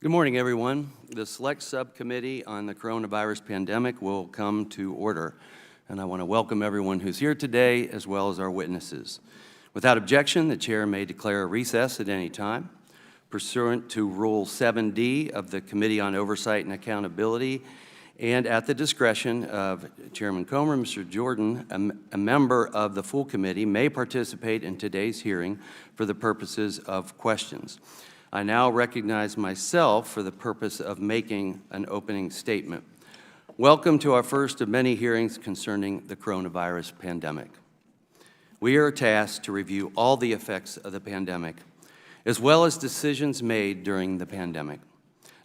Good morning, everyone. The Select Subcommittee on the Coronavirus Pandemic will come to order, and I want to welcome everyone who's here today, as well as our witnesses. Without objection, the Chair may declare a recess at any time. Pursuant to Rule 7D of the Committee on Oversight and Accountability, and at the discretion of Chairman Comer, Mr. Jordan, a member of the full committee may participate in today's hearing for the purposes of questions. I now recognize myself for the purpose of making an opening statement. Welcome to our first of many hearings concerning the coronavirus pandemic. We are tasked to review all the effects of the pandemic, as well as decisions made during the pandemic,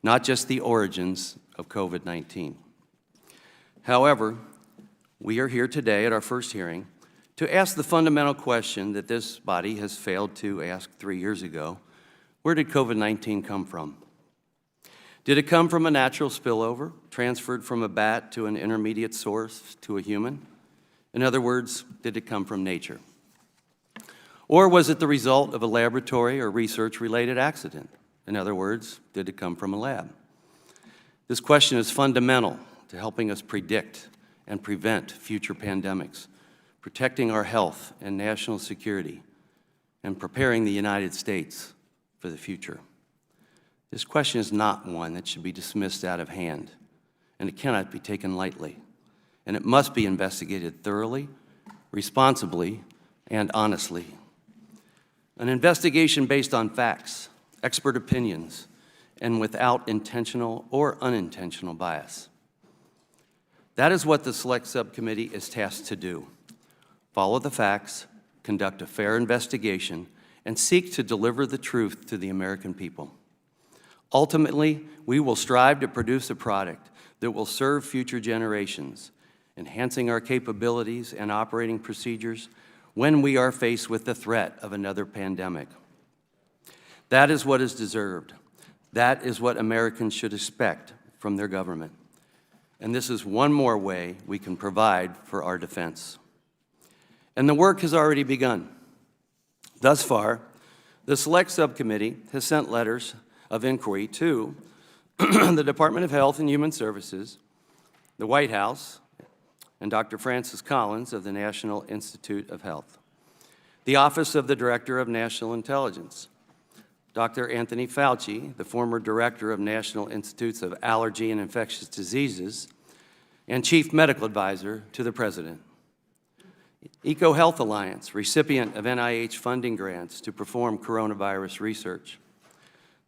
not just the origins of COVID-19. However, we are here today at our first hearing to ask the fundamental question that this body has failed to ask 3 years ago. Where did COVID-19 come from? Did it come from a natural spillover, transferred from a bat to an intermediate source to a human? In other words, did it come from nature? Or was it the result of a laboratory or research-related accident? In other words, did it come from a lab? This question is fundamental to helping us predict and prevent future pandemics, protecting our health and national security, and preparing the United States for the future. This question is not one that should be dismissed out of hand, and it cannot be taken lightly, and it must be investigated thoroughly, responsibly, and honestly. An investigation based on facts, expert opinions, and without intentional or unintentional bias. That is what the Select Subcommittee is tasked to do. Follow the facts, conduct a fair investigation, and seek to deliver the truth to the American people. Ultimately, we will strive to produce a product that will serve future generations, enhancing our capabilities and operating procedures when we are faced with the threat of another pandemic. That is what is deserved. That is what Americans should expect from their government. And this is one more way we can provide for our defense. And the work has already begun. Thus far, the Select Subcommittee has sent letters of inquiry to the Department of Health and Human Services, the White House, and Dr. Francis Collins of the National Institute of Health, the Office of the Director of National Intelligence, Dr. Anthony Fauci, the former Director of National Institutes of Allergy and Infectious Diseases, and Chief Medical Advisor to the President. EcoHealth Alliance, recipient of NIH funding grants to perform coronavirus research.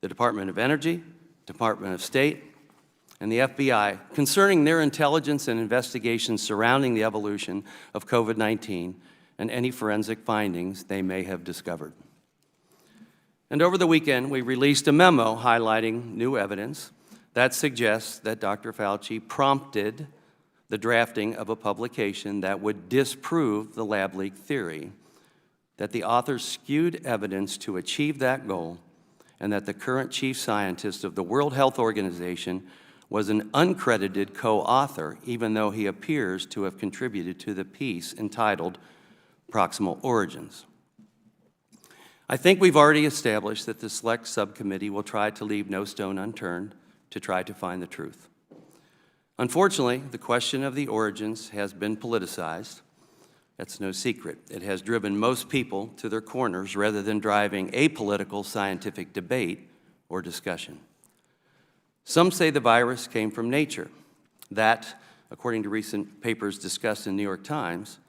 The Department of Energy, Department of State, and the FBI concerning their intelligence and investigations surrounding the evolution of COVID-19 and any forensic findings they may have discovered. And over the weekend, we released a memo highlighting new evidence that suggests that Dr. Fauci prompted the drafting of a publication that would disprove the lab leak theory, that the authors skewed evidence to achieve that goal, and that the current chief scientist of the World Health Organization was an uncredited co-author, even though he appears to have contributed to the piece entitled Proximal Origins. I think we've already established that the Select Subcommittee will try to leave no stone unturned to try to find the truth. Unfortunately, the question of the origins has been politicized. That's no secret. It has driven most people to their corners rather than driving apolitical scientific debate or discussion. Some say the virus came from nature. That, according to recent papers discussed in the New York Times,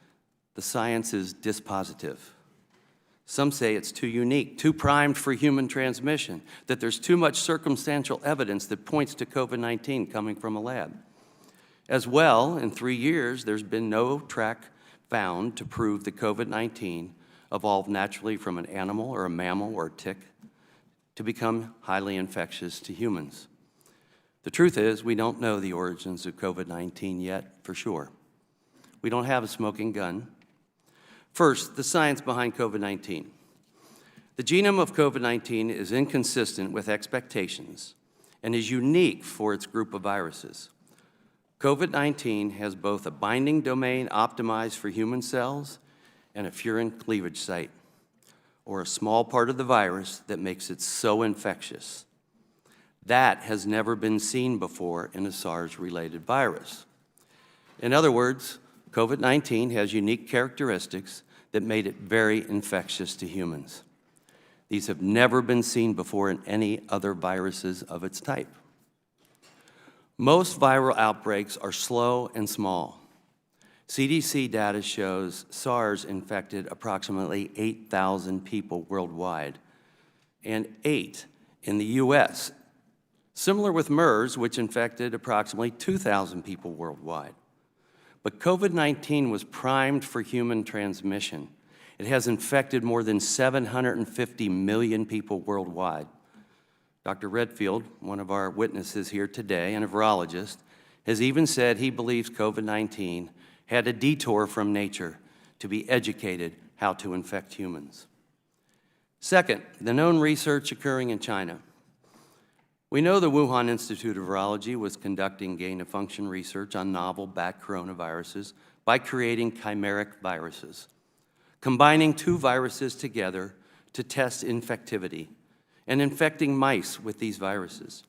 the science is dispositive. Some say it's too unique, too primed for human transmission, that there's too much circumstantial evidence that points to COVID-19 coming from a lab. As well, in 3 years, there's been no track found to prove that COVID-19 evolved naturally from an animal or a mammal or a tick to become highly infectious to humans. The truth is, we don't know the origins of COVID-19 yet for sure. We don't have a smoking gun. First, the science behind COVID-19. The genome of COVID-19 is inconsistent with expectations and is unique for its group of viruses. COVID-19 has both a binding domain optimized for human cells and a furin cleavage site, or a small part of the virus that makes it so infectious. That has never been seen before in a SARS-related virus. In other words, COVID-19 has unique characteristics that made it very infectious to humans. These have never been seen before in any other viruses of its type. Most viral outbreaks are slow and small. CDC data shows SARS infected approximately 8,000 people worldwide, and 8 in the US, similar with MERS, which infected approximately 2,000 people worldwide. But COVID-19 was primed for human transmission. It has infected more than 750 million people worldwide. Dr. Redfield, one of our witnesses here today and a virologist, has even said he believes COVID-19 had a detour from nature to be educated how to infect humans. Second, the known research occurring in China. We know the Wuhan Institute of Virology was conducting gain-of-function research on novel bat coronaviruses by creating chimeric viruses, combining two viruses together to test infectivity and infecting mice with these viruses.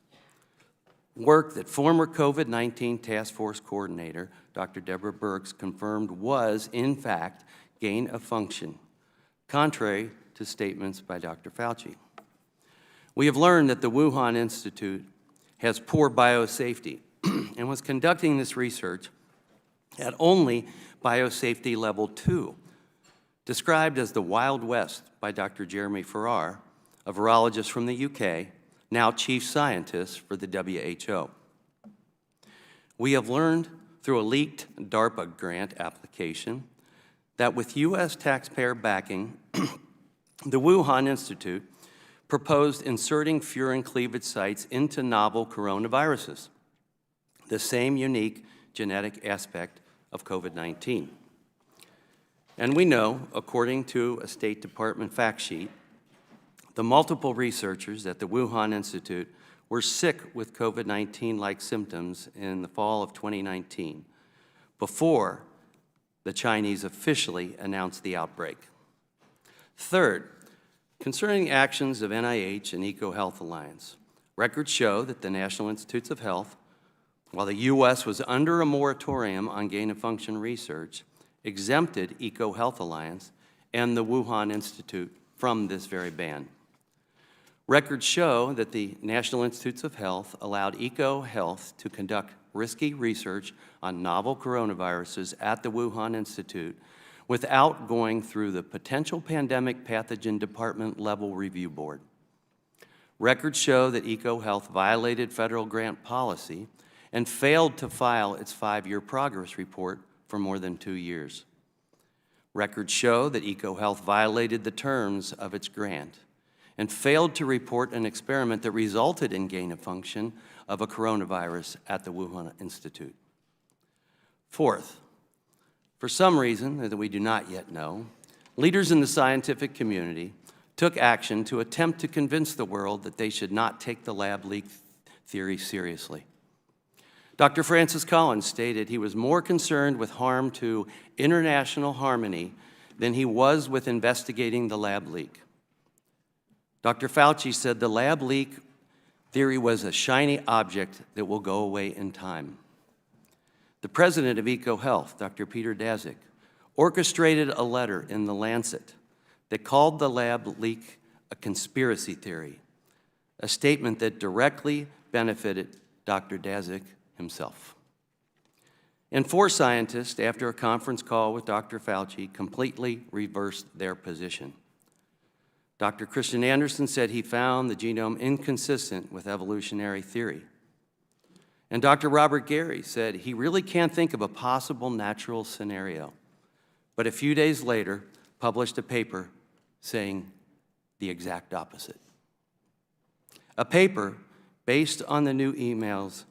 Work that former COVID-19 Task Force Coordinator, Dr. Deborah Birx, confirmed was, in fact, gain-of-function, contrary to statements by Dr. Fauci. We have learned that the Wuhan Institute has poor biosafety and was conducting this research at only biosafety level 2, described as the Wild West by Dr. Jeremy Farrar, a virologist from the UK, now chief scientist for the WHO. We have learned through a leaked DARPA grant application that with US taxpayer backing, the Wuhan Institute proposed inserting furin cleavage sites into novel coronaviruses, the same unique genetic aspect of COVID-19. And we know, according to a State Department fact sheet, the multiple researchers at the Wuhan Institute were sick with COVID-19-like symptoms in the fall of 2019, before the Chinese officially announced the outbreak. Third, concerning actions of NIH and EcoHealth Alliance, records show that the National Institutes of Health, while the U.S. was under a moratorium on gain-of-function research, exempted EcoHealth Alliance and the Wuhan Institute from this very ban. Records show that the National Institutes of Health allowed EcoHealth to conduct risky research on novel coronaviruses at the Wuhan Institute without going through the Potential Pandemic Pathogen Department level review board. Records show that EcoHealth violated federal grant policy and failed to file its 5-year progress report for more than 2 years. Records show that EcoHealth violated the terms of its grant and failed to report an experiment that resulted in gain-of-function of a coronavirus at the Wuhan Institute. Fourth, for some reason that we do not yet know, leaders in the scientific community took action to attempt to convince the world that they should not take the lab leak theory seriously. Dr. Francis Collins stated he was more concerned with harm to international harmony than he was with investigating the lab leak. Dr. Fauci said the lab leak theory was a shiny object that will go away in time. The president of EcoHealth, Dr. Peter Daszak, orchestrated a letter in The Lancet that called the lab leak a conspiracy theory, a statement that directly benefited Dr. Daszak himself. And 4 scientists, after a conference call with Dr. Fauci, completely reversed their position. Dr. Christian Andersen said he found the genome inconsistent with evolutionary theory. And Dr. Robert Gary said he really can't think of a possible natural scenario, but a few days later published a paper saying the exact opposite. A paper based on the new emails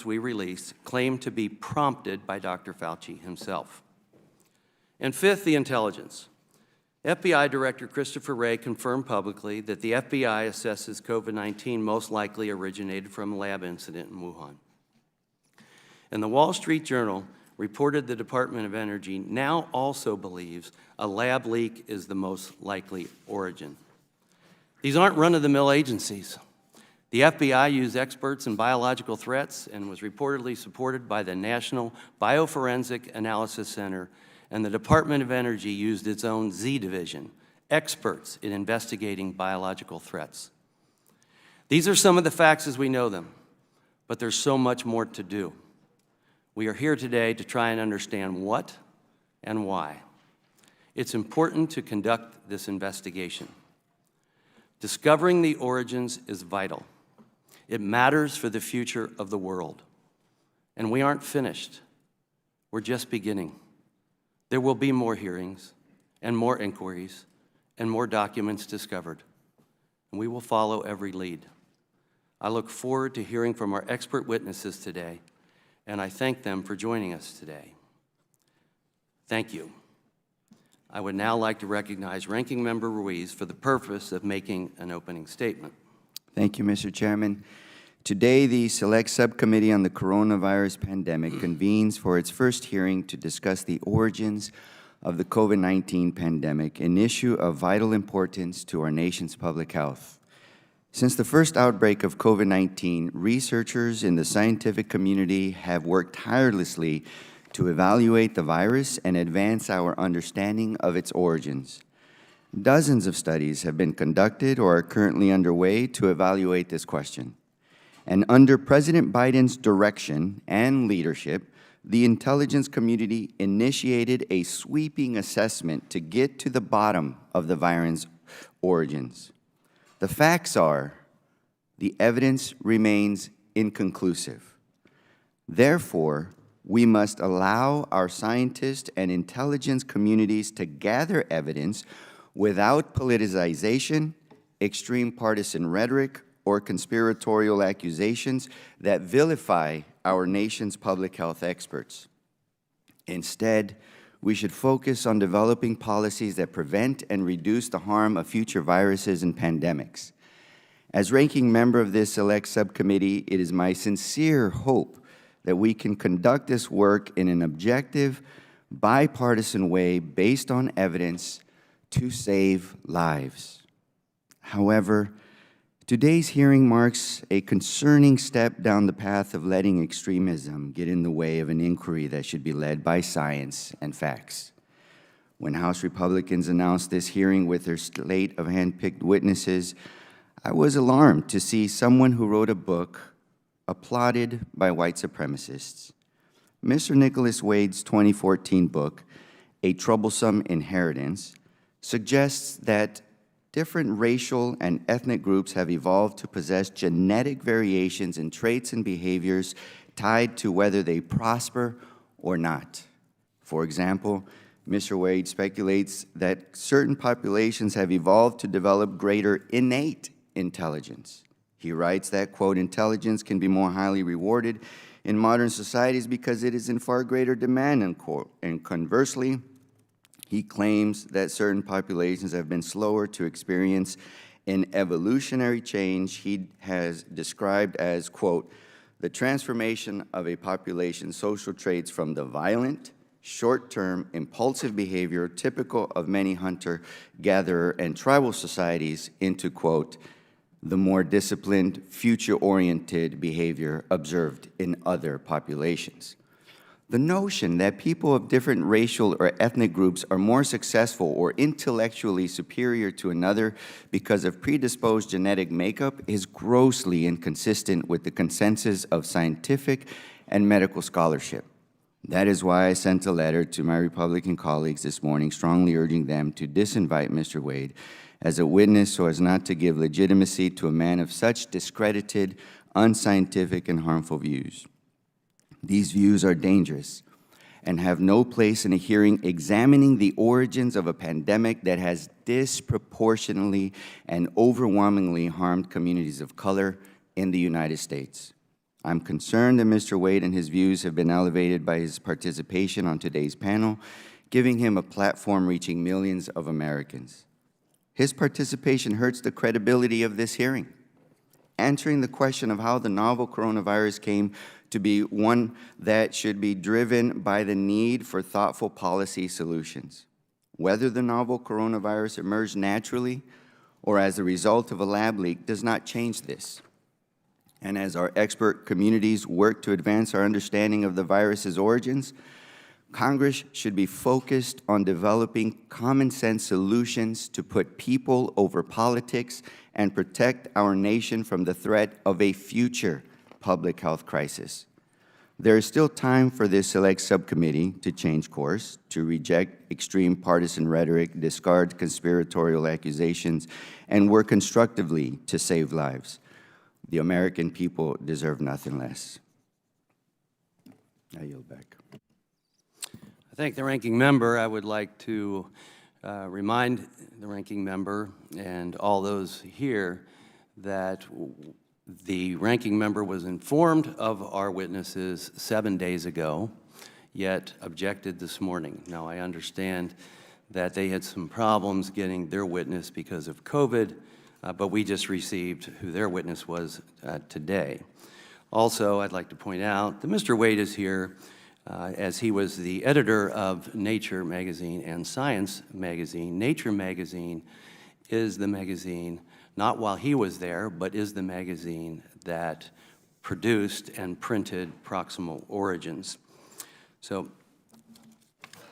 we released claimed to be prompted by Dr. Fauci himself. And fifth, the intelligence. FBI Director Christopher Wray confirmed publicly that the FBI assesses COVID-19 most likely originated from a lab incident in Wuhan. And the Wall Street Journal reported the Department of Energy now also believes a lab leak is the most likely origin. These aren't run-of-the-mill agencies. The FBI used experts in biological threats and was reportedly supported by the National Bioforensic Analysis Center, and the Department of Energy used its own Z Division, experts in investigating biological threats. These are some of the facts as we know them, but there's so much more to do. We are here today to try and understand what and why. It's important to conduct this investigation. Discovering the origins is vital. It matters for the future of the world. And we aren't finished. We're just beginning. There will be more hearings and more inquiries and more documents discovered. And we will follow every lead. I look forward to hearing from our expert witnesses today, and I thank them for joining us today. Thank you. I would now like to recognize Ranking Member Ruiz for the purpose of making an opening statement. Thank you, Mr. Chairman. Today, the Select Subcommittee on the Coronavirus Pandemic convenes for its first hearing to discuss the origins of the COVID-19 pandemic, an issue of vital importance to our nation's public health. Since the first outbreak of COVID-19, researchers in the scientific community have worked tirelessly to evaluate the virus and advance our understanding of its origins. Dozens of studies have been conducted or are currently underway to evaluate this question. And under President Biden's direction and leadership, the intelligence community initiated a sweeping assessment to get to the bottom of the virus origins. The facts are, the evidence remains inconclusive. Therefore, we must allow our scientists and intelligence communities to gather evidence without politicization, extreme partisan rhetoric, or conspiratorial accusations that vilify our nation's public health experts. Instead, we should focus on developing policies that prevent and reduce the harm of future viruses and pandemics. As ranking member of this Select Subcommittee, it is my sincere hope that we can conduct this work in an objective, bipartisan way based on evidence to save lives. However, today's hearing marks a concerning step down the path of letting extremism get in the way of an inquiry that should be led by science and facts. When House Republicans announced this hearing with their slate of handpicked witnesses, I was alarmed to see someone who wrote a book applauded by white supremacists. Mr. Nicholas Wade's 2014 book, A Troublesome Inheritance, suggests that different racial and ethnic groups have evolved to possess genetic variations in traits and behaviors tied to whether they prosper or not. For example, Mr. Wade speculates that certain populations have evolved to develop greater innate intelligence. He writes that, quote, intelligence can be more highly rewarded in modern societies because it is in far greater demand, unquote. And conversely, he claims that certain populations have been slower to experience an evolutionary change he has described as, quote, the transformation of a population's social traits from the violent, short-term, impulsive behavior typical of many hunter-gatherer and tribal societies into, quote, the more disciplined, future-oriented behavior observed in other populations. The notion that people of different racial or ethnic groups are more successful or intellectually superior to another because of predisposed genetic makeup is grossly inconsistent with the consensus of scientific and medical scholarship. That is why I sent a letter to my Republican colleagues this morning strongly urging them to disinvite Mr. Wade as a witness so as not to give legitimacy to a man of such discredited, unscientific, and harmful views. These views are dangerous and have no place in a hearing examining the origins of a pandemic that has disproportionately and overwhelmingly harmed communities of color in the United States. I'm concerned that Mr. Wade and his views have been elevated by his participation on today's panel, giving him a platform reaching millions of Americans. His participation hurts the credibility of this hearing. Answering the question of how the novel coronavirus came to be one that should be driven by the need for thoughtful policy solutions. Whether the novel coronavirus emerged naturally or as a result of a lab leak does not change this. And as our expert communities work to advance our understanding of the virus's origins, Congress should be focused on developing common-sense solutions to put people over politics and protect our nation from the threat of a future public health crisis. There is still time for this select subcommittee to change course, to reject extreme partisan rhetoric, discard conspiratorial accusations, and work constructively to save lives. The American people deserve nothing less. I yield back. I thank the ranking member. I would like to remind the ranking member and all those here that the ranking member was informed of our witnesses 7 days ago, yet objected this morning. Now, I understand that they had some problems getting their witness because of COVID, but we just received who their witness was today. Also, I'd like to point out that Mr. Wade is here as he was the editor of Nature magazine and Science magazine. Nature magazine is the magazine, not while he was there, but is the magazine that produced and printed Proximal Origins. So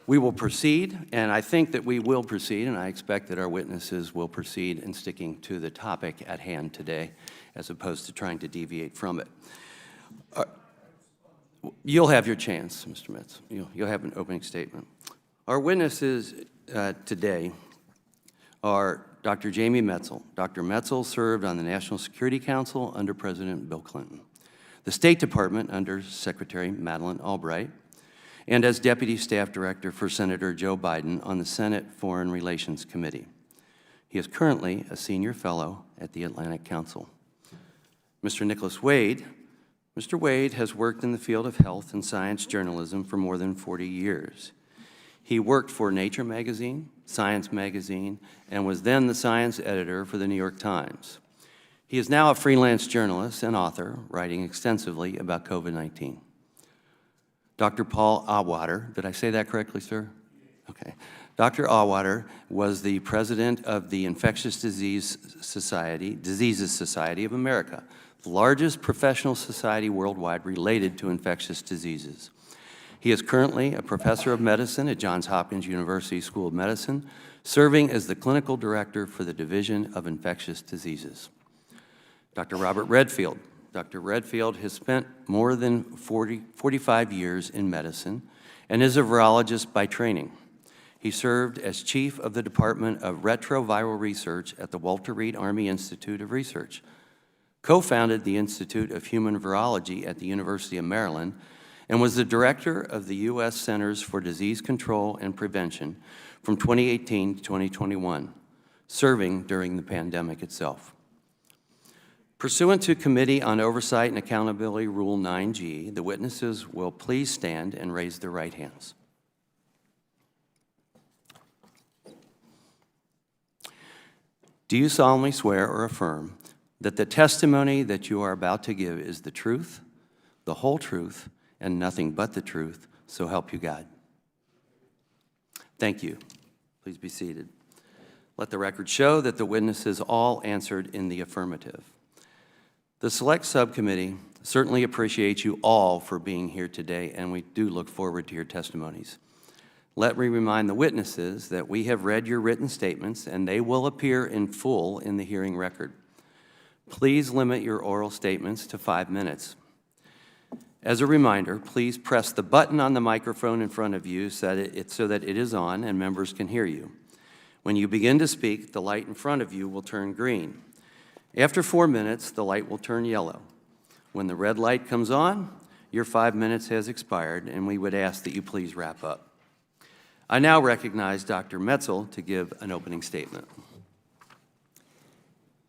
we will proceed, and I think that we will proceed, and I expect that our witnesses will proceed in sticking to the topic at hand today, as opposed to trying to deviate from it. You'll have your chance, Mr. Metz. You'll have an opening statement. Our witnesses today are Dr. Jamie Metzel. Dr. Metzel served on the National Security Council under President Bill Clinton, the State Department under Secretary Madeleine Albright, and as Deputy Staff Director for Senator Joe Biden on the Senate Foreign Relations Committee. He is currently a Senior Fellow at the Atlantic Council. Mr. Nicholas Wade. Mr. Wade has worked in the field of health and science journalism for more than 40 years. He worked for Nature magazine, Science magazine, and was then the science editor for the New York Times. He is now a freelance journalist and author, writing extensively about COVID-19. Dr. Paul Auwaerter, did I say that correctly, sir? Okay. Dr. Auwaerter was the president of the Infectious Diseases Society of America, the largest professional society worldwide related to infectious diseases. He is currently a professor of medicine at Johns Hopkins University School of Medicine, serving as the clinical director for the Division of Infectious Diseases. Dr. Robert Redfield. Dr. Redfield has spent more than 45 years in medicine and is a virologist by training. He served as chief of the Department of Retroviral Research at the Walter Reed Army Institute of Research, co-founded the Institute of Human Virology at the University of Maryland, and was the director of the U.S. Centers for Disease Control and Prevention from 2018 to 2021, serving during the pandemic itself. Pursuant to Committee on Oversight and Accountability Rule 9G, the witnesses will please stand and raise their right hands. Do you solemnly swear or affirm that the testimony that you are about to give is the truth, the whole truth, and nothing but the truth, so help you God? Thank you. Please be seated. Let the record show that the witnesses all answered in the affirmative. The Select Subcommittee certainly appreciates you all for being here today, and we do look forward to your testimonies. Let me remind the witnesses that we have read your written statements, and they will appear in full in the hearing record. Please limit your oral statements to 5 minutes. As a reminder, please press the button on the microphone in front of you so that it is on and members can hear you. When you begin to speak, the light in front of you will turn green. After 4 minutes, the light will turn yellow. When the red light comes on, your 5 minutes has expired, and we would ask that you please wrap up. I now recognize Dr. Metzel to give an opening statement.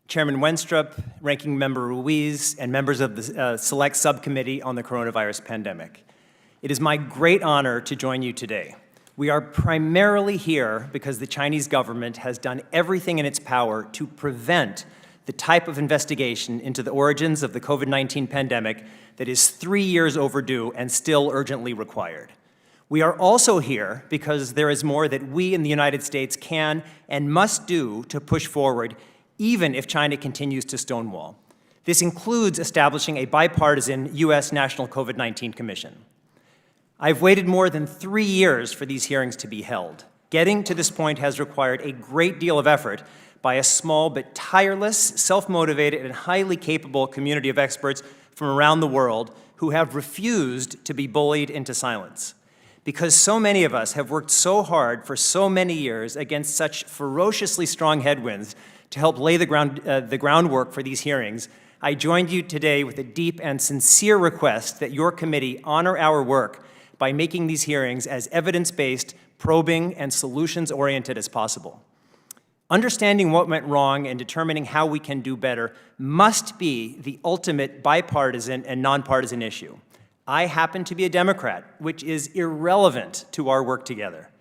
Chairman Wenstrup, Ranking Member Ruiz, and members of the Select Subcommittee on the Coronavirus Pandemic. It is my great honor to join you today. We are primarily here because the Chinese government has done everything in its power to prevent the type of investigation into the origins of the COVID-19 pandemic that is 3 years overdue and still urgently required. We are also here because there is more that we in the United States can and must do to push forward, even if China continues to stonewall. This includes establishing a bipartisan U.S. National COVID-19 Commission. I've waited more than 3 years for these hearings to be held. Getting to this point has required a great deal of effort by a small but tireless, self-motivated, and highly capable community of experts from around the world who have refused to be bullied into silence. Because so many of us have worked so hard for so many years against such ferociously strong headwinds to help lay the groundwork for these hearings, I joined you today with a deep and sincere request that your committee honor our work by making these hearings as evidence-based, probing, and solutions-oriented as possible. Understanding what went wrong and determining how we can do better must be the ultimate bipartisan and nonpartisan issue. I happen to be a Democrat, which is irrelevant to our work together.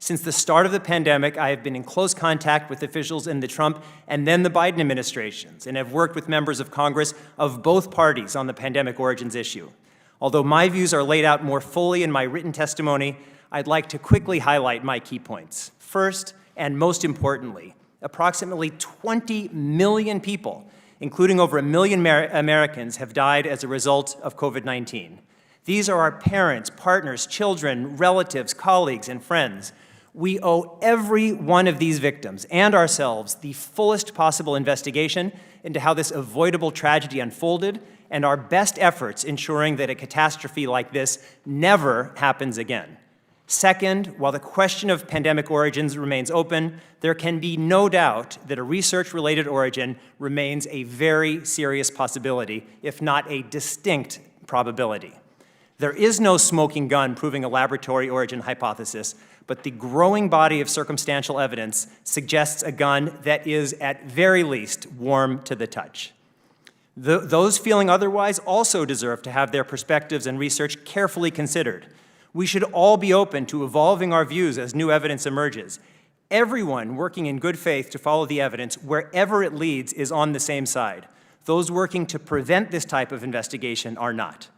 Since the start of the pandemic, I have been in close contact with officials in the Trump and then the Biden administrations, and have worked with members of Congress of both parties on the pandemic origins issue. Although my views are laid out more fully in my written testimony, I'd like to quickly highlight my key points. First, and most importantly, approximately 20 million people, including over 1 million Americans, have died as a result of COVID-19. These are our parents, partners, children, relatives, colleagues, and friends. We owe every one of these victims and ourselves the fullest possible investigation into how this avoidable tragedy unfolded and our best efforts ensuring that a catastrophe like this never happens again. Second, while the question of pandemic origins remains open, there can be no doubt that a research-related origin remains a very serious possibility, if not a distinct probability. There is no smoking gun proving a laboratory origin hypothesis, but the growing body of circumstantial evidence suggests a gun that is, at very least, warm to the touch. Those feeling otherwise also deserve to have their perspectives and research carefully considered. We should all be open to evolving our views as new evidence emerges. Everyone working in good faith to follow the evidence, wherever it leads, is on the same side. Those working to prevent this type of investigation are not.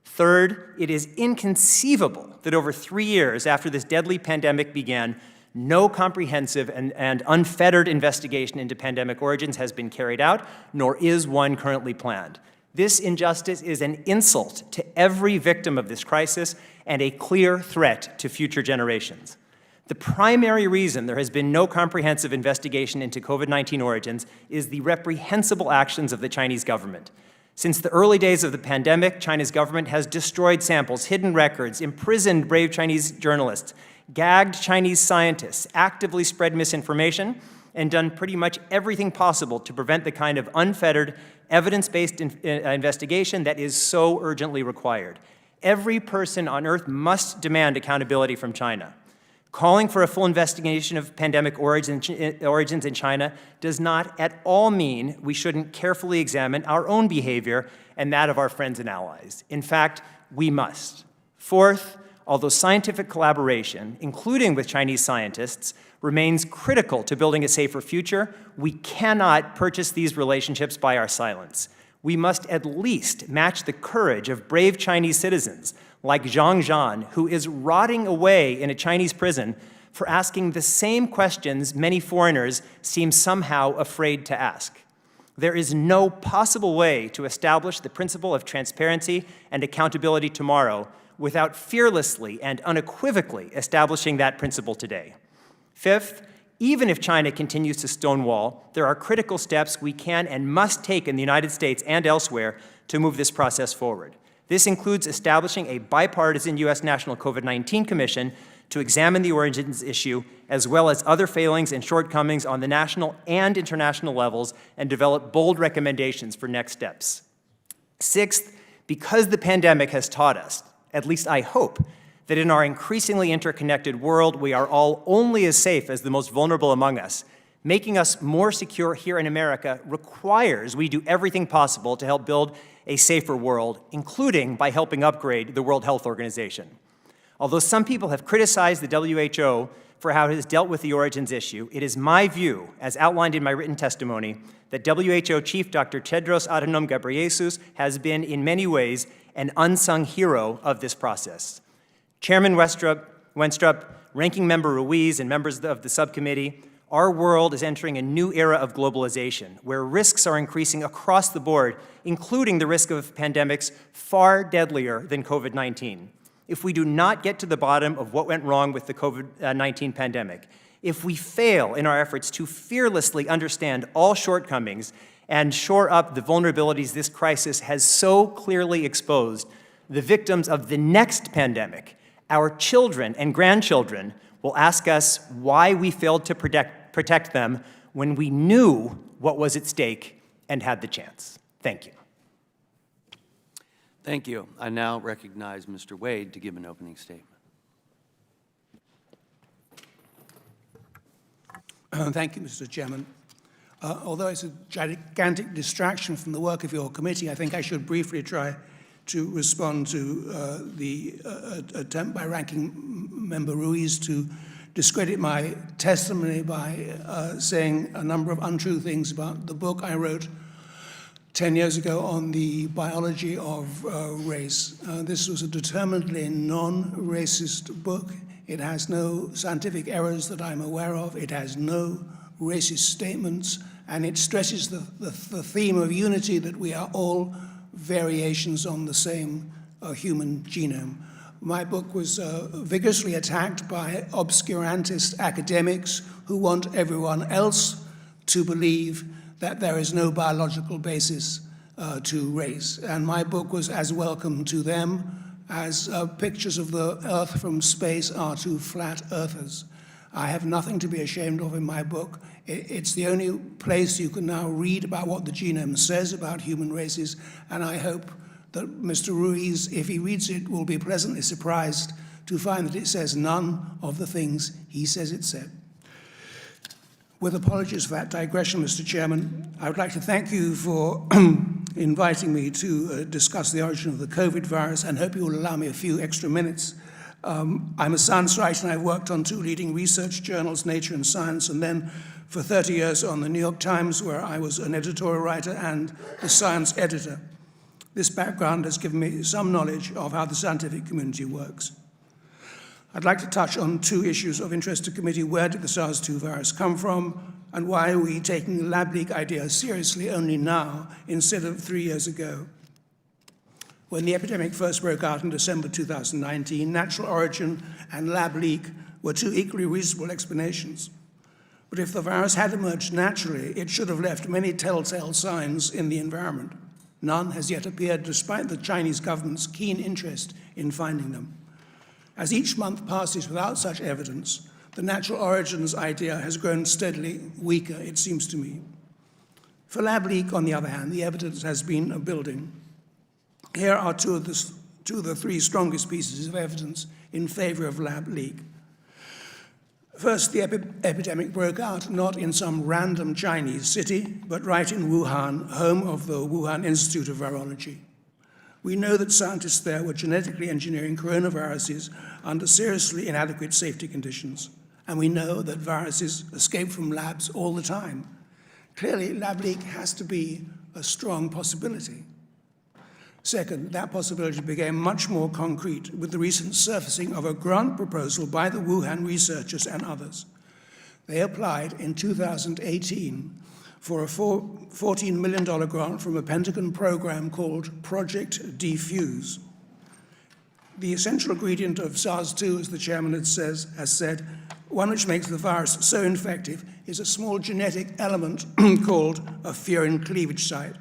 Third, it is inconceivable that over 3 years after this deadly pandemic began, no comprehensive and unfettered investigation into pandemic origins has been carried out, nor is one currently planned. This injustice is an insult to every victim of this crisis and a clear threat to future generations. The primary reason there has been no comprehensive investigation into COVID-19 origins is the reprehensible actions of the Chinese government. Since the early days of the pandemic, China's government has destroyed samples, hidden records, imprisoned brave Chinese journalists, gagged Chinese scientists, actively spread misinformation, and done pretty much everything possible to prevent the kind of unfettered, evidence-based investigation that is so urgently required. Every person on Earth must demand accountability from China. Calling for a full investigation of pandemic origins in China does not at all mean we shouldn't carefully examine our own behavior and that of our friends and allies. In fact, we must. Fourth, although scientific collaboration, including with Chinese scientists, remains critical to building a safer future, we cannot purchase these relationships by our silence. We must at least match the courage of brave Chinese citizens like Zhang Zhan, who is rotting away in a Chinese prison for asking the same questions many foreigners seem somehow afraid to ask. There is no possible way to establish the principle of transparency and accountability tomorrow without fearlessly and unequivocally establishing that principle today. Fifth, even if China continues to stonewall, there are critical steps we can and must take in the United States and elsewhere to move this process forward. This includes establishing a bipartisan U.S. National COVID-19 Commission to examine the origins issue, as well as other failings and shortcomings on the national and international levels, and develop bold recommendations for next steps. Sixth, because the pandemic has taught us, at least I hope, that in our increasingly interconnected world, we are all only as safe as the most vulnerable among us. Making us more secure here in America requires we do everything possible to help build a safer world, including by helping upgrade the World Health Organization. Although some people have criticized the WHO for how it has dealt with the origins issue, it is my view, as outlined in my written testimony, that WHO Chief Dr. Tedros Adhanom Ghebreyesus has been, in many ways, an unsung hero of this process. Chairman Wenstrup, Ranking Member Ruiz, and members of the subcommittee, our world is entering a new era of globalization, where risks are increasing across the board, including the risk of pandemics far deadlier than COVID-19. If we do not get to the bottom of what went wrong with the COVID-19 pandemic, if we fail in our efforts to fearlessly understand all shortcomings and shore up the vulnerabilities this crisis has so clearly exposed, the victims of the next pandemic, our children and grandchildren, will ask us why we failed to protect them when we knew what was at stake and had the chance. Thank you. Thank you. I now recognize Mr. Wade to give an opening statement. Thank you, Mr. Chairman. Although it's a gigantic distraction from the work of your committee, I think I should briefly try to respond to the attempt by Ranking Member Ruiz to discredit my testimony by saying a number of untrue things about the book I wrote 10 years ago on the biology of race. This was a determinedly non-racist book. It has no scientific errors that I'm aware of. It has no racist statements, and it stresses the theme of unity, that we are all variations on the same human genome. My book was vigorously attacked by obscurantist academics who want everyone else to believe that there is no biological basis to race. And my book was as welcome to them as pictures of the Earth from space are to flat earthers. I have nothing to be ashamed of in my book. It's the only place you can now read about what the genome says about human races, and I hope that Mr. Ruiz, if he reads it, will be pleasantly surprised to find that it says none of the things he says it said. With apologies for that digression, Mr. Chairman, I would like to thank you for inviting me to discuss the origin of the COVID virus, and hope you will allow me a few extra minutes. I'm a science writer, and I've worked on two leading research journals, Nature and Science, and then for 30 years on the New York Times, where I was an editorial writer and the science editor. This background has given me some knowledge of how the scientific community works. I'd like to touch on two issues of interest to committee. Where did the SARS-2 virus come from, and why are we taking the lab leak idea seriously only now instead of 3 years ago? When the epidemic first broke out in December 2019, natural origin and lab leak were two equally reasonable explanations. But if the virus had emerged naturally, it should have left many telltale signs in the environment. None has yet appeared, despite the Chinese government's keen interest in finding them. As each month passes without such evidence, the natural origins idea has grown steadily weaker, it seems to me. For lab leak, on the other hand, the evidence has been building. Here are two of the three strongest pieces of evidence in favor of lab leak. First, the epidemic broke out not in some random Chinese city, but right in Wuhan, home of the Wuhan Institute of Virology. We know that scientists there were genetically engineering coronaviruses under seriously inadequate safety conditions. And we know that viruses escape from labs all the time. Clearly, lab leak has to be a strong possibility. Second, that possibility became much more concrete with the recent surfacing of a grant proposal by the Wuhan researchers and others. They applied in 2018 for a $14 million grant from a Pentagon program called Project Defuse. The essential ingredient of SARS-2, as the chairman has said, one which makes the virus so infective, is a small genetic element called a furin cleavage site.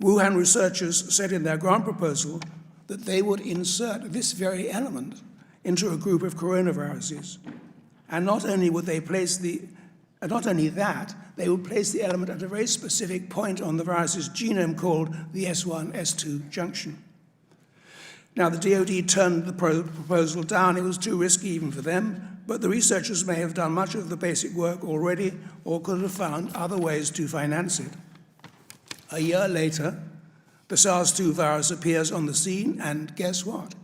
Wuhan researchers said in their grant proposal that they would insert this very element into a group of coronaviruses. And not only would they place not only that, they would place the element at a very specific point on the virus's genome called the S1-S2 junction. Now, the DoD turned the proposal down. It was too risky even for them, but the researchers may have done much of the basic work already or could have found other ways to finance it. A year later, the SARS-2 virus appears on the scene, and guess what?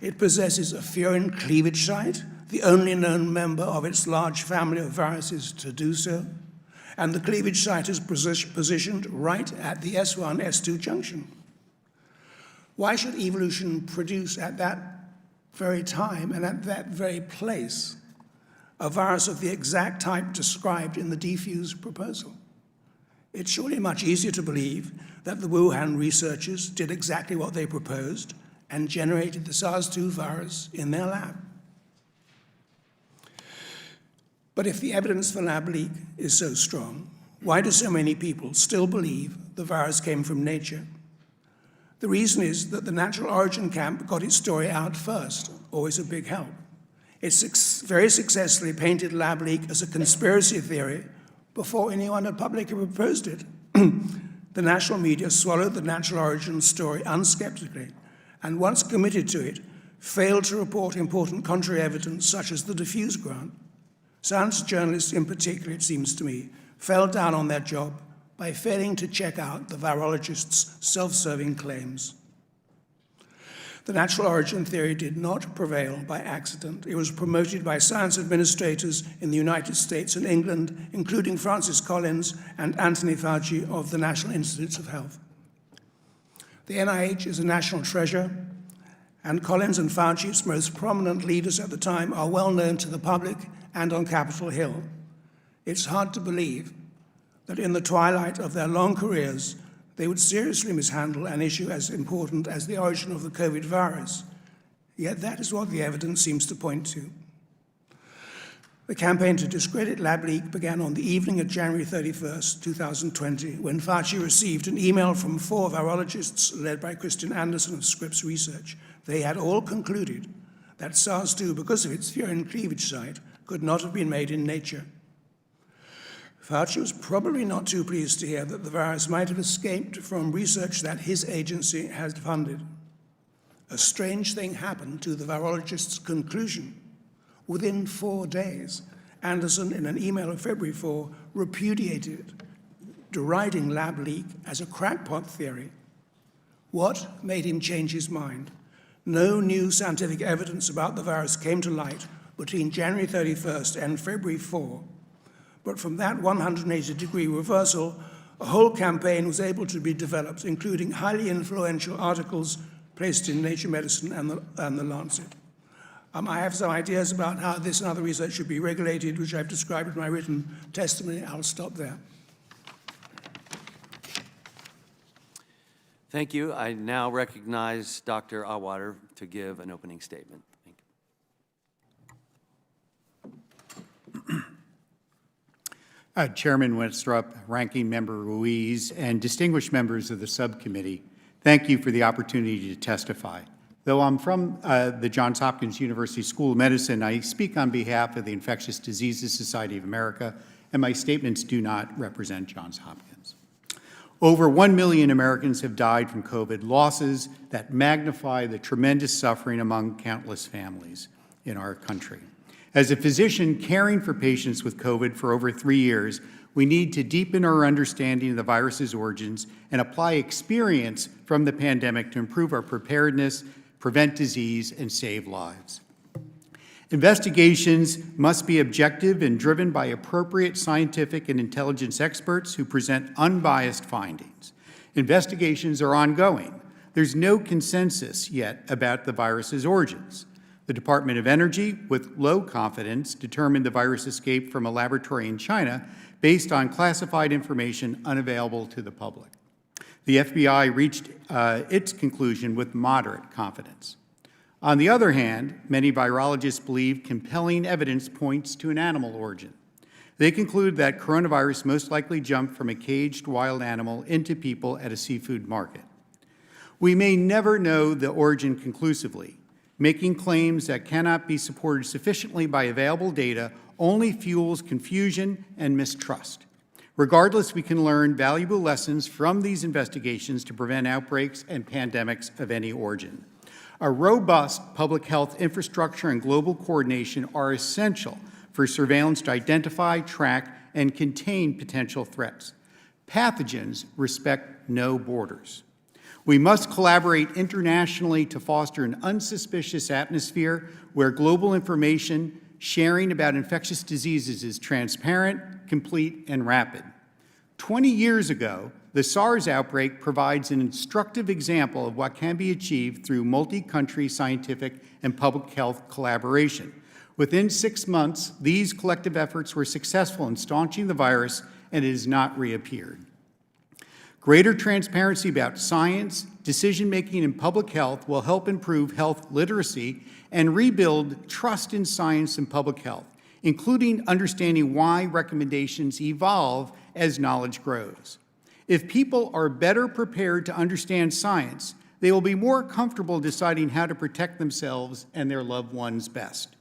It possesses a furin cleavage site, the only known member of its large family of viruses to do so, and the cleavage site is positioned right at the S1-S2 junction. Why should evolution produce at that very time and at that very place a virus of the exact type described in the defuse proposal. It's surely much easier to believe that the Wuhan researchers did exactly what they proposed and generated the SARS-2 virus in their lab. But if the evidence for lab leak is so strong, why do so many people still believe the virus came from nature? The reason is that the natural origin camp got its story out first, always a big help. It very successfully painted lab leak as a conspiracy theory before anyone had publicly proposed it. The national media swallowed the natural origin story unskeptically, and once committed to it, failed to report important contrary evidence such as the diffuse grant. Science journalists in particular, it seems to me, fell down on their job by failing to check out the virologists' self-serving claims. The natural origin theory did not prevail by accident. It was promoted by science administrators in the United States and England, including Francis Collins and Anthony Fauci of the National Institutes of Health. The NIH is a national treasure, and Collins and Fauci, its most prominent leaders at the time, are well known to the public and on Capitol Hill. It's hard to believe that in the twilight of their long careers, they would seriously mishandle an issue as important as the origin of the COVID virus. Yet that is what the evidence seems to point to. The campaign to discredit lab leak began on the evening of January 31st, 2020, when Fauci received an email from 4 virologists led by Christian Anderson of Scripps Research. They had all concluded that SARS-2, because of its furin cleavage site, could not have been made in nature. Fauci was probably not too pleased to hear that the virus might have escaped from research that his agency had funded. A strange thing happened to the virologist's conclusion. Within 4 days, Anderson, in an email of February 4, repudiated it, deriding lab leak as a crackpot theory. What made him change his mind? No new scientific evidence about the virus came to light between January 31st and February 4. But from that 180-degree reversal, a whole campaign was able to be developed, including highly influential articles placed in Nature Medicine and the Lancet. I have some ideas about how this and other research should be regulated, which I've described in my written testimony. I'll stop there. Thank you. I now recognize Dr. Auwaerter to give an opening statement. Thank you. Chairman Winstrup, Ranking Member Ruiz, and distinguished members of the subcommittee, thank you for the opportunity to testify. Though I'm from the Johns Hopkins University School of Medicine, I speak on behalf of the Infectious Diseases Society of America, and my statements do not represent Johns Hopkins. Over 1 million Americans have died from COVID, losses that magnify the tremendous suffering among countless families in our country. As a physician caring for patients with COVID for over 3 years, we need to deepen our understanding of the virus's origins and apply experience from the pandemic to improve our preparedness, prevent disease, and save lives. Investigations must be objective and driven by appropriate scientific and intelligence experts who present unbiased findings. Investigations are ongoing. There's no consensus yet about the virus's origins. The Department of Energy, with low confidence, determined the virus escaped from a laboratory in China based on classified information unavailable to the public. The FBI reached its conclusion with moderate confidence. On the other hand, many virologists believe compelling evidence points to an animal origin. They conclude that coronavirus most likely jumped from a caged wild animal into people at a seafood market. We may never know the origin conclusively. Making claims that cannot be supported sufficiently by available data only fuels confusion and mistrust. Regardless, we can learn valuable lessons from these investigations to prevent outbreaks and pandemics of any origin. A robust public health infrastructure and global coordination are essential for surveillance to identify, track, and contain potential threats. Pathogens respect no borders. We must collaborate internationally to foster an unsuspicious atmosphere where global information sharing about infectious diseases is transparent, complete, and rapid. 20 years ago, the SARS outbreak provides an instructive example of what can be achieved through multi-country scientific and public health collaboration. Within 6 months, these collective efforts were successful in staunching the virus, and it has not reappeared. Greater transparency about science, decision-making, and public health will help improve health literacy and rebuild trust in science and public health, including understanding why recommendations evolve as knowledge grows. If people are better prepared to understand science, they will be more comfortable deciding how to protect themselves and their loved ones best.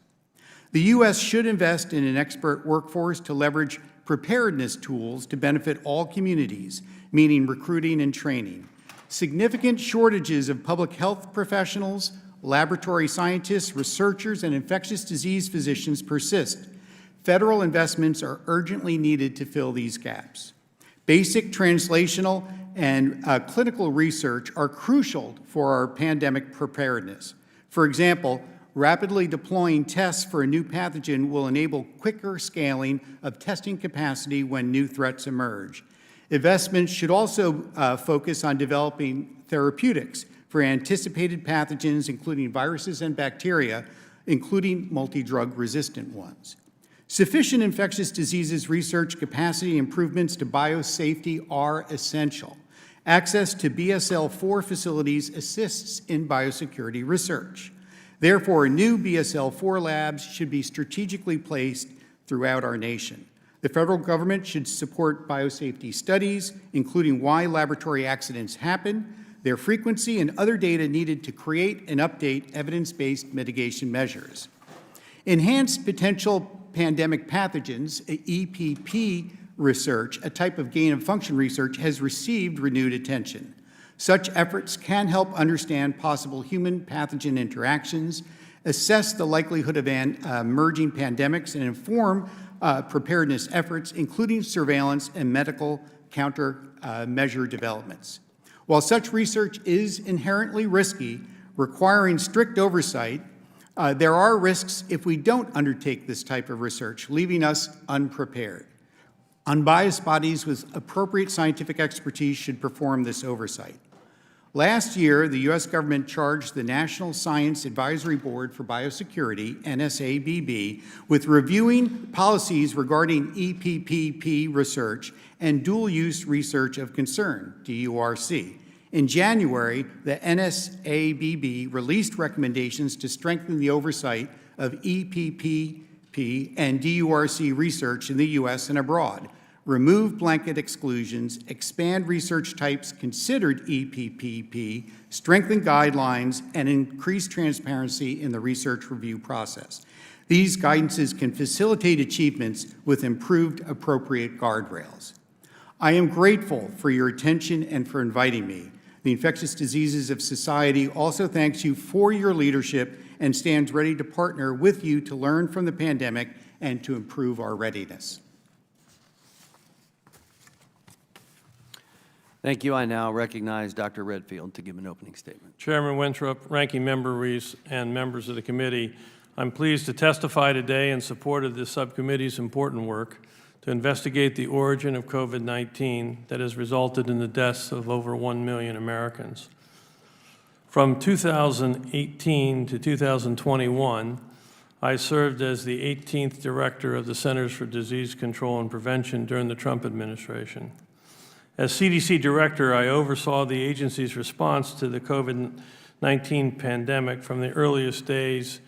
The U.S. should invest in an expert workforce to leverage preparedness tools to benefit all communities, meaning recruiting and training. Significant shortages of public health professionals, laboratory scientists, researchers, and infectious disease physicians persist. Federal investments are urgently needed to fill these gaps. Basic translational and clinical research are crucial for our pandemic preparedness. For example, rapidly deploying tests for a new pathogen will enable quicker scaling of testing capacity when new threats emerge. Investments should also focus on developing therapeutics for anticipated pathogens, including viruses and bacteria, including multi-drug resistant ones. Sufficient infectious diseases research capacity improvements to biosafety are essential. Access to BSL-4 facilities assists in biosecurity research. Therefore, new BSL-4 labs should be strategically placed throughout our nation. The federal government should support biosafety studies, including why laboratory accidents happen, their frequency, and other data needed to create and update evidence-based mitigation measures. Enhanced potential pandemic pathogens, EPP research, a type of gain-of-function research, has received renewed attention. Such efforts can help understand possible human-pathogen interactions, assess the likelihood of emerging pandemics, and inform preparedness efforts, including surveillance and medical countermeasure developments. While such research is inherently risky, requiring strict oversight, there are risks if we don't undertake this type of research, leaving us unprepared. Unbiased bodies with appropriate scientific expertise should perform this oversight. Last year, the U.S. government charged the National Science Advisory Board for Biosecurity, NSABB, with reviewing policies regarding EPPP research and dual-use research of concern, DURC. In January, the NSABB released recommendations to strengthen the oversight of EPPP and DURC research in the U.S. and abroad, remove blanket exclusions, expand research types considered EPPP, strengthen guidelines, and increase transparency in the research review process. These guidances can facilitate achievements with improved appropriate guardrails. I am grateful for your attention and for inviting me. The Infectious Diseases of Society also thanks you for your leadership and stands ready to partner with you to learn from the pandemic and to improve our readiness. Thank you. I now recognize Dr. Redfield to give an opening statement. Chairman Winthrop, Ranking Member Reese, and members of the committee, I'm pleased to testify today in support of this subcommittee's important work to investigate the origin of COVID-19 that has resulted in the deaths of over 1 million Americans. From 2018 to 2021, I served as the 18th director of the Centers for Disease Control and Prevention during the Trump administration. As CDC director, I oversaw the agency's response to the COVID-19 pandemic from the earliest days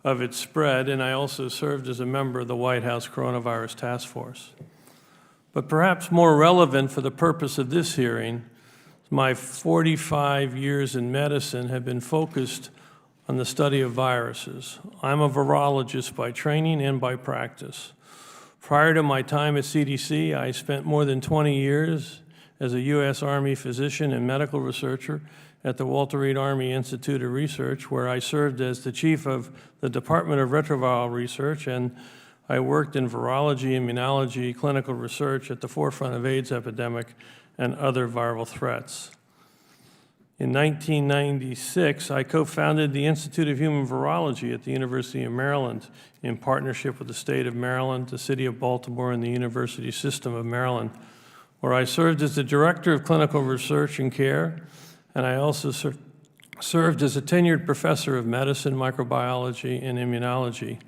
of its spread, and I also served as a member of the White House Coronavirus Task Force. But perhaps more relevant for the purpose of this hearing, my 45 years in medicine have been focused on the study of viruses. I'm a virologist by training and by practice. Prior to my time at CDC, I spent more than 20 years as a U.S. Army physician and medical researcher at the Walter Reed Army Institute of Research, where I served as the chief of the Department of Retroviral Research, and I worked in virology, immunology, clinical research at the forefront of AIDS epidemic and other viral threats. In 1996, I co-founded the Institute of Human Virology at the University of Maryland in partnership with the state of Maryland, the city of Baltimore, and the University System of Maryland, where I served as the director of clinical research and care, and I also served as a tenured professor of medicine, microbiology, and immunology.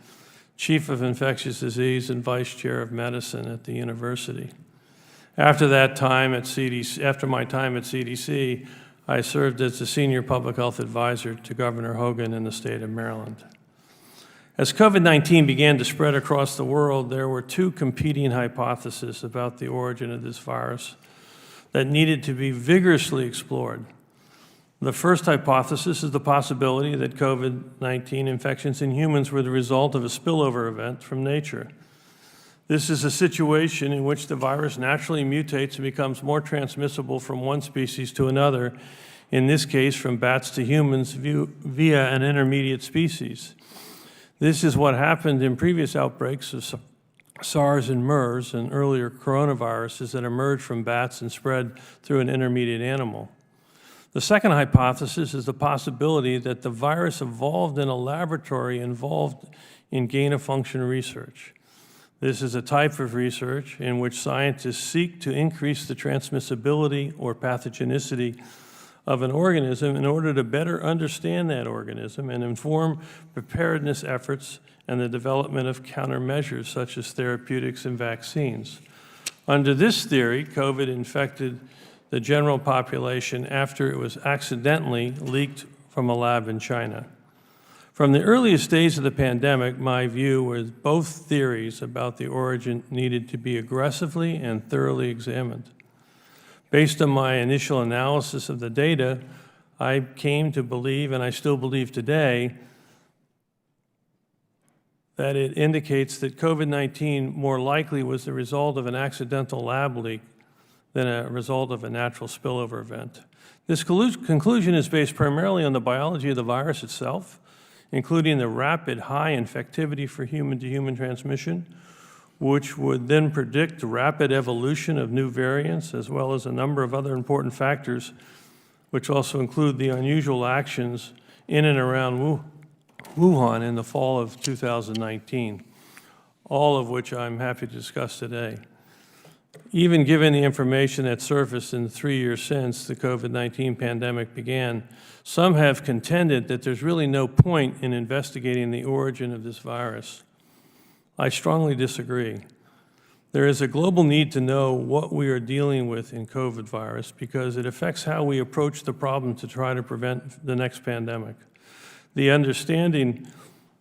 Chief of Infectious Disease and Vice Chair of Medicine at the university. After my time at CDC, I served as the Senior Public Health Advisor to Governor Hogan in the state of Maryland. As COVID-19 began to spread across the world, there were two competing hypotheses about the origin of this virus that needed to be vigorously explored. The first hypothesis is the possibility that COVID-19 infections in humans were the result of a spillover event from nature. This is a situation in which the virus naturally mutates and becomes more transmissible from one species to another, in this case from bats to humans via an intermediate species. This is what happened in previous outbreaks of SARS and MERS and earlier coronaviruses that emerged from bats and spread through an intermediate animal. The second hypothesis is the possibility that the virus evolved in a laboratory involved in gain-of-function research. This is a type of research in which scientists seek to increase the transmissibility or pathogenicity of an organism in order to better understand that organism and inform preparedness efforts and the development of countermeasures such as therapeutics and vaccines. Under this theory, COVID infected the general population after it was accidentally leaked from a lab in China. From the earliest days of the pandemic, my view was both theories about the origin needed to be aggressively and thoroughly examined. Based on my initial analysis of the data, I came to believe, and I still believe today, that it indicates that COVID-19 more likely was the result of an accidental lab leak than a result of a natural spillover event. This conclusion is based primarily on the biology of the virus itself, including the rapid high infectivity for human-to-human transmission, which would then predict the rapid evolution of new variants, as well as a number of other important factors, which also include the unusual actions in and around Wuhan in the fall of 2019, all of which I'm happy to discuss today. Even given the information that surfaced in the 3 years since the COVID-19 pandemic began, some have contended that there's really no point in investigating the origin of this virus. I strongly disagree. There is a global need to know what we are dealing with in COVID virus because it affects how we approach the problem to try to prevent the next pandemic. The understanding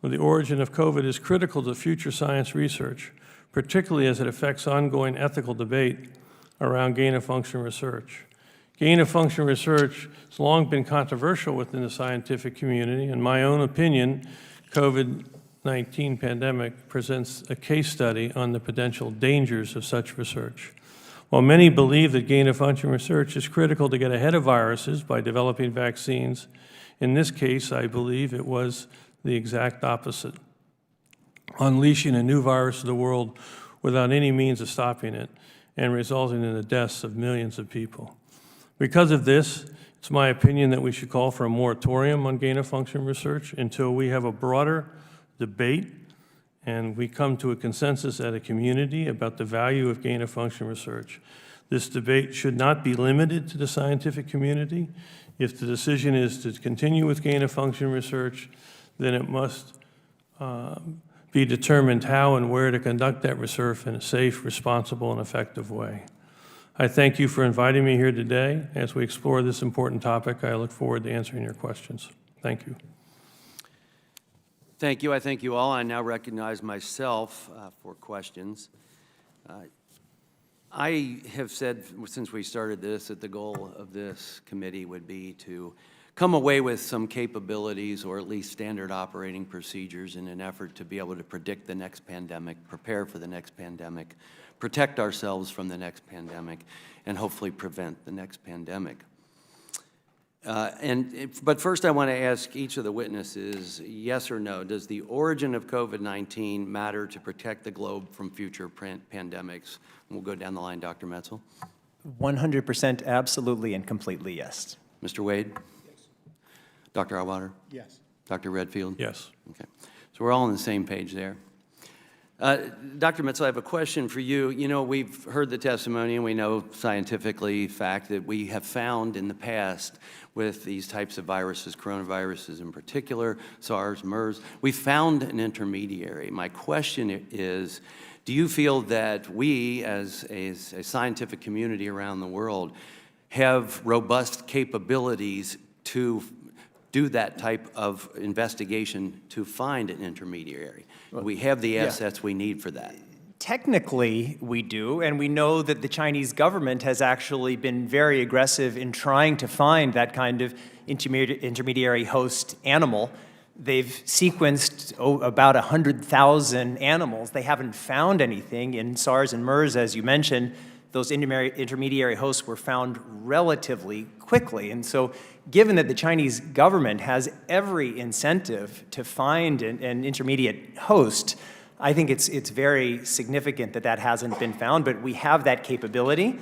of the origin of COVID is critical to future science research, particularly as it affects ongoing ethical debate around gain-of-function research. Gain-of-function research has long been controversial within the scientific community. In my own opinion, COVID-19 pandemic presents a case study on the potential dangers of such research. While many believe that gain-of-function research is critical to get ahead of viruses by developing vaccines, in this case, I believe it was the exact opposite, unleashing a new virus to the world without any means of stopping it and resulting in the deaths of millions of people. Because of this, it's my opinion that we should call for a moratorium on gain-of-function research until we have a broader debate and we come to a consensus at a community about the value of gain-of-function research. This debate should not be limited to the scientific community. If the decision is to continue with gain-of-function research, then it must be determined how and where to conduct that research in a safe, responsible, and effective way. I thank you for inviting me here today. As we explore this important topic, I look forward to answering your questions. Thank you. Thank you. I thank you all. I now recognize myself for questions. I have said since we started this that the goal of this committee would be to come away with some capabilities or at least standard operating procedures in an effort to be able to predict the next pandemic, prepare for the next pandemic, protect ourselves from the next pandemic, and hopefully prevent the next pandemic. But first I want to ask each of the witnesses, yes or no, does the origin of COVID-19 matter to protect the globe from future pandemics? We'll go down the line, Dr. Metzel. 100% absolutely and completely yes. Mr. Wade? Yes. Dr. Auwaerter? Yes. Dr. Redfield? Yes. Okay. So we're all on the same page there. Dr. Mitzel, I have a question for you. You know, we've heard the testimony, and we know scientifically fact that we have found in the past with these types of viruses, coronaviruses in particular, SARS, MERS, we found an intermediary. My question is, do you feel that we, as a scientific community around the world, have robust capabilities to do that type of investigation to find an intermediary? We have the assets we need for that. Technically, we do, and we know that the Chinese government has actually been very aggressive in trying to find that kind of intermediary host animal. They've sequenced about 100,000 animals. They haven't found anything. In SARS and MERS, as you mentioned, those intermediary hosts were found relatively quickly. And so given that the Chinese government has every incentive to find an intermediate host, I think it's very significant that that hasn't been found, but we have that capability,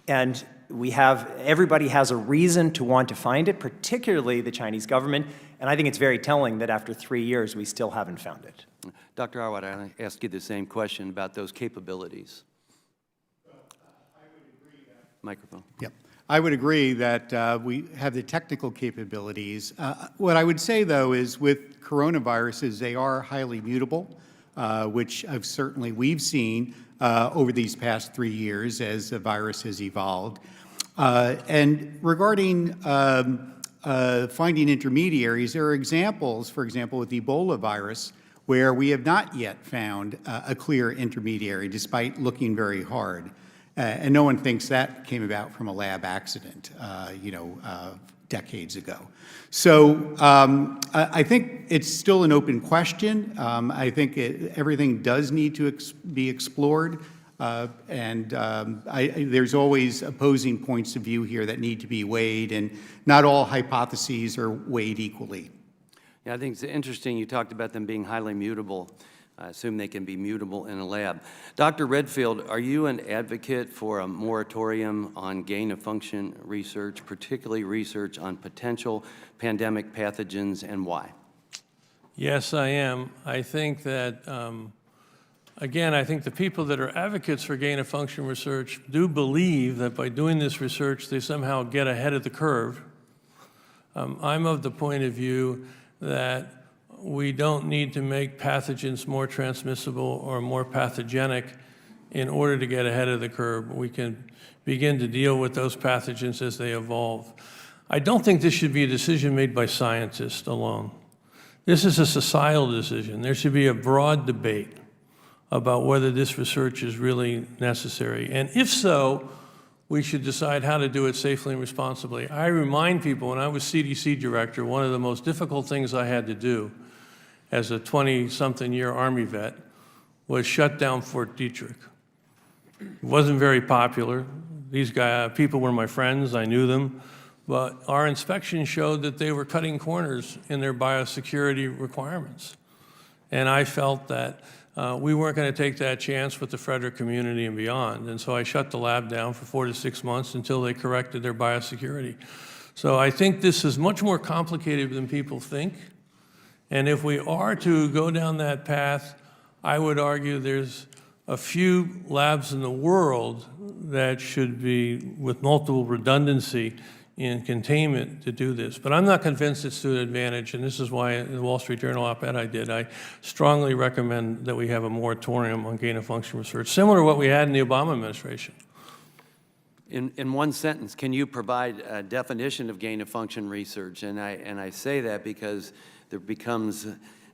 and everybody has a reason to want to find it, particularly the Chinese government, and I think it's very telling that after 3 years, we still haven't found it. Dr. Arwad, I ask you the same question about those capabilities. Microphone. Yep. I would agree that we have the technical capabilities. What I would say, though, is with coronaviruses, they are highly mutable, which we've seen over these past 3 years as the virus has evolved. And regarding finding intermediaries, there are examples, for example, with the Ebola virus, where we have not yet found a clear intermediary, despite looking very hard. And no one thinks that came about from a lab accident, decades ago. So I think it's still an open question. I think everything does need to be explored. There's always opposing points of view here that need to be weighed, and not all hypotheses are weighed equally. Yeah, I think it's interesting you talked about them being highly mutable. I assume they can be mutable in a lab. Dr. Redfield, are you an advocate for a moratorium on gain-of-function research, particularly research on potential pandemic pathogens, and why? Yes, I am. I think that, again, I think the people that are advocates for gain-of-function research do believe that by doing this research, they somehow get ahead of the curve. I'm of the point of view that we don't need to make pathogens more transmissible or more pathogenic in order to get ahead of the curve. We can begin to deal with those pathogens as they evolve. I don't think this should be a decision made by scientists alone. This is a societal decision. There should be a broad debate about whether this research is really necessary. And if so, we should decide how to do it safely and responsibly. I remind people, when I was CDC director, one of the most difficult things I had to do as a 20-something-year Army vet was shut down Fort Detrick. It wasn't very popular. These people were my friends, I knew them, but our inspection showed that they were cutting corners in their biosecurity requirements. And I felt that we weren't going to take that chance with the Frederick community and beyond. And so I shut the lab down for 4 to 6 months until they corrected their biosecurity. So I think this is much more complicated than people think. And if we are to go down that path, I would argue there's a few labs in the world that should be with multiple redundancy in containment to do this. But I'm not convinced it's to an advantage, and this is why in the Wall Street Journal op-ed I did, I strongly recommend that we have a moratorium on gain-of-function research, similar to what we had in the Obama administration. In one sentence, can you provide a definition of gain-of-function research? And I say that because there becomes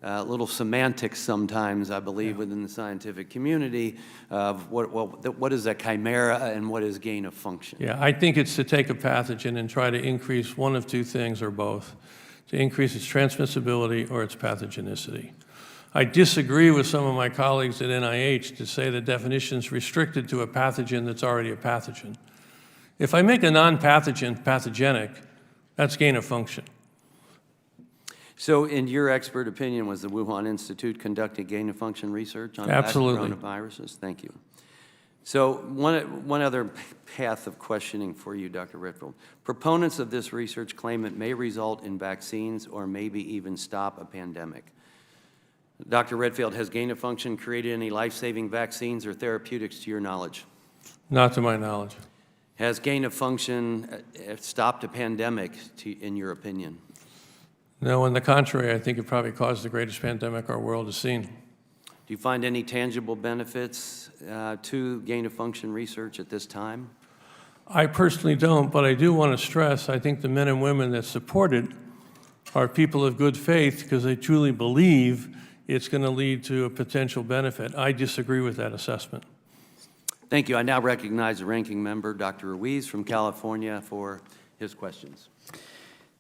a little semantics sometimes, I believe, within the scientific community of what is a chimera and what is gain of function. Yeah, I think it's to take a pathogen and try to increase one of two things or both, to increase its transmissibility or its pathogenicity. I disagree with some of my colleagues at NIH to say the definition is restricted to a pathogen that's already a pathogen. If I make a non-pathogen pathogenic, that's gain of function. So in your expert opinion, was the Wuhan Institute conducting gain-of-function research on Absolutely. coronaviruses? Thank you. So one other path of questioning for you, Dr. Redfield. Proponents of this research claim it may result in vaccines or maybe even stop a pandemic. Dr. Redfield, has gain-of-function created any life-saving vaccines or therapeutics to your knowledge? Not to my knowledge. Has gain-of-function stopped a pandemic, in your opinion? No, on the contrary, I think it probably caused the greatest pandemic our world has seen. Do you find any tangible benefits to gain-of-function research at this time? I personally don't, but I do want to stress, I think the men and women that support it are people of good faith because they truly believe it's going to lead to a potential benefit. I disagree with that assessment. Thank you. I now recognize the ranking member, Dr. Ruiz from California, for his questions.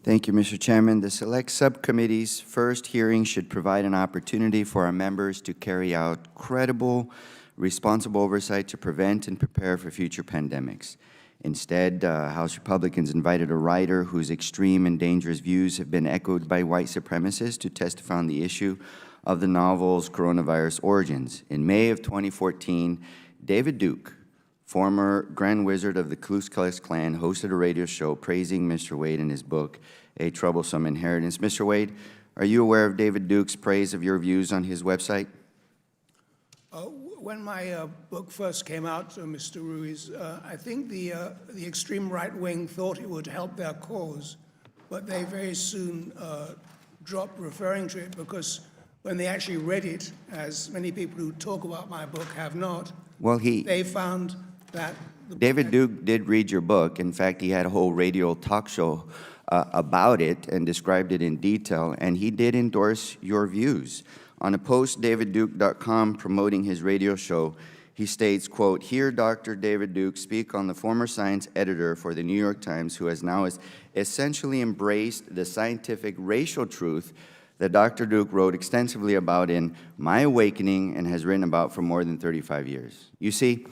Thank you, Mr. Chairman. The Select Subcommittee's first hearing should provide an opportunity for our members to carry out credible, responsible oversight to prevent and prepare for future pandemics. Instead, House Republicans invited a writer whose extreme and dangerous views have been echoed by white supremacists to testify on the issue of the novel's coronavirus origins. In May of 2014, David Duke, former Grand Wizard of the Ku Klux Klan, hosted a radio show praising Mr. Wade in his book, A Troublesome Inheritance. Mr. Wade, are you aware of David Duke's praise of your views on his website? When my book first came out, Mr. Ruiz, I think the extreme right wing thought it would help their cause, but they very soon dropped referring to it because when they actually read it, as many people who talk about my book have not, Well, they found that David Duke did read your book. In fact, he had a whole radio talk show about it and described it in detail, and he did endorse your views. On a post, davidduke.com, promoting his radio show, he states, quote, "Hear Dr. David Duke speak on the former science editor for the New York Times, who has now essentially embraced the scientific racial truth that Dr. Duke wrote extensively about in My Awakening and has written about for more than 35 years. You see,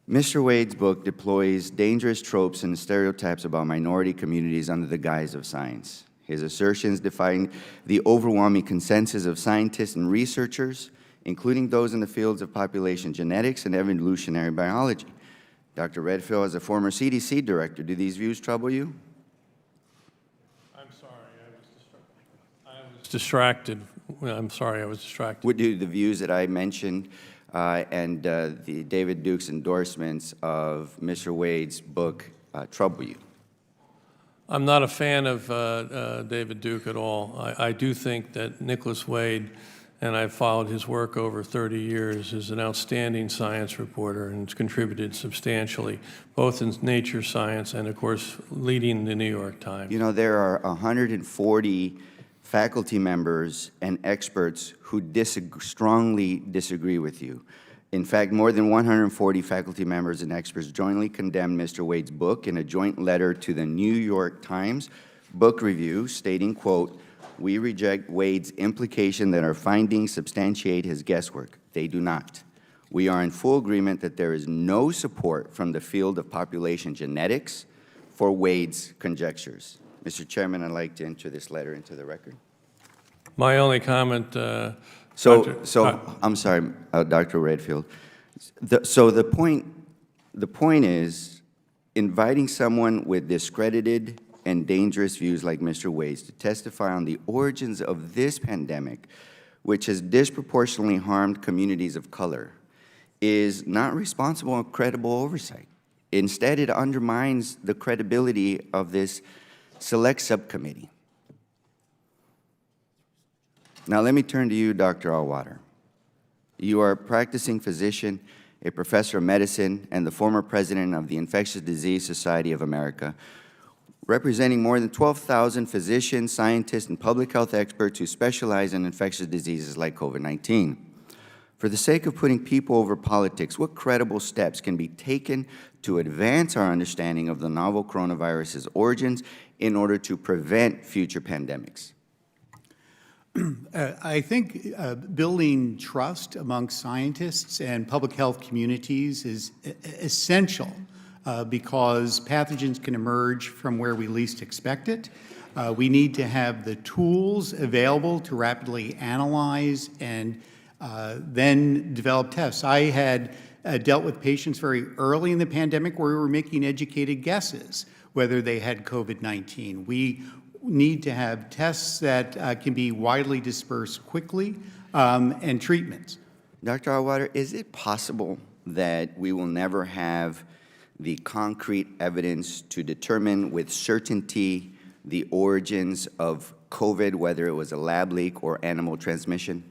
Mr. Wade's book deploys dangerous tropes and stereotypes about minority communities under the guise of science. His assertions define the overwhelming consensus of scientists and researchers, including those in the fields of population genetics and evolutionary biology. Dr. Redfield, as a former CDC director, do these views trouble you? I'm sorry, I was distracted. I'm sorry, I was distracted. Would do the views that I mentioned and the David Duke's endorsements of Mr. Wade's book trouble you? I'm not a fan of David Duke at all. I do think that Nicholas Wade, and I've followed his work over 30 years, is an outstanding science reporter and has contributed substantially, both in nature science and, of course, leading the New York Times. You know, there are 140 faculty members and experts who strongly disagree with you. In fact, more than 140 faculty members and experts jointly condemned Mr. Wade's book in a joint letter to the New York Times book review stating, quote, "We reject Wade's implication that our findings substantiate his guesswork. They do not. We are in full agreement that there is no support from the field of population genetics for Wade's conjectures." Mr. Chairman, I'd like to enter this letter into the record. My only comment, I'm sorry, Dr. Redfield. The point is, inviting someone with discredited and dangerous views like Mr. Wade's to testify on the origins of this pandemic, which has disproportionately harmed communities of color, is not responsible and credible oversight. Instead, it undermines the credibility of this Select Subcommittee. Now, let me turn to you, Dr. Allwater. You are a practicing physician, a professor of medicine, and the former president of the Infectious Disease Society of America, representing more than 12,000 physicians, scientists, and public health experts who specialize in infectious diseases like COVID-19. For the sake of putting people over politics, what credible steps can be taken to advance our understanding of the novel coronavirus's origins in order to prevent future pandemics? I think building trust among scientists and public health communities is essential because pathogens can emerge from where we least expect it. We need to have the tools available to rapidly analyze and then develop tests. I had dealt with patients very early in the pandemic where we were making educated guesses whether they had COVID-19. We need to have tests that can be widely dispersed quickly and treatments. Dr. Allwater, is it possible that we will never have the concrete evidence to determine with certainty the origins of COVID, whether it was a lab leak or animal transmission?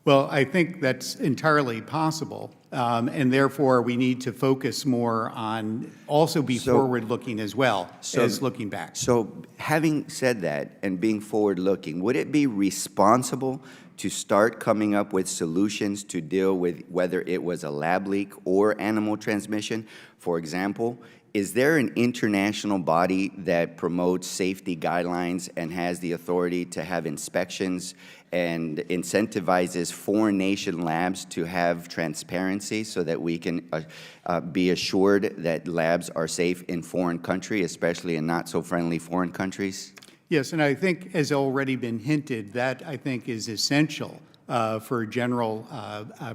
Well, I think that's entirely possible, and therefore we need to focus more on also be forward-looking as well as looking back. So having said that and being forward-looking, would it be responsible to start coming up with solutions to deal with whether it was a lab leak or animal transmission? For example, is there an international body that promotes safety guidelines and has the authority to have inspections and incentivizes foreign nation labs to have transparency so that we can be assured that labs are safe in foreign countries, especially in not-so-friendly foreign countries? Yes, and I think, as already been hinted, that I think is essential for general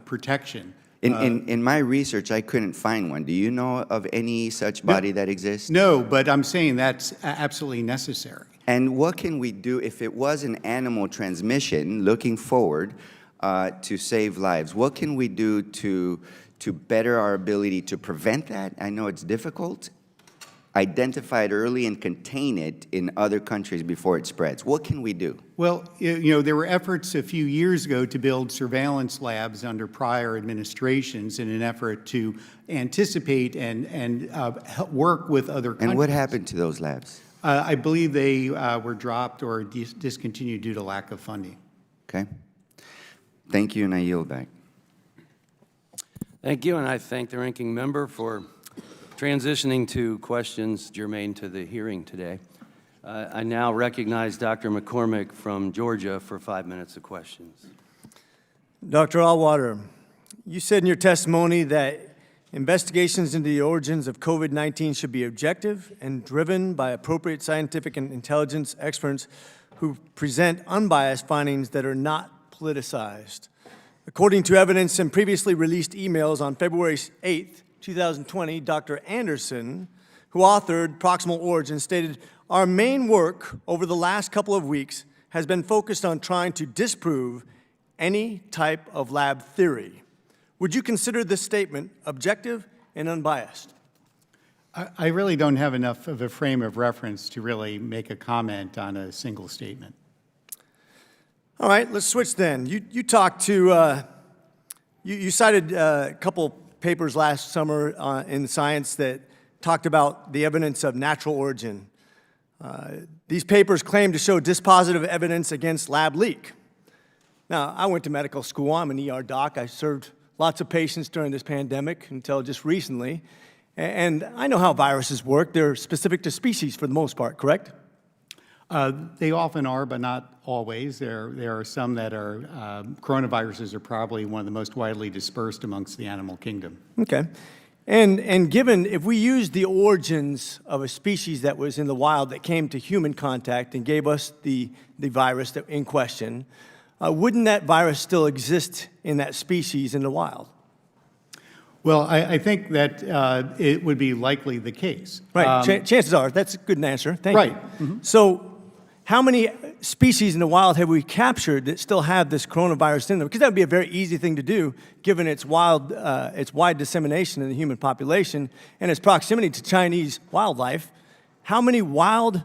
protection. In my research, I couldn't find one. Do you know of any such body that exists? No, but I'm saying that's absolutely necessary. And what can we do if it was an animal transmission, looking forward to save lives? What can we do to better our ability to prevent that? I know it's difficult. Identify it early and contain it in other countries before it spreads. What can we do? Well, you know, there were efforts a few years ago to build surveillance labs under prior administrations in an effort to anticipate and work with other countries. And what happened to those labs? I believe they were dropped or discontinued due to lack of funding. Okay. Thank you, and I yield back. Thank you, and I thank the ranking member for transitioning to questions germane to the hearing today. I now recognize Dr. McCormick from Georgia for 5 minutes of questions. Dr. Allwater, you said in your testimony that investigations into the origins of COVID-19 should be objective and driven by appropriate scientific and intelligence experts who present unbiased findings that are not politicized. According to evidence in previously released emails on February 8th, 2020, Dr. Anderson, who authored Proximal Origins, stated, "Our main work over the last couple of weeks has been focused on trying to disprove any type of lab theory." Would you consider this statement objective and unbiased? I really don't have enough of a frame of reference to really make a comment on a single statement. All right, let's switch then. You talked to, you cited a couple papers last summer in Science that talked about the evidence of natural origin. These papers claim to show dispositive evidence against lab leak. Now, I went to medical school. I'm an ER doc. I served lots of patients during this pandemic until just recently. And I know how viruses work. They're specific to species for the most part, correct? They often are, but not always. There are some that are, coronaviruses are probably one of the most widely dispersed amongst the animal kingdom. Okay. And given, if we use the origins of a species that was in the wild that came to human contact and gave us the virus that in question, wouldn't that virus still exist in that species in the wild? Well, I think that it would be likely the case. Right. Chances are. That's a good answer. Thank right. you. Mm-hmm. So how many species in the wild have we captured that still have this coronavirus in them? Because that would be a very easy thing to do, given its wide dissemination in the human population and its proximity to Chinese wildlife. How many wild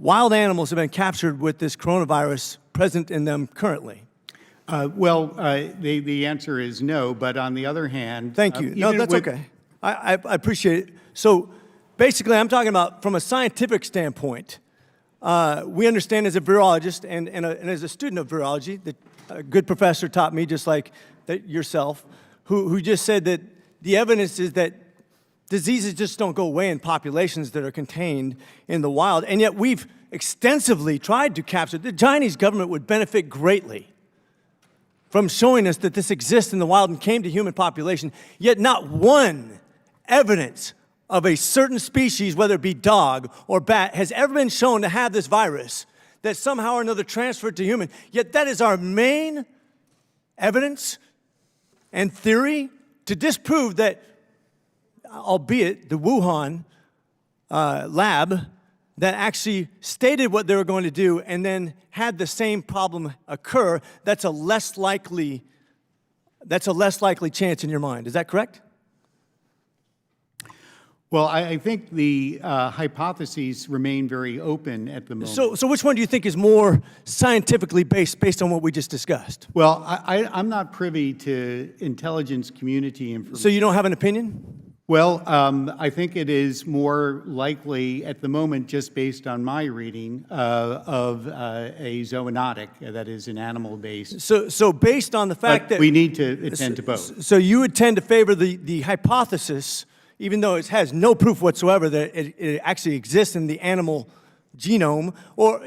animals have been captured with this coronavirus present in them currently? The answer is no, but on the other hand... Thank you. No, that's okay. I appreciate it. So basically, I'm talking about from a scientific standpoint. We understand as a virologist and as a student of virology, that a good professor taught me, just like yourself, who just said that the evidence is that diseases just don't go away in populations that are contained in the wild, and yet we've extensively tried to capture. The Chinese government would benefit greatly from showing us that this exists in the wild and came to human population, yet not one evidence of a certain species, whether it be dog or bat, has ever been shown to have this virus that somehow or another transferred to human. Yet that is our main evidence and theory to disprove that, albeit the Wuhan lab that actually stated what they were going to do and then had the same problem occur, that's a less likely chance in your mind. Is that correct? Well, I think the hypotheses remain very open at the moment. So which one do you think is more scientifically based on what we just discussed? Well, I'm not privy to intelligence community information. So you don't have an opinion? Well, I think it is more likely at the moment, just based on my reading, of a zoonotic, that is an animal-based. So based on the fact But that we need to attend to both. So you would tend to favor the hypothesis, even though it has no proof whatsoever that it actually exists in the animal genome, or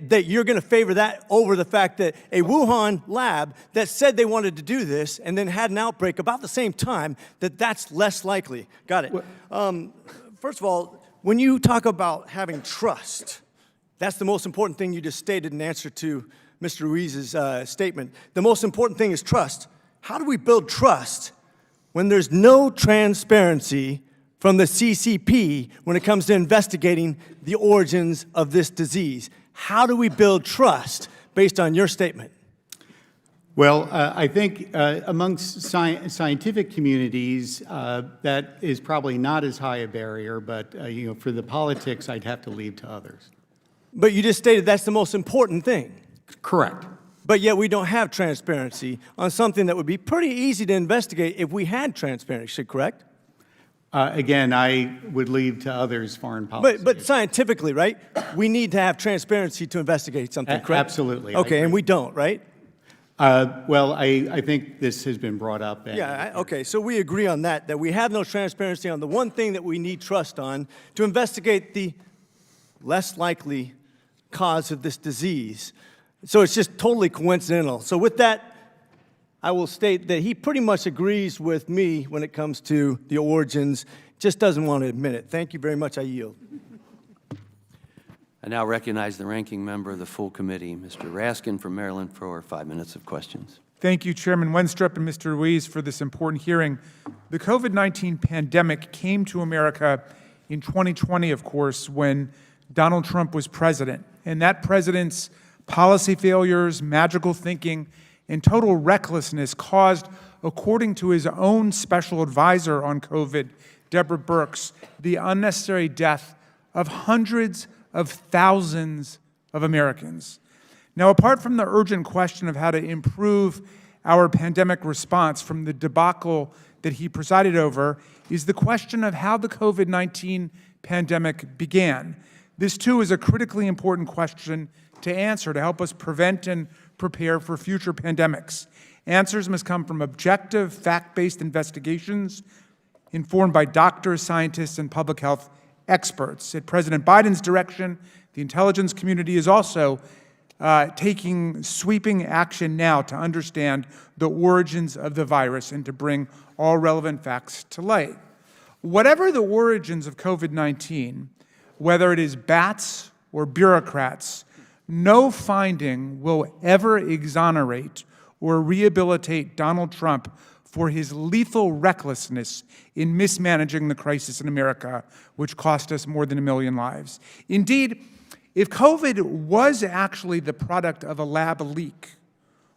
that you're going to favor that over the fact that a Wuhan lab that said they wanted to do this and then had an outbreak about the same time, that's less likely. Got it. First of all, when you talk about having trust, that's the most important thing you just stated in answer to Mr. Ruiz's statement. The most important thing is trust. How do we build trust when there's no transparency from the CCP when it comes to investigating the origins of this disease? How do we build trust based on your statement? Well, I think amongst scientific communities, that is probably not as high a barrier, but for the politics, I'd have to leave to others. But you just stated that's the most important thing. Correct. But yet we don't have transparency on something that would be pretty easy to investigate if we had transparency, correct? Again, I would leave to others foreign policy. But scientifically, right? We need to have transparency to investigate something, correct? Absolutely. Okay, and we don't, right? Well, I think this has been brought up. Okay, so we agree on that we have no transparency on the one thing that we need trust on to investigate the less likely cause of this disease. So it's just totally coincidental. So with that, I will state that he pretty much agrees with me when it comes to the origins, just doesn't want to admit it. Thank you very much. I yield. I now recognize the ranking member of the full committee, Mr. Raskin from Maryland, for 5 minutes of questions. Thank you, Chairman Wenstrup and Mr. Ruiz, for this important hearing. The COVID-19 pandemic came to America in 2020, of course, when Donald Trump was president. And that president's policy failures, magical thinking, and total recklessness caused, according to his own special advisor on COVID, Deborah Birx, the unnecessary death of hundreds of thousands of Americans. Now, apart from the urgent question of how to improve our pandemic response from the debacle that he presided over, is the question of how the COVID-19 pandemic began. This, too, is a critically important question to answer to help us prevent and prepare for future pandemics. Answers must come from objective, fact-based investigations informed by doctors, scientists, and public health experts. At President Biden's direction, the intelligence community is also taking sweeping action now to understand the origins of the virus and to bring all relevant facts to light. Whatever the origins of COVID-19, whether it is bats or bureaucrats, no finding will ever exonerate or rehabilitate Donald Trump for his lethal recklessness in mismanaging the crisis in America, which cost us more than 1 million lives. Indeed, if COVID was actually the product of a lab leak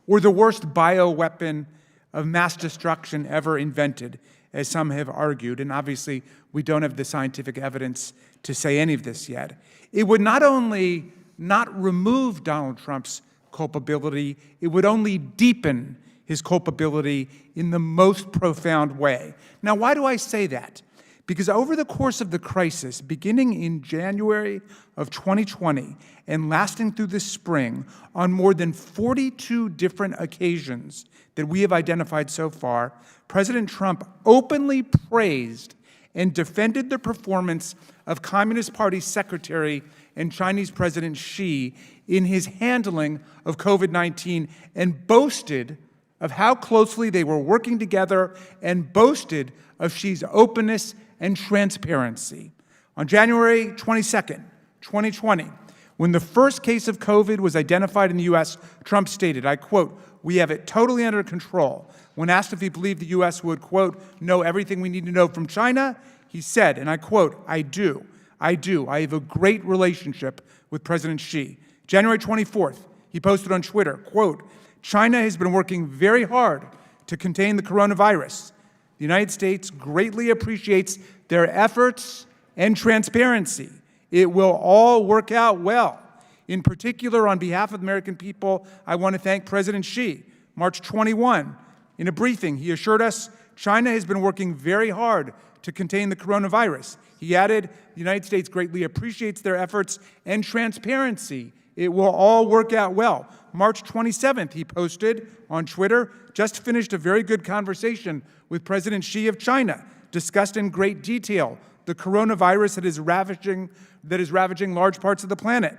or the worst bioweapon of mass destruction ever invented, as some have argued, and obviously we don't have the scientific evidence to say any of this yet, it would not only not remove Donald Trump's culpability, it would only deepen his culpability in the most profound way. Now, why do I say that? Because over the course of the crisis, beginning in January of 2020 and lasting through the spring, on more than 42 different occasions that we have identified so far, President Trump openly praised and defended the performance of Communist Party Secretary and Chinese President Xi in his handling of COVID-19 and boasted of how closely they were working together and boasted of Xi's openness and transparency. On January 22nd, 2020, when the first case of COVID was identified in the U.S., Trump stated, I quote, "We have it totally under control." When asked if he believed the U.S. would, quote, "know everything we need to know from China," he said, and I quote, "I do. I do. I have a great relationship with President Xi. January 24th, he posted on Twitter, quote, "China has been working very hard to contain the coronavirus. The United States greatly appreciates their efforts and transparency. It will all work out well. In particular, on behalf of the American people, I want to thank President Xi. March 21, in a briefing, he assured us China has been working very hard to contain the coronavirus. He added, the United States greatly appreciates their efforts and transparency. It will all work out well." March 27th, he posted on Twitter, "Just finished a very good conversation with President Xi of China, discussed in great detail the coronavirus that is ravaging large parts of the planet.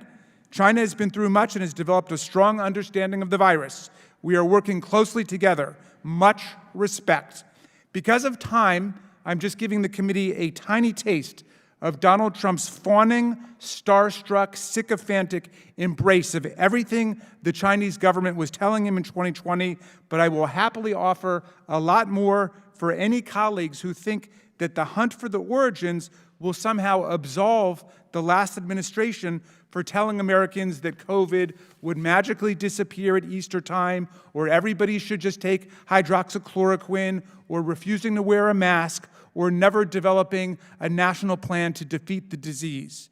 China has been through much and has developed a strong understanding of the virus. We are working closely together. Much respect." Because of time, I'm just giving the committee a tiny taste of Donald Trump's fawning, starstruck, sycophantic embrace of everything the Chinese government was telling him in 2020, but I will happily offer a lot more for any colleagues who think that the hunt for the origins will somehow absolve the last administration for telling Americans that COVID would magically disappear at Easter time, or everybody should just take hydroxychloroquine, or refusing to wear a mask, or never developing a national plan to defeat the disease.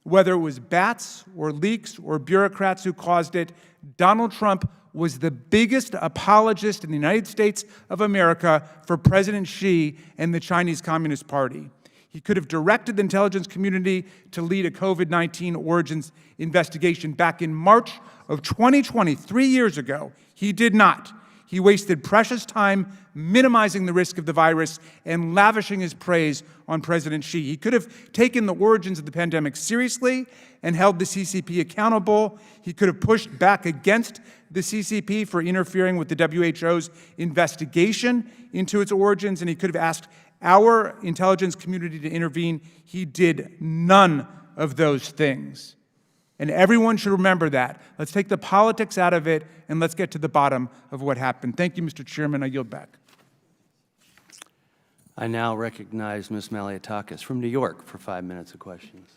Whether it was bats or leaks or bureaucrats who caused it, Donald Trump was the biggest apologist in the United States of America for President Xi and the Chinese Communist Party. He could have directed the intelligence community to lead a COVID-19 origins investigation back in March of 2020, 3 years ago. He did not. He wasted precious time minimizing the risk of the virus and lavishing his praise on President Xi. He could have taken the origins of the pandemic seriously and held the CCP accountable. He could have pushed back against the CCP for interfering with the WHO's investigation into its origins, and he could have asked our intelligence community to intervene. He did none of those things. And everyone should remember that. Let's take the politics out of it, and let's get to the bottom of what happened. Thank you, Mr. Chairman. I yield back. I now recognize Ms. Maliotakis from New York for 5 minutes of questions.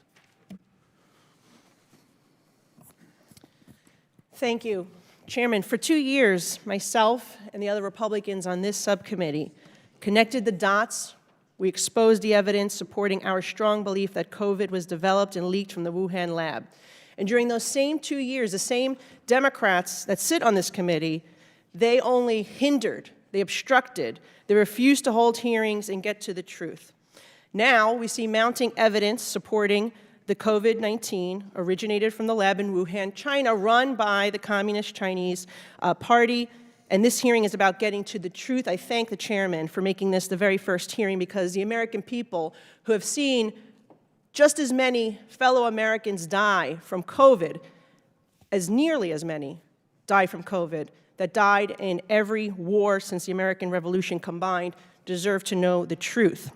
Thank you. Chairman, for 2 years, myself and the other Republicans on this subcommittee connected the dots. We exposed the evidence supporting our strong belief that COVID was developed and leaked from the Wuhan lab. And during those same 2 years, the same Democrats that sit on this committee, they only hindered, they obstructed, they refused to hold hearings and get to the truth. Now we see mounting evidence supporting the COVID-19 originated from the lab in Wuhan, China, run by the Communist Chinese Party. And this hearing is about getting to the truth. I thank the chairman for making this the very first hearing, because the American people who have seen just as many fellow Americans die from COVID, as nearly as many die from COVID, that died in every war since the American Revolution combined, deserve to know the truth.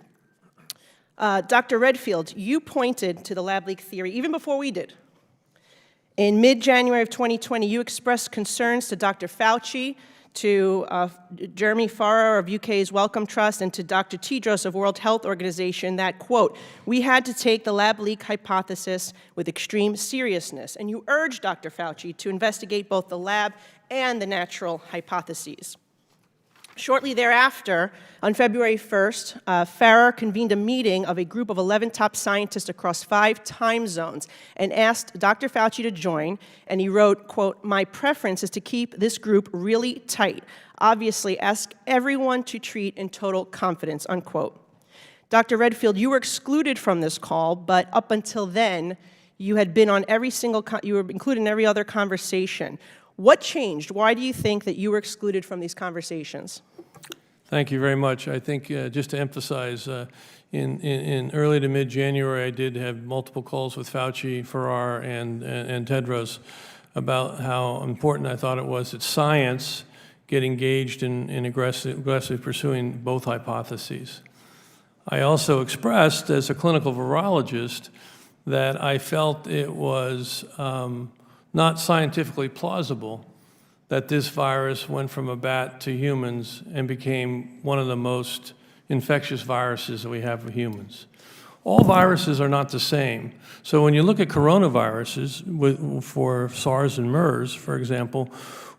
Dr. Redfield, you pointed to the lab leak theory even before we did. In mid-January of 2020, you expressed concerns to Dr. Fauci, to Jeremy Farrar of UK's Wellcome Trust, and to Dr. Tedros of World Health Organization that, quote, "We had to take the lab leak hypothesis with extreme seriousness." And you urged Dr. Fauci to investigate both the lab and the natural hypotheses. Shortly thereafter, on February 1st, Farrar convened a meeting of a group of 11 top scientists across 5 time zones and asked Dr. Fauci to join, and he wrote, quote, "My preference is to keep this group really tight. Obviously, ask everyone to treat in total confidence," unquote. Dr. Redfield, you were excluded from this call, but up until then, you had been on you were included in every other conversation. What changed? Why do you think that you were excluded from these conversations? Thank you very much. I think just to emphasize, in early to mid-January, I did have multiple calls with Fauci, Farrar, and Tedros about how important I thought it was that science get engaged in aggressively pursuing both hypotheses. I also expressed, as a clinical virologist, that I felt it was not scientifically plausible that this virus went from a bat to humans and became one of the most infectious viruses that we have for humans. All viruses are not the same. So when you look at coronaviruses for SARS and MERS, for example,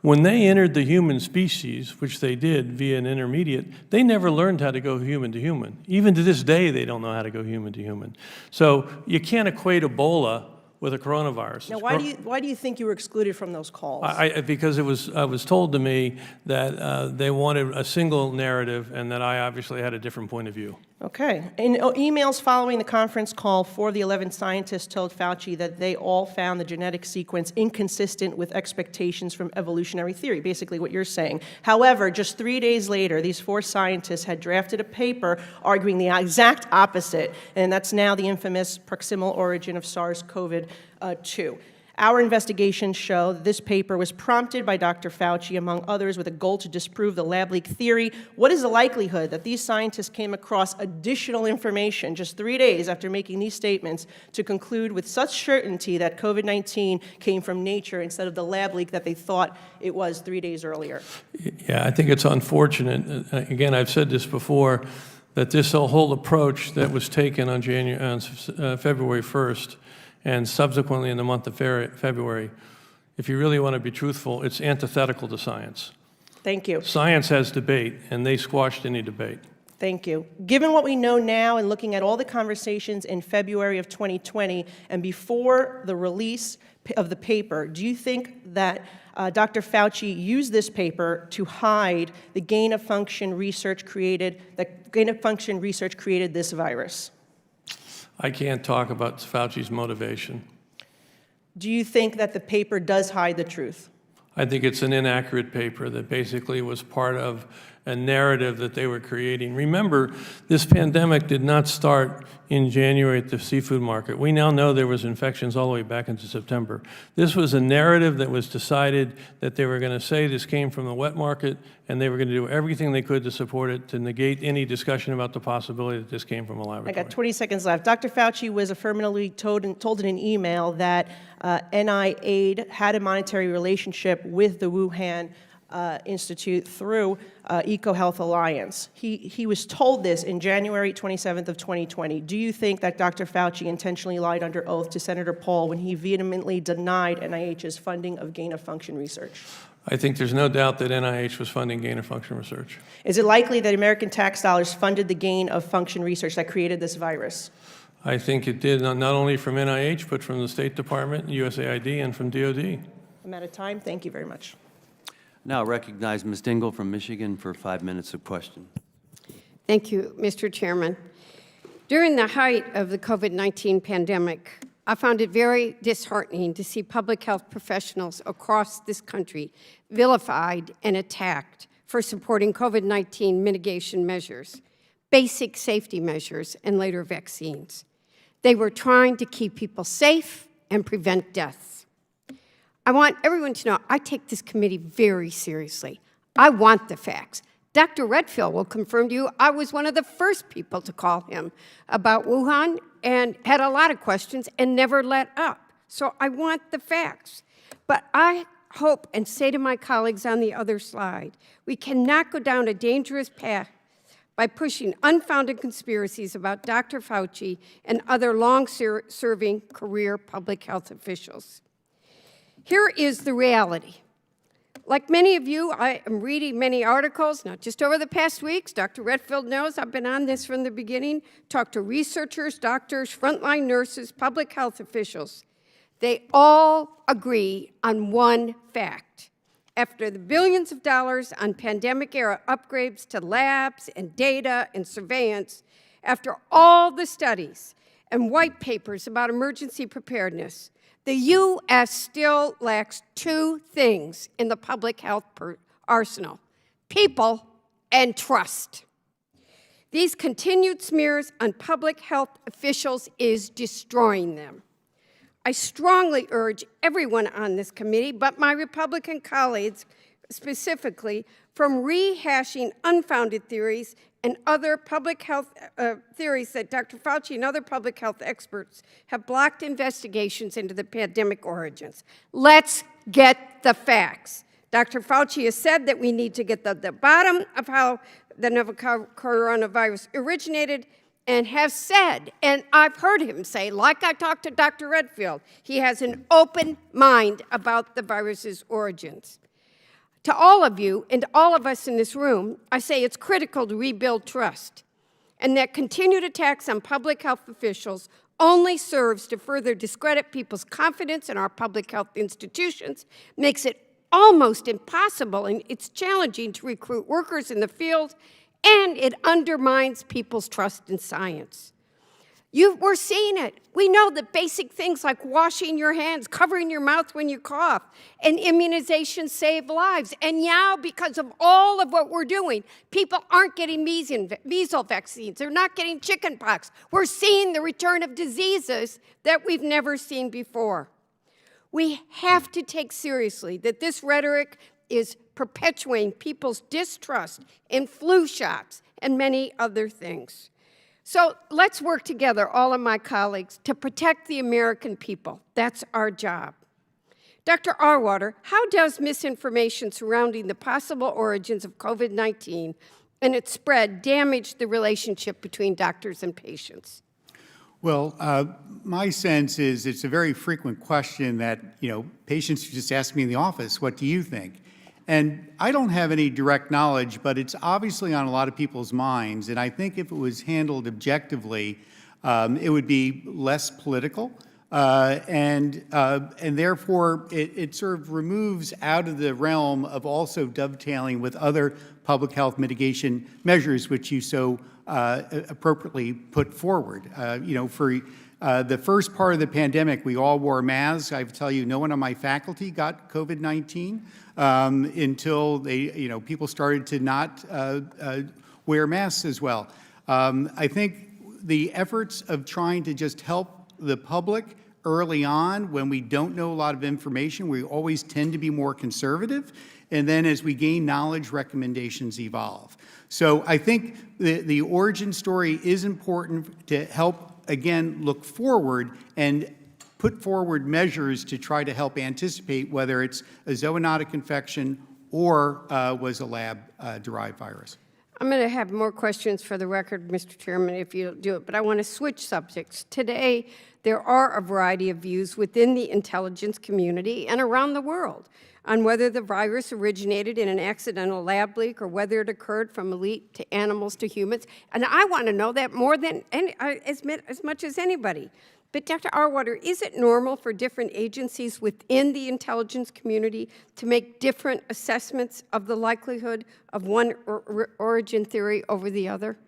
when they entered the human species, which they did via an intermediate, they never learned how to go human to human. Even to this day, they don't know how to go human to human. So you can't equate Ebola with a coronavirus. Now, why do you think you were excluded from those calls? Because it was told to me that they wanted a single narrative and that I obviously had a different point of view. Okay. In emails following the conference call, 4 of the 11 scientists told Fauci that they all found the genetic sequence inconsistent with expectations from evolutionary theory, basically what you're saying. However, just 3 days later, these 4 scientists had drafted a paper arguing the exact opposite, and that's now the infamous proximal origin of SARS-CoV-2. Our investigations show that this paper was prompted by Dr. Fauci, among others, with a goal to disprove the lab leak theory. What is the likelihood that these scientists came across additional information just 3 days after making these statements to conclude with such certainty that COVID-19 came from nature instead of the lab leak that they thought it was 3 days earlier? Yeah, I think it's unfortunate. Again, I've said this before, that this whole approach that was taken on February 1st, and subsequently in the month of February, if you really want to be truthful, it's antithetical to science. Thank you. Science has debate, and they squashed any debate. Thank you. Given what we know now and looking at all the conversations in February of 2020 and before the release of the paper, do you think that Dr. Fauci used this paper to hide the gain-of-function research created this virus? I can't talk about Fauci's motivation. Do you think that the paper does hide the truth? I think it's an inaccurate paper that basically was part of a narrative that they were creating. Remember, this pandemic did not start in January at the seafood market. We now know there was infections all the way back into September. This was a narrative that was decided that they were going to say this came from the wet market, and they were going to do everything they could to support it, to negate any discussion about the possibility that this came from a laboratory. I got 20 seconds left. Dr. Fauci was affirmatively told in an email that NIAID had a monetary relationship with the Wuhan Institute through EcoHealth Alliance. He was told this in January 27th of 2020. Do you think that Dr. Fauci intentionally lied under oath to Senator Paul when he vehemently denied NIH's funding of gain-of-function research? I think there's no doubt that NIH was funding gain-of-function research. Is it likely that American tax dollars funded the gain-of-function research that created this virus? I think it did, not only from NIH, but from the State Department, USAID, and from DOD. I'm out of time. Thank you very much. Now recognize Ms. Dingell from Michigan for 5 minutes of question. Thank you, Mr. Chairman. During the height of the COVID-19 pandemic, I found it very disheartening to see public health professionals across this country vilified and attacked for supporting COVID-19 mitigation measures, basic safety measures, and later vaccines. They were trying to keep people safe and prevent deaths. I want everyone to know I take this committee very seriously. I want the facts. Dr. Redfield will confirm to you I was one of the first people to call him about Wuhan and had a lot of questions and never let up. So I want the facts. But I hope and say to my colleagues on the other side, we cannot go down a dangerous path by pushing unfounded conspiracies about Dr. Fauci and other long-serving career public health officials. Here is the reality. Like many of you, I am reading many articles, not just over the past weeks. Dr. Redfield knows I've been on this from the beginning. Talked to researchers, doctors, frontline nurses, public health officials. They all agree on one fact. After the billions of dollars on pandemic-era upgrades to labs and data and surveillance, after all the studies and white papers about emergency preparedness, the U.S. still lacks 2 things in the public health arsenal: people and trust. These continued smears on public health officials is destroying them. I strongly urge everyone on this committee, but my Republican colleagues specifically, from rehashing unfounded theories and other public health theories that Dr. Fauci and other public health experts have blocked investigations into the pandemic origins. Let's get the facts. Dr. Fauci has said that we need to get the bottom of how the novel coronavirus originated, and has said, and I've heard him say, like I talked to Dr. Redfield, he has an open mind about the virus's origins. To all of you and all of us in this room, I say it's critical to rebuild trust, and that continued attacks on public health officials only serves to further discredit people's confidence in our public health institutions, makes it almost impossible and it's challenging to recruit workers in the field, and it undermines people's trust in science. We're seeing it. We know that basic things like washing your hands, covering your mouth when you cough, and immunization save lives. And now, because of all of what we're doing, people aren't getting measles vaccines. They're not getting chickenpox. We're seeing the return of diseases that we've never seen before. We have to take seriously that this rhetoric is perpetuating people's distrust in flu shots and many other things. So let's work together, all of my colleagues, to protect the American people. That's our job. Dr. Arwater, how does misinformation surrounding the possible origins of COVID-19 and its spread damage the relationship between doctors and patients? Well, my sense is it's a very frequent question that, patients just ask me in the office, what do you think? And I don't have any direct knowledge, but it's obviously on a lot of people's minds. And I think if it was handled objectively, it would be less political. And therefore, it sort of removes out of the realm of also dovetailing with other public health mitigation measures, which you so appropriately put forward. For the first part of the pandemic, we all wore masks. I tell you, no one on my faculty got COVID-19 until people started to not wear masks as well. I think the efforts of trying to just help the public early on, when we don't know a lot of information, we always tend to be more conservative. And then as we gain knowledge, recommendations evolve. So I think the origin story is important to help, again, look forward and put forward measures to try to help anticipate whether it's a zoonotic infection or was a lab-derived virus. I'm going to have more questions for the record, Mr. Chairman, if you'll do it, but I want to switch subjects. Today, there are a variety of views within the intelligence community and around the world on whether the virus originated in an accidental lab leak or whether it occurred from a leak to animals to humans. And I want to know that more than as much as anybody. But Dr. Arwater, is it normal for different agencies within the intelligence community to make different assessments of the likelihood of one origin theory over the other?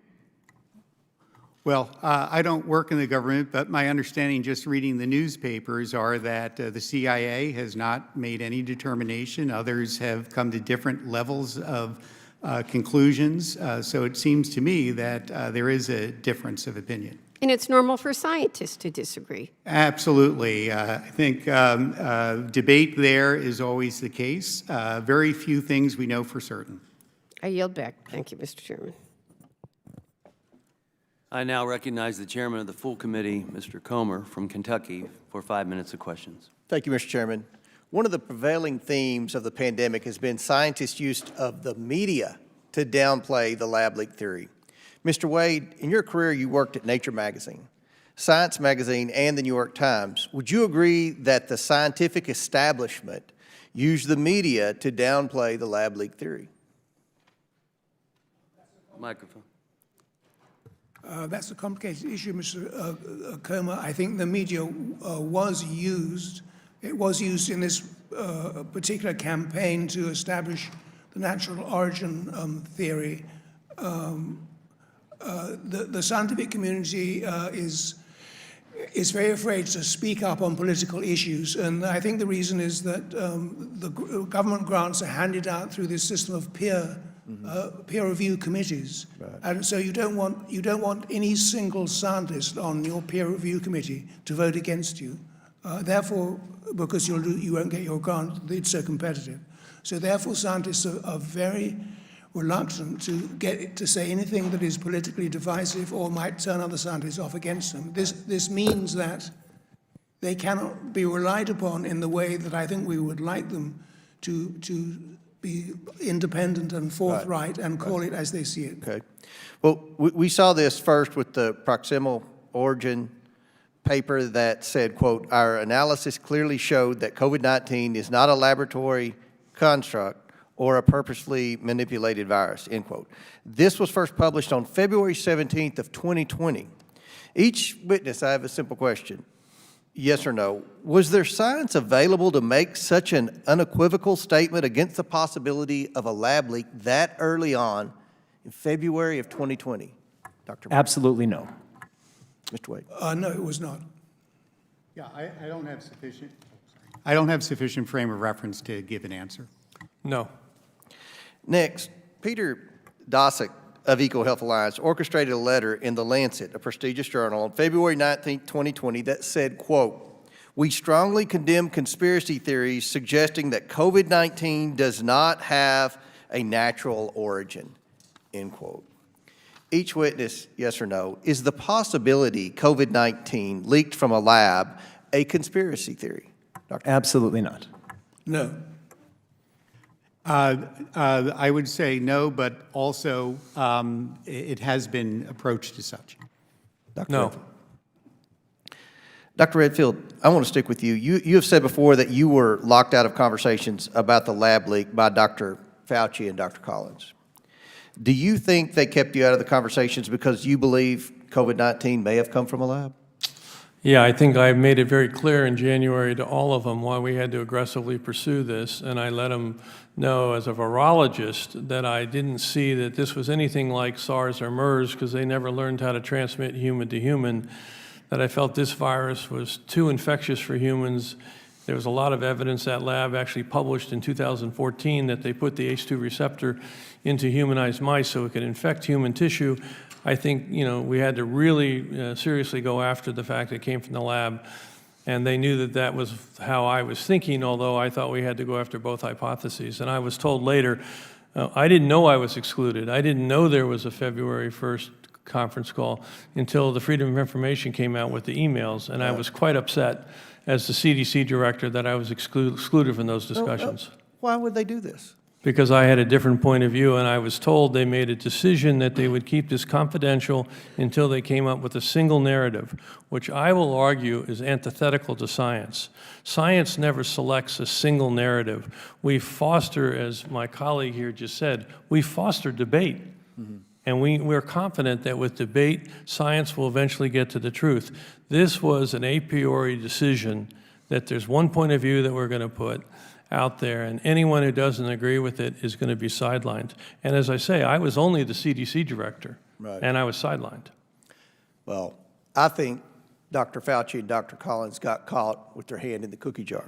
Well, I don't work in the government, but my understanding just reading the newspapers are that the CIA has not made any determination. Others have come to different levels of conclusions. So it seems to me that there is a difference of opinion. And it's normal for scientists to disagree. Absolutely. I think debate there is always the case. Very few things we know for certain. I yield back. Thank you, Mr. Chairman. I now recognize the chairman of the full committee, Mr. Comer from Kentucky, for 5 minutes of questions. Thank you, Mr. Chairman. One of the prevailing themes of the pandemic has been scientists' use of the media to downplay the lab leak theory. Mr. Wade, in your career, you worked at Nature magazine, Science magazine, and the New York Times. Would you agree that the scientific establishment used the media to downplay the lab leak theory? Microphone. That's a complicated issue, Mr. Comer. I think the media was used. It was used in this particular campaign to establish the natural origin theory. The scientific community is very afraid to speak up on political issues, and I think the reason is that the government grants are handed out through this system of peer review committees, and so you don't want any single scientist on your peer review committee to vote against you. Therefore, because you won't get your grant, it's so competitive. So therefore, scientists are very reluctant to say anything that is politically divisive or might turn other scientists off against them. This means that they cannot be relied upon in the way that I think we would like them to be independent and forthright and call it as they see it. Okay. Well, we saw this first with the proximal origin paper that said, quote, "Our analysis clearly showed that COVID-19 is not a laboratory construct or a purposely manipulated virus," end quote. This was first published on February 17th of 2020. Each witness, I have a simple question. Yes or no? Was there science available to make such an unequivocal statement against the possibility of a lab leak that early on in February of 2020? Dr. Absolutely no. Mr. Wade. No, it was not. Yeah, I don't have sufficient, I don't have sufficient frame of reference to give an answer. No. Next, Peter Dosick of EcoHealth Alliance orchestrated a letter in The Lancet, a prestigious journal, on February 19, 2020 that said, quote, "We strongly condemn conspiracy theories suggesting that COVID-19 does not have a natural origin," end quote. Each witness, yes or no, is the possibility COVID-19 leaked from a lab a conspiracy theory? Dr. Absolutely not. No. I would say no, but also it has been approached as such. Dr. No. Redfield. Dr. Redfield, I want to stick with you. You have said before that you were locked out of conversations about the lab leak by Dr. Fauci and Dr. Collins. Do you think they kept you out of the conversations because you believe COVID-19 may have come from a lab? Yeah, I think I made it very clear in January to all of them why we had to aggressively pursue this, and I let them know as a virologist that I didn't see that this was anything like SARS or MERS because they never learned how to transmit human to human, that I felt this virus was too infectious for humans. There was a lot of evidence that lab actually published in 2014 that they put the H2 receptor into humanized mice so it could infect human tissue. I think, we had to really seriously go after the fact that it came from the lab, and they knew that that was how I was thinking, although I thought we had to go after both hypotheses. And I was told later, I didn't know I was excluded. I didn't know there was a February 1st conference call until the Freedom of Information came out with the emails, and I was quite upset as the CDC director that I was excluded from those discussions. Why would they do this? Because I had a different point of view, and I was told they made a decision that they would keep this confidential until they came up with a single narrative, which I will argue is antithetical to science. Science never selects a single narrative. We foster, as my colleague here just said, we foster debate. Mm-hmm. And we're confident that with debate, science will eventually get to the truth. This was an a priori decision that there's one point of view that we're going to put out there, and anyone who doesn't agree with it is going to be sidelined. And as I say, I was only the CDC director, and I was sidelined. Well, I think Dr. Fauci and Dr. Collins got caught with their hand in the cookie jar.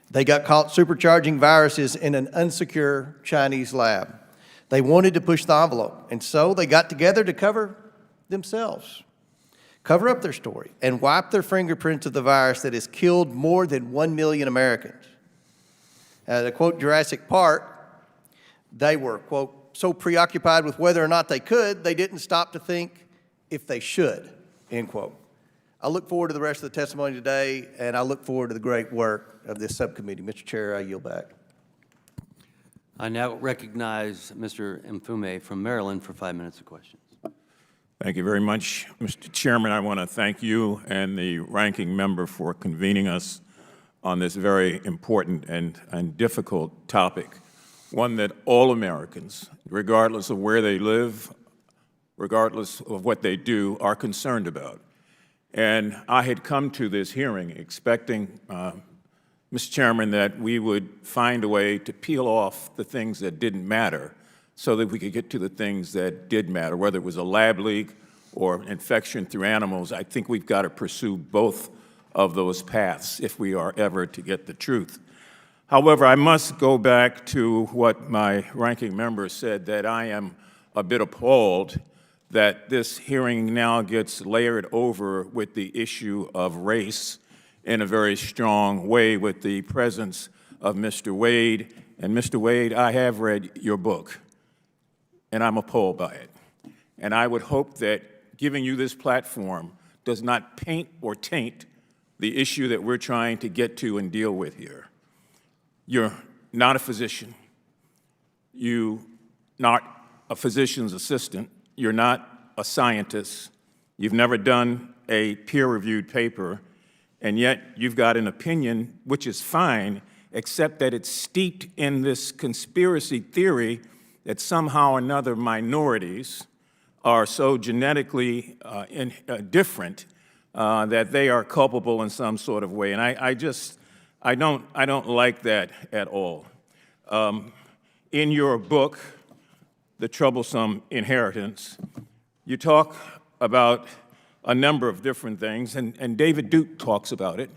They got caught supercharging viruses in an unsecure Chinese lab. They wanted to push the envelope, and so they got together to cover themselves, cover up their story, and wipe their fingerprints of the virus that has killed more than 1 million Americans. To quote Jurassic Park, they were, quote, so preoccupied with whether or not they could, they didn't stop to think if they should, end quote. I look forward to the rest of the testimony today, and I look forward to the great work of this subcommittee. Mr. Chair, I yield back. I now recognize Mr. Mfume from Maryland for 5 minutes of questions. Thank you very much, Mr. Chairman. I want to thank you and the ranking member for convening us on this very important and difficult topic, one that all Americans, regardless of where they live, regardless of what they do, are concerned about. And I had come to this hearing expecting, Mr. Chairman, that we would find a way to peel off the things that didn't matter so that we could get to the things that did matter, whether it was a lab leak or infection through animals. I think we've got to pursue both of those paths if we are ever to get the truth. However, I must go back to what my ranking member said, that I am a bit appalled that this hearing now gets layered over with the issue of race in a very strong way with the presence of Mr. Wade. And Mr. Wade, I have read your book, and I'm appalled by it. And I would hope that giving you this platform does not paint or taint the issue that we're trying to get to and deal with here. You're not a physician. You're not a physician's assistant. You're not a scientist. You've never done a peer-reviewed paper, and yet you've got an opinion, which is fine, except that it's steeped in this conspiracy theory that somehow or another minorities are so genetically different that they are culpable in some sort of way. And I don't like that at all. In your book, The Troublesome Inheritance, you talk about a number of different things, and David Duke talks about it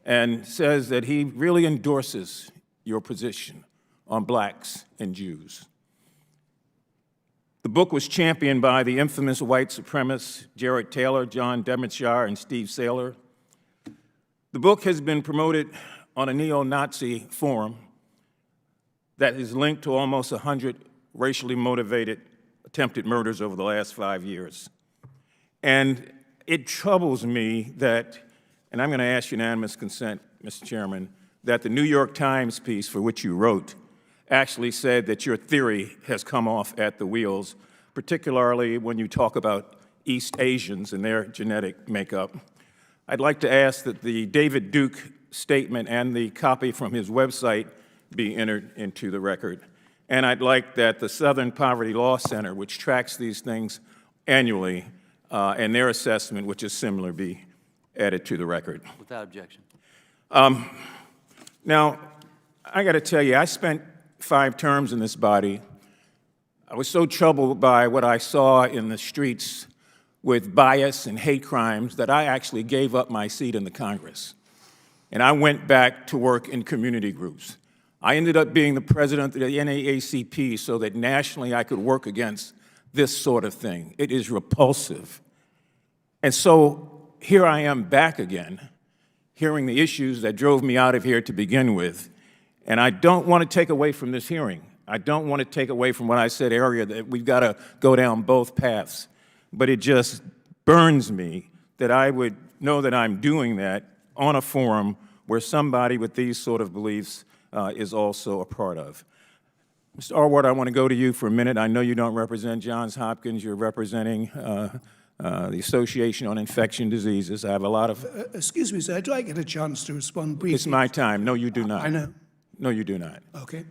and says that he really endorses your position on blacks and Jews. The book was championed by the infamous white supremacists Jared Taylor, John Devonshire, and Steve Saylor. The book has been promoted on a neo-Nazi forum that is linked to almost 100 racially motivated attempted murders over the last 5 years. And it troubles me that, and I'm going to ask unanimous consent, Mr. Chairman, that the New York Times piece for which you wrote actually said that your theory has come off at the wheels, particularly when you talk about East Asians and their genetic makeup. I'd like to ask that the David Duke statement and the copy from his website be entered into the record. And I'd like that the Southern Poverty Law Center, which tracks these things annually, and their assessment, which is similar, be added to the record. Without objection. Now, I got to tell you, I spent 5 terms in this body. I was so troubled by what I saw in the streets with bias and hate crimes that I actually gave up my seat in the Congress. And I went back to work in community groups. I ended up being the president of the NAACP so that nationally I could work against this sort of thing. It is repulsive. And so here I am back again, hearing the issues that drove me out of here to begin with. And I don't want to take away from this hearing. I don't want to take away from what I said earlier, that we've got to go down both paths. But it just burns me that I would know that I'm doing that on a forum where somebody with these sort of beliefs is also a part of. Mr. Arward, I want to go to you for a minute. I know you don't represent Johns Hopkins. You're representing the Association on Infectious Diseases. I have a lot of... Excuse me, sir, do I get a chance to respond briefly? It's my time. No, you do not. I know. No, you do not. Okay.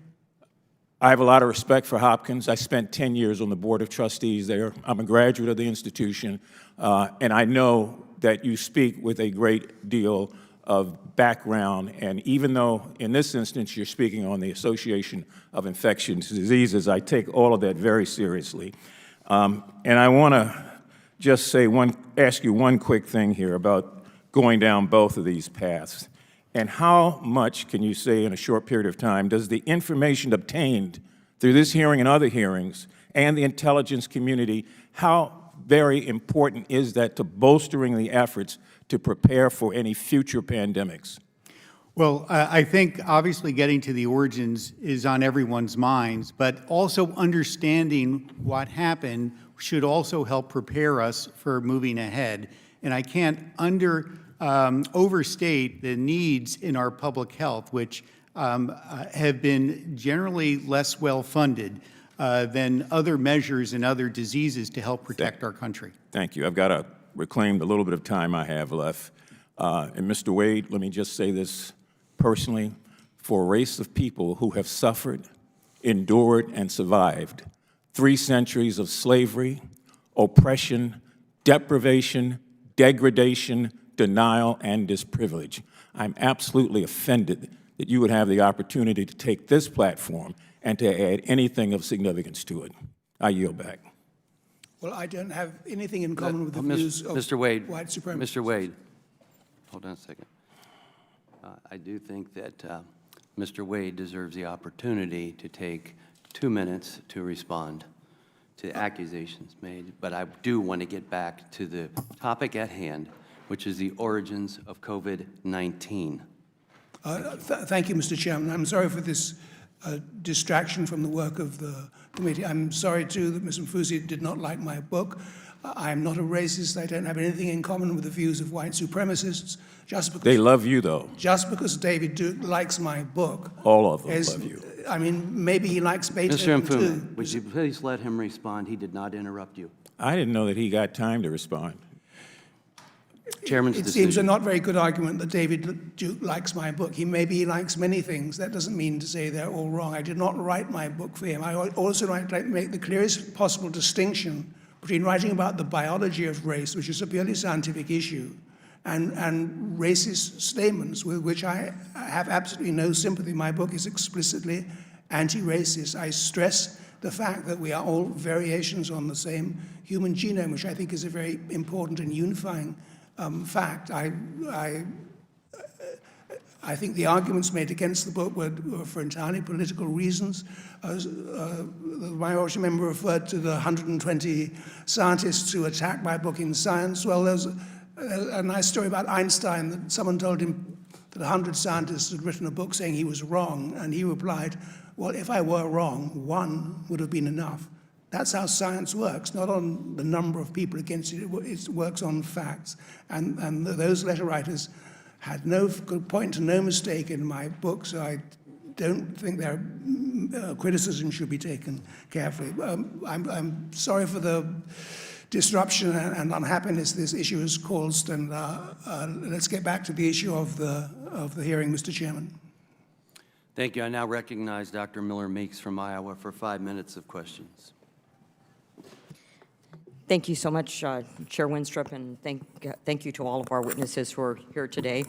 I have a lot of respect for Hopkins. I spent 10 years on the Board of Trustees there. I'm a graduate of the institution, and I know that you speak with a great deal of background, and even though in this instance you're speaking on the Association of Infectious Diseases, I take all of that very seriously. And I want to just ask you one quick thing here about going down both of these paths. And how much, can you say in a short period of time, does the information obtained through this hearing and other hearings and the intelligence community, how very important is that to bolstering the efforts to prepare for any future pandemics? Well, I think obviously getting to the origins is on everyone's minds, but also understanding what happened should also help prepare us for moving ahead. And I can't overstate the needs in our public health, which have been generally less well-funded than other measures and other diseases to help protect our country. Thank you. I've got to reclaim the little bit of time I have left. And Mr. Wade, let me just say this personally. For a race of people who have suffered, endured, and survived 3 centuries of slavery, oppression, deprivation, degradation, denial, and disprivilege, I'm absolutely offended that you would have the opportunity to take this platform and to add anything of significance to it. I yield back. Well, I don't have anything in common with the views of Mr. Wade, white supremacy. Mr. Wade, hold on a second. I do think that Mr. Wade deserves the opportunity to take 2 minutes to respond to accusations made, but I do want to get back to the topic at hand, which is the origins of COVID-19. Thank you, Mr. Chairman. I'm sorry for this distraction from the work of the committee. I'm sorry, too, that Ms. Mfusi did not like my book. I am not a racist. I don't have anything in common with the views of white supremacists. Just because They love you, though. Just because David Duke likes my book. All of them love you. I mean, maybe he likes Mr. Beethoven too. Mfume, would you please let him respond? He did not interrupt you. I didn't know that he got time to respond. Chairman's It decision. seems a not very good argument that David Duke likes my book. Maybe he likes many things. That doesn't mean to say they're all wrong. I did not write my book for him. I also like to make the clearest possible distinction between writing about the biology of race, which is a purely scientific issue, and racist statements with which I have absolutely no sympathy. My book is explicitly anti-racist. I stress the fact that we are all variations on the same human genome, which I think is a very important and unifying fact. I think the arguments made against the book were for entirely political reasons. The minority member referred to the 120 scientists who attacked my book in Science. Well, there's a nice story about Einstein that someone told him that 100 scientists had written a book saying he was wrong, and he replied, well, if I were wrong, one would have been enough. That's how science works, not on the number of people against it. It works on facts. And those letter writers had could point to no mistake in my book, so I don't think their criticism should be taken carefully. I'm sorry for the disruption and unhappiness this issue has caused, and let's get back to the issue of the hearing, Mr. Chairman. Thank you. I now recognize Dr. Miller Meeks from Iowa for 5 minutes of questions. Thank you so much, Chair Winstrup, and thank you to all of our witnesses who are here today.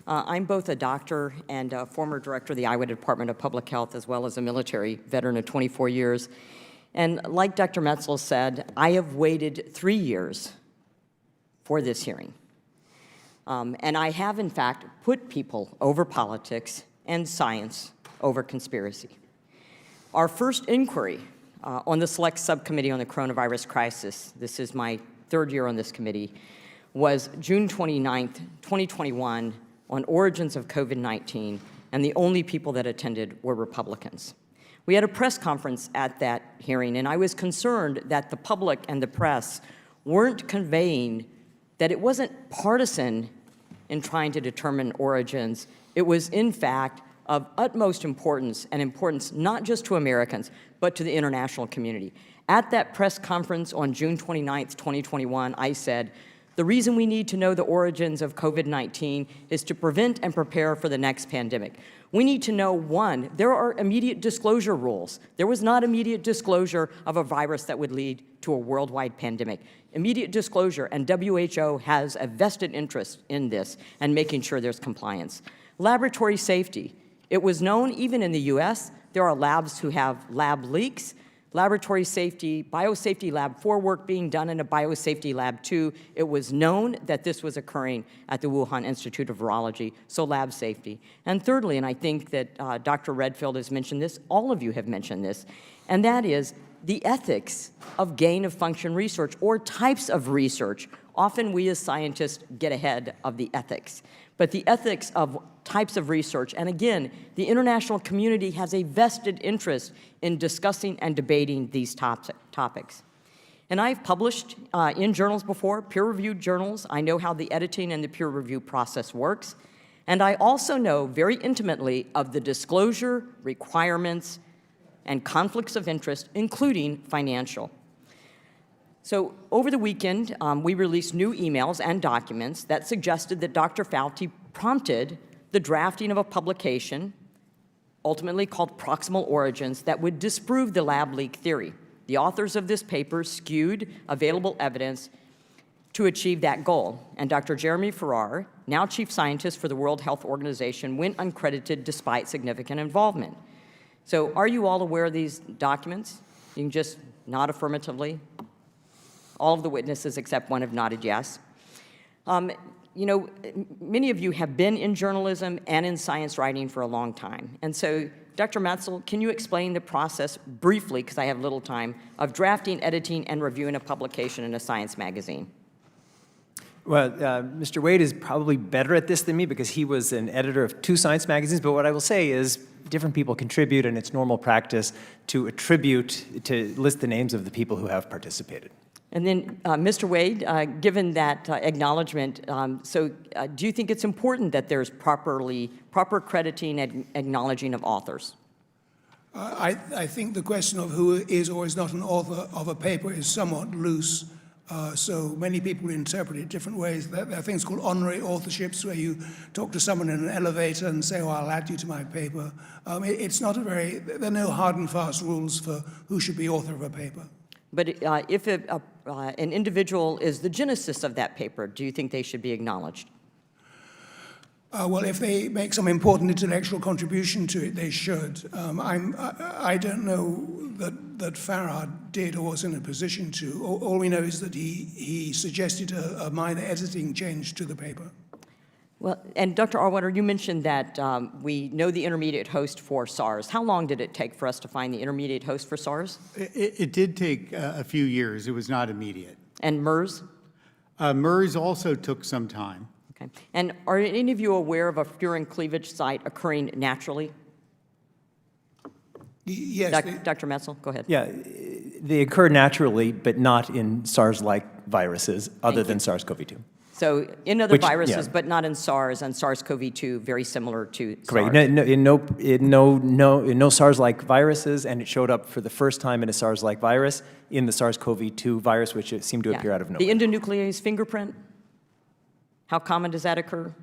I'm both a doctor and a former director of the Iowa Department of Public Health, as well as a military veteran of 24 years. And like Dr. Metzl said, I have waited 3 years for this hearing. And I have, in fact, put people over politics and science over conspiracy. Our first inquiry on the Select Subcommittee on the Coronavirus Crisis, this is my 3rd year on this committee, was June 29th, 2021, on origins of COVID-19, and the only people that attended were Republicans. We had a press conference at that hearing, and I was concerned that the public and the press weren't conveying that it wasn't partisan in trying to determine origins. It was, in fact, of utmost importance, and importance not just to Americans, but to the international community. At that press conference on June 29th, 2021, I said, the reason we need to know the origins of COVID-19 is to prevent and prepare for the next pandemic. We need to know, one, there are immediate disclosure rules. There was not immediate disclosure of a virus that would lead to a worldwide pandemic. Immediate disclosure, and WHO has a vested interest in this and making sure there's compliance. Laboratory safety. It was known, even in the US, there are labs who have lab leaks. Laboratory safety, biosafety lab 4 work being done in a biosafety lab 2. It was known that this was occurring at the Wuhan Institute of Virology, so lab safety. And thirdly, and I think that Dr. Redfield has mentioned this, all of you have mentioned this, and that is the ethics of gain-of-function research or types of research. Often we as scientists get ahead of the ethics. But the ethics of types of research, and again, the international community has a vested interest in discussing and debating these topics. And I've published in journals before, peer-reviewed journals. I know how the editing and the peer review process works. And I also know very intimately of the disclosure requirements and conflicts of interest, including financial. So over the weekend, we released new emails and documents that suggested that Dr. Fauci prompted the drafting of a publication, ultimately called Proximal Origins, that would disprove the lab leak theory. The authors of this paper skewed available evidence to achieve that goal. And Dr. Jeremy Farrar, now chief scientist for the World Health Organization, went uncredited despite significant involvement. So are you all aware of these documents? You can just nod affirmatively. All of the witnesses except one have nodded yes. You know, many of you have been in journalism and in science writing for a long time. And so, Dr. Metzl, can you explain the process briefly, because I have little time, of drafting, editing, and reviewing a publication in a science magazine? Well, Mr. Wade is probably better at this than me because he was an editor of 2 science magazines, but what I will say is different people contribute, and it's normal practice to list the names of the people who have participated. And then, Mr. Wade, given that acknowledgement, do you think it's important that there's proper crediting and acknowledging of authors? I think the question of who is or is not an author of a paper is somewhat loose. So many people interpret it different ways. There are things called honorary authorships where you talk to someone in an elevator and say, oh, I'll add you to my paper. It's not there are no hard and fast rules for who should be author of a paper. But if an individual is the genesis of that paper, do you think they should be acknowledged? Well, if they make some important intellectual contribution to it, they should. I don't know that Farhad did or was in a position to. All we know is that he suggested a minor editing change to the paper. Well, and Dr. Arwater, you mentioned that we know the intermediate host for SARS. How long did it take for us to find the intermediate host for SARS? It did take a few years. It was not immediate. And MERS? MERS also took some time. Okay. And are any of you aware of a furin cleavage site occurring naturally? Yes. Dr. Metzel, go ahead. Yeah, they occur naturally, but not in SARS-like viruses other than SARS-CoV-2. So in other viruses, yeah. but not in SARS, and SARS-CoV-2, very similar to Correct. SARS. In no SARS-like viruses, and it showed up for the first time in a SARS-like virus in the SARS-CoV-2 virus, which it seemed to appear out of nowhere. The endonuclease fingerprint, how common does that occur?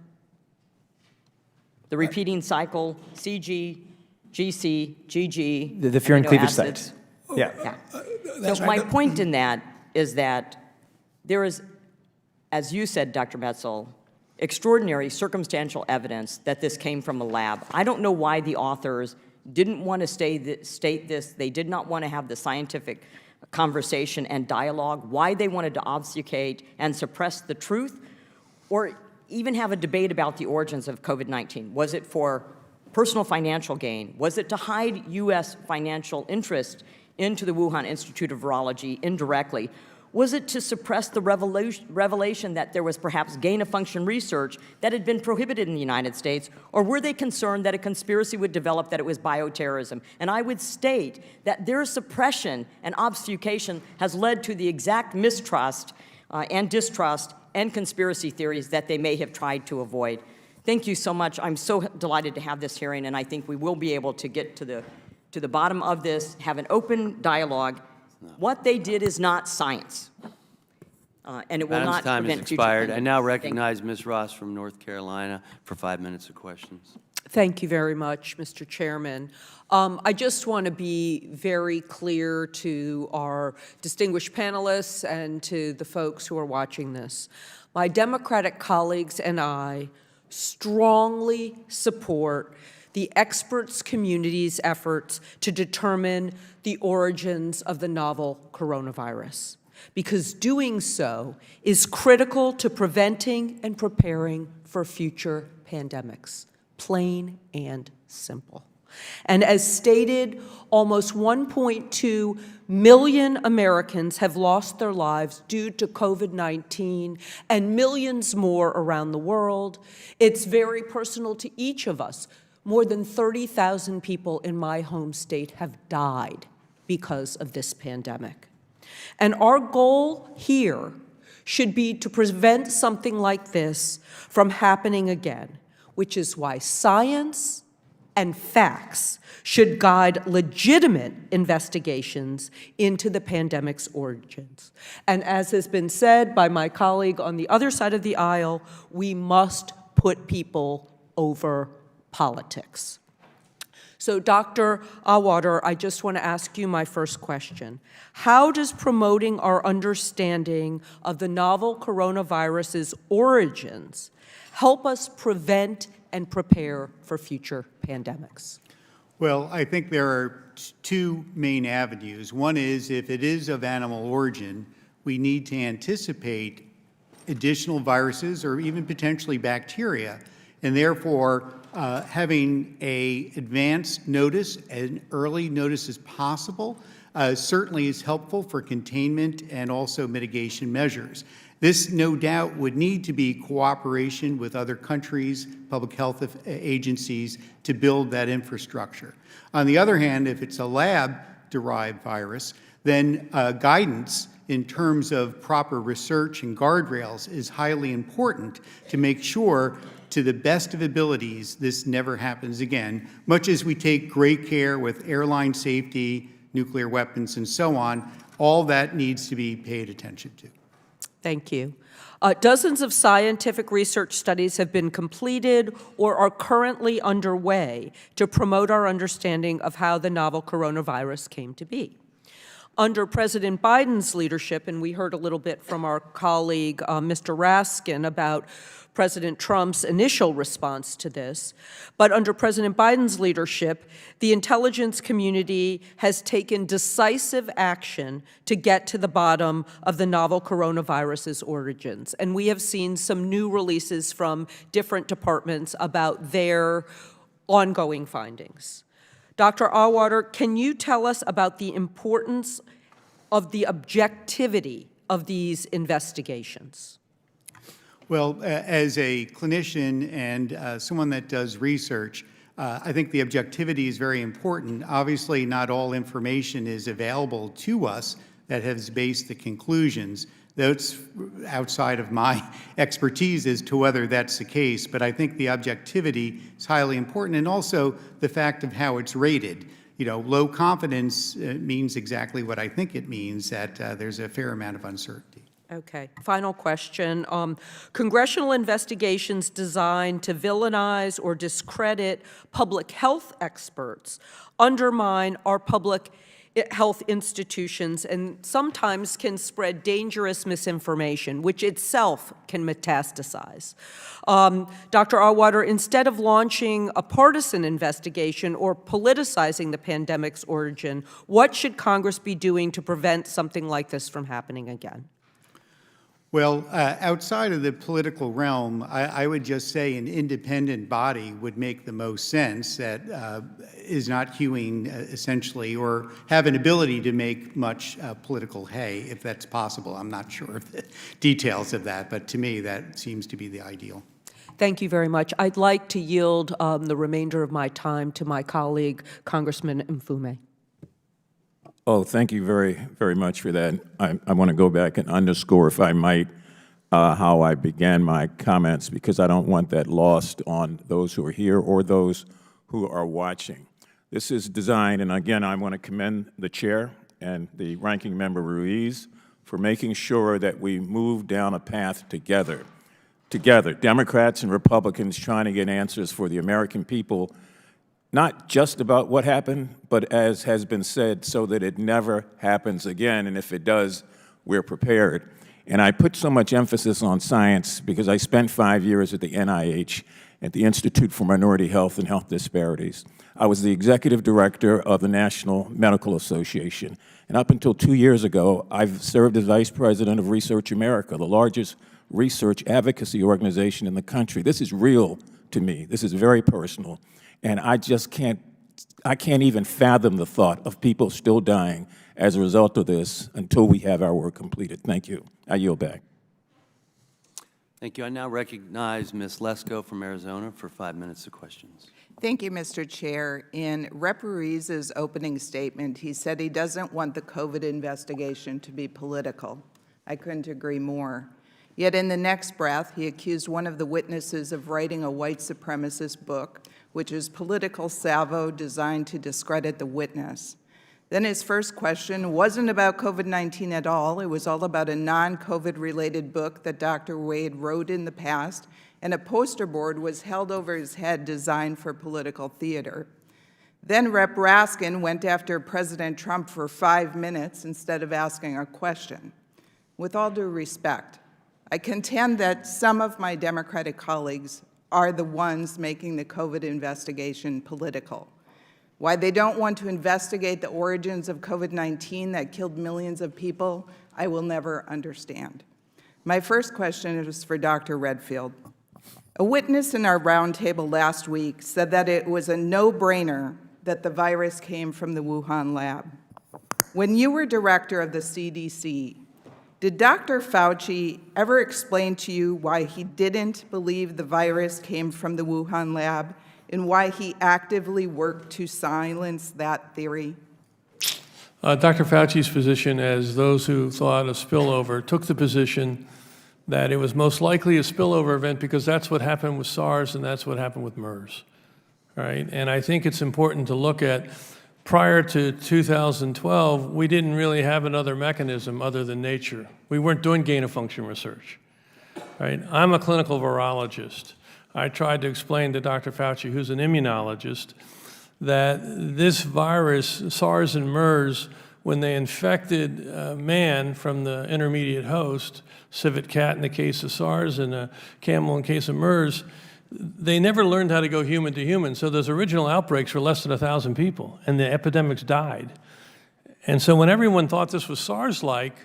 The repeating cycle, CG, GC, GG. The furin amino cleavage acids. site. Yeah. Yeah. So my point in that is that there is, as you said, Dr. Metzel, extraordinary circumstantial evidence that this came from a lab. I don't know why the authors didn't want to state this. They did not want to have the scientific conversation and dialogue, why they wanted to obfuscate and suppress the truth, or even have a debate about the origins of COVID-19. Was it for personal financial gain? Was it to hide U.S. financial interest into the Wuhan Institute of Virology indirectly? Was it to suppress the revelation that there was perhaps gain-of-function research that had been prohibited in the United States? Or were they concerned that a conspiracy would develop that it was bioterrorism? And I would state that their suppression and obfuscation has led to the exact mistrust and distrust and conspiracy theories that they may have tried to avoid. Thank you so much. I'm so delighted to have this hearing, and I think we will be able to get to the bottom of this, have an open dialogue. What they did is not science, and it will Madam's not time has prevent future expired. I now pandemics. recognize Ms. Ross from North Carolina for 5 minutes of questions. Thank you very much, Mr. Chairman. I just want to be very clear to our distinguished panelists and to the folks who are watching this. My Democratic colleagues and I strongly support the experts community's efforts to determine the origins of the novel coronavirus, because doing so is critical to preventing and preparing for future pandemics, plain and simple. And as stated, almost 1.2 million Americans have lost their lives due to COVID-19, and millions more around the world. It's very personal to each of us. More than 30,000 people in my home state have died because of this pandemic. And our goal here should be to prevent something like this from happening again, which is why science and facts should guide legitimate investigations into the pandemic's origins. And as has been said by my colleague on the other side of the aisle, we must put people over politics. So, Dr. Auwaerter, I just want to ask you my first question. How does promoting our understanding of the novel coronavirus's origins help us prevent and prepare for future pandemics? Well, I think there are two main avenues. One is, if it is of animal origin, we need to anticipate additional viruses or even potentially bacteria, and therefore having an advance notice, an early notice as possible, certainly is helpful for containment and also mitigation measures. This, no doubt, would need to be cooperation with other countries, public health agencies, to build that infrastructure. On the other hand, if it's a lab-derived virus, then guidance in terms of proper research and guardrails is highly important to make sure to the best of abilities, this never happens again, much as we take great care with airline safety, nuclear weapons, and so on. All that needs to be paid attention to. Thank you. Dozens of scientific research studies have been completed or are currently underway to promote our understanding of how the novel coronavirus came to be. Under President Biden's leadership, and we heard a little bit from our colleague, Mr. Raskin, about President Trump's initial response to this, but under President Biden's leadership, the intelligence community has taken decisive action to get to the bottom of the novel coronavirus's origins. And we have seen some new releases from different departments about their ongoing findings. Dr. Auwaerter, can you tell us about the importance of the objectivity of these investigations? Well, as a clinician and someone that does research, I think the objectivity is very important. Obviously, not all information is available to us that has based the conclusions. That's outside of my expertise as to whether that's the case, but I think the objectivity is highly important, and also the fact of how it's rated. You know, low confidence means exactly what I think it means, that there's a fair amount of uncertainty. Okay, final question. Congressional investigations designed to villainize or discredit public health experts undermine our public health institutions and sometimes can spread dangerous misinformation, which itself can metastasize. Dr. Auwaerter, instead of launching a partisan investigation or politicizing the pandemic's origin, what should Congress be doing to prevent something like this from happening again? Well, outside of the political realm, I would just say an independent body would make the most sense that is not hewing essentially or have an ability to make much political hay, if that's possible. I'm not sure of the details of that, but to me that seems to be the ideal. Thank you very much. I'd like to yield the remainder of my time to my colleague, Congressman Mfume. Oh, thank you very, very much for that. I want to go back and underscore, if I might, how I began my comments, because I don't want that lost on those who are here or those who are watching. This is designed, and again, I want to commend the chair and the ranking member Ruiz for making sure that we move down a path together, Democrats and Republicans trying to get answers for the American people, not just about what happened, but as has been said, so that it never happens again, and if it does, we're prepared. And I put so much emphasis on science because I spent 5 years at the NIH, at the Institute for Minority Health and Health Disparities. I was the executive director of the National Medical Association, and up until 2 years ago, I've served as vice president of Research America, the largest research advocacy organization in the country. This is real to me. This is very personal. And I just can't even fathom the thought of people still dying as a result of this until we have our work completed. Thank you. I yield back. Thank you. I now recognize Ms. Lesko from Arizona for 5 minutes of questions. Thank you, Mr. Chair. In Rep. Ruiz's opening statement, he said he doesn't want the COVID investigation to be political. I couldn't agree more. Yet in the next breath, he accused one of the witnesses of writing a white supremacist book, which is political salvo designed to discredit the witness. Then his first question wasn't about COVID-19 at all. It was all about a non-COVID related book that Dr. Wade wrote in the past, and a poster board was held over his head designed for political theater. Then Rep. Raskin went after President Trump for 5 minutes instead of asking a question. With all due respect, I contend that some of my Democratic colleagues are the ones making the COVID investigation political. Why they don't want to investigate the origins of COVID-19 that killed millions of people, I will never understand. My first question is for Dr. Redfield. A witness in our roundtable last week said that it was a no-brainer that the virus came from the Wuhan lab. When you were director of the CDC, did Dr. Fauci ever explain to you why he didn't believe the virus came from the Wuhan lab and why he actively worked to silence that theory? Dr. Fauci's position, as those who thought of spillover, took the position that it was most likely a spillover event because that's what happened with SARS and that's what happened with MERS, right? And I think it's important to look at, prior to 2012, we didn't really have another mechanism other than nature. We weren't doing gain-of-function research, right? I'm a clinical virologist. I tried to explain to Dr. Fauci, who's an immunologist, that this virus, SARS and MERS, when they infected man from the intermediate host, civet cat in the case of SARS and a camel in the case of MERS, they never learned how to go human to human. So those original outbreaks were less than 1,000 people, and the epidemics died. And so when everyone thought this was SARS-like,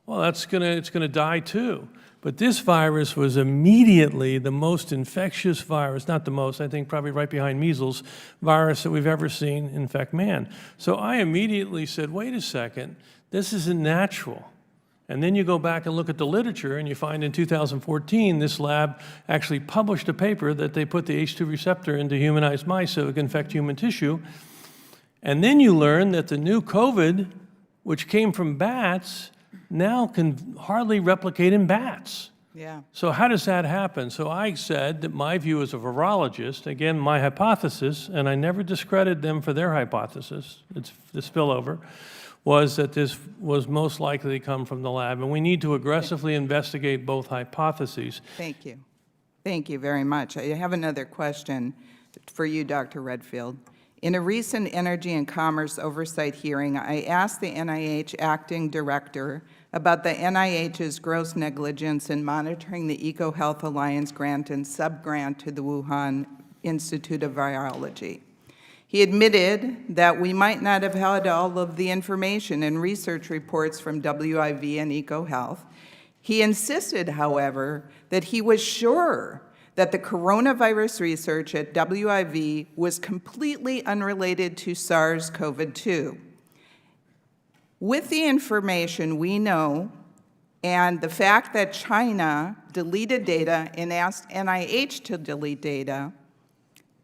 well, it's gonna die too. But this virus was immediately the most infectious virus, not the most, I think probably right behind measles, virus that we've ever seen infect man. So I immediately said, wait a second, this isn't natural. And then you go back and look at the literature and you find in 2014, this lab actually published a paper that they put the H2 receptor into humanized mice so it can infect human tissue. And then you learn that the new COVID, which came from bats, now can hardly replicate in bats. Yeah. So how does that happen? So I said that my view as a virologist, again, my hypothesis, and I never discredited them for their hypothesis, it's the spillover, was that this was most likely to come from the lab. And we need to aggressively investigate both hypotheses. Thank you. Thank you very much. I have another question for you, Dr. Redfield. In a recent Energy and Commerce Oversight hearing, I asked the NIH acting director about the NIH's gross negligence in monitoring the EcoHealth Alliance grant and subgrant to the Wuhan Institute of Virology. He admitted that we might not have had all of the information and research reports from WIV and EcoHealth. He insisted, however, that he was sure that the coronavirus research at WIV was completely unrelated to SARS-CoV-2. With the information we know and the fact that China deleted data and asked NIH to delete data,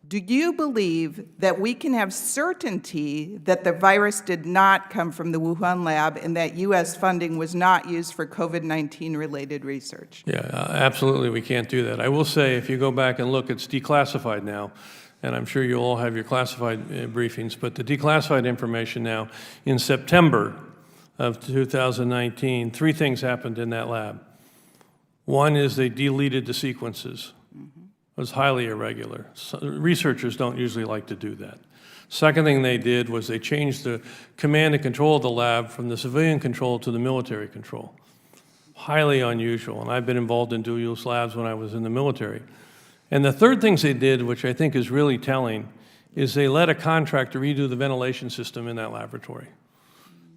do you believe that we can have certainty that the virus did not come from the Wuhan lab and that U.S. funding was not used for COVID-19 related research? Yeah, absolutely, we can't do that. I will say, if you go back and look, it's declassified now, and I'm sure you'll all have your classified briefings, but the declassified information now, in September of 2019, 3 things happened in that lab. One is they deleted the sequences. It was highly irregular. So researchers don't usually like to do that. Second thing they did was they changed the command and control of the lab from the civilian control to the military control. Highly unusual, and I've been involved in dual-use labs when I was in the military. And the third things they did, which I think is really telling, is they let a contractor redo the ventilation system in that laboratory.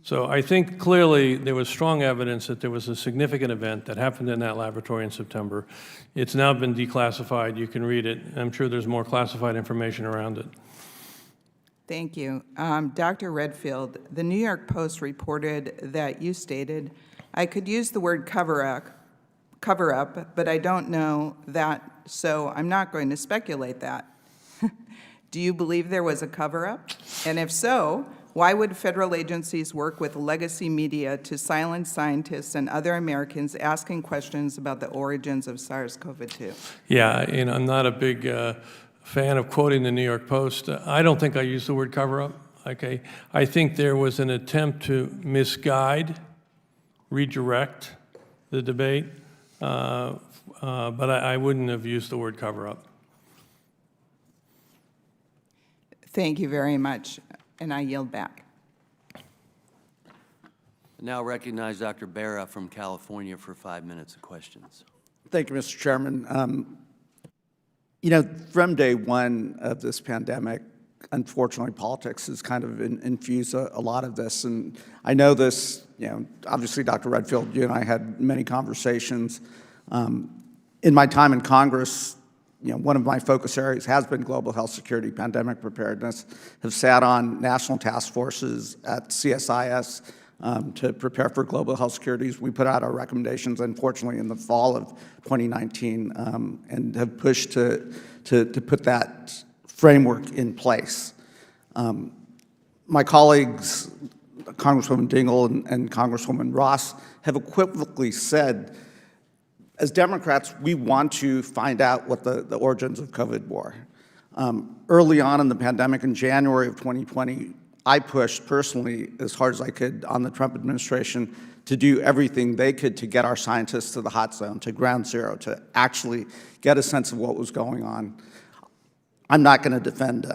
So I think clearly there was strong evidence that there was a significant event that happened in that laboratory in September. It's now been declassified. You can read it. I'm sure there's more classified information around it. Thank you. Dr. Redfield, the New York Post reported that you stated, I could use the word cover up, but I don't know that, so I'm not going to speculate that. Do you believe there was a cover-up? And if so, why would federal agencies work with legacy media to silence scientists and other Americans asking questions about the origins of SARS-CoV-2? Yeah, and I'm not a big fan of quoting the New York Post. I don't think I used the word cover-up. Okay, I think there was an attempt to misguide, redirect the debate, but I wouldn't have used the word cover-up. Thank you very much, and I yield back. Now recognize Dr. Barra from California for 5 minutes of questions. Thank you, Mr. Chairman. You know, from day one of this pandemic, unfortunately, politics has kind of infused a lot of this. And I know this, you know, obviously, Dr. Redfield, you and I had many conversations. In my time in Congress, you know, one of my focus areas has been global health security, pandemic preparedness. Have sat on national task forces at CSIS to prepare for global health securities. We put out our recommendations, unfortunately, in the fall of 2019, and have pushed to put that framework in place. My colleagues, Congresswoman Dingell and Congresswoman Ross, have equivocally said as Democrats, we want to find out what the origins of COVID were. Early on in the pandemic, in January of 2020, I pushed personally as hard as I could on the Trump administration to do everything they could to get our scientists to the hot zone, to ground zero, to actually get a sense of what was going on. I'm not going to defend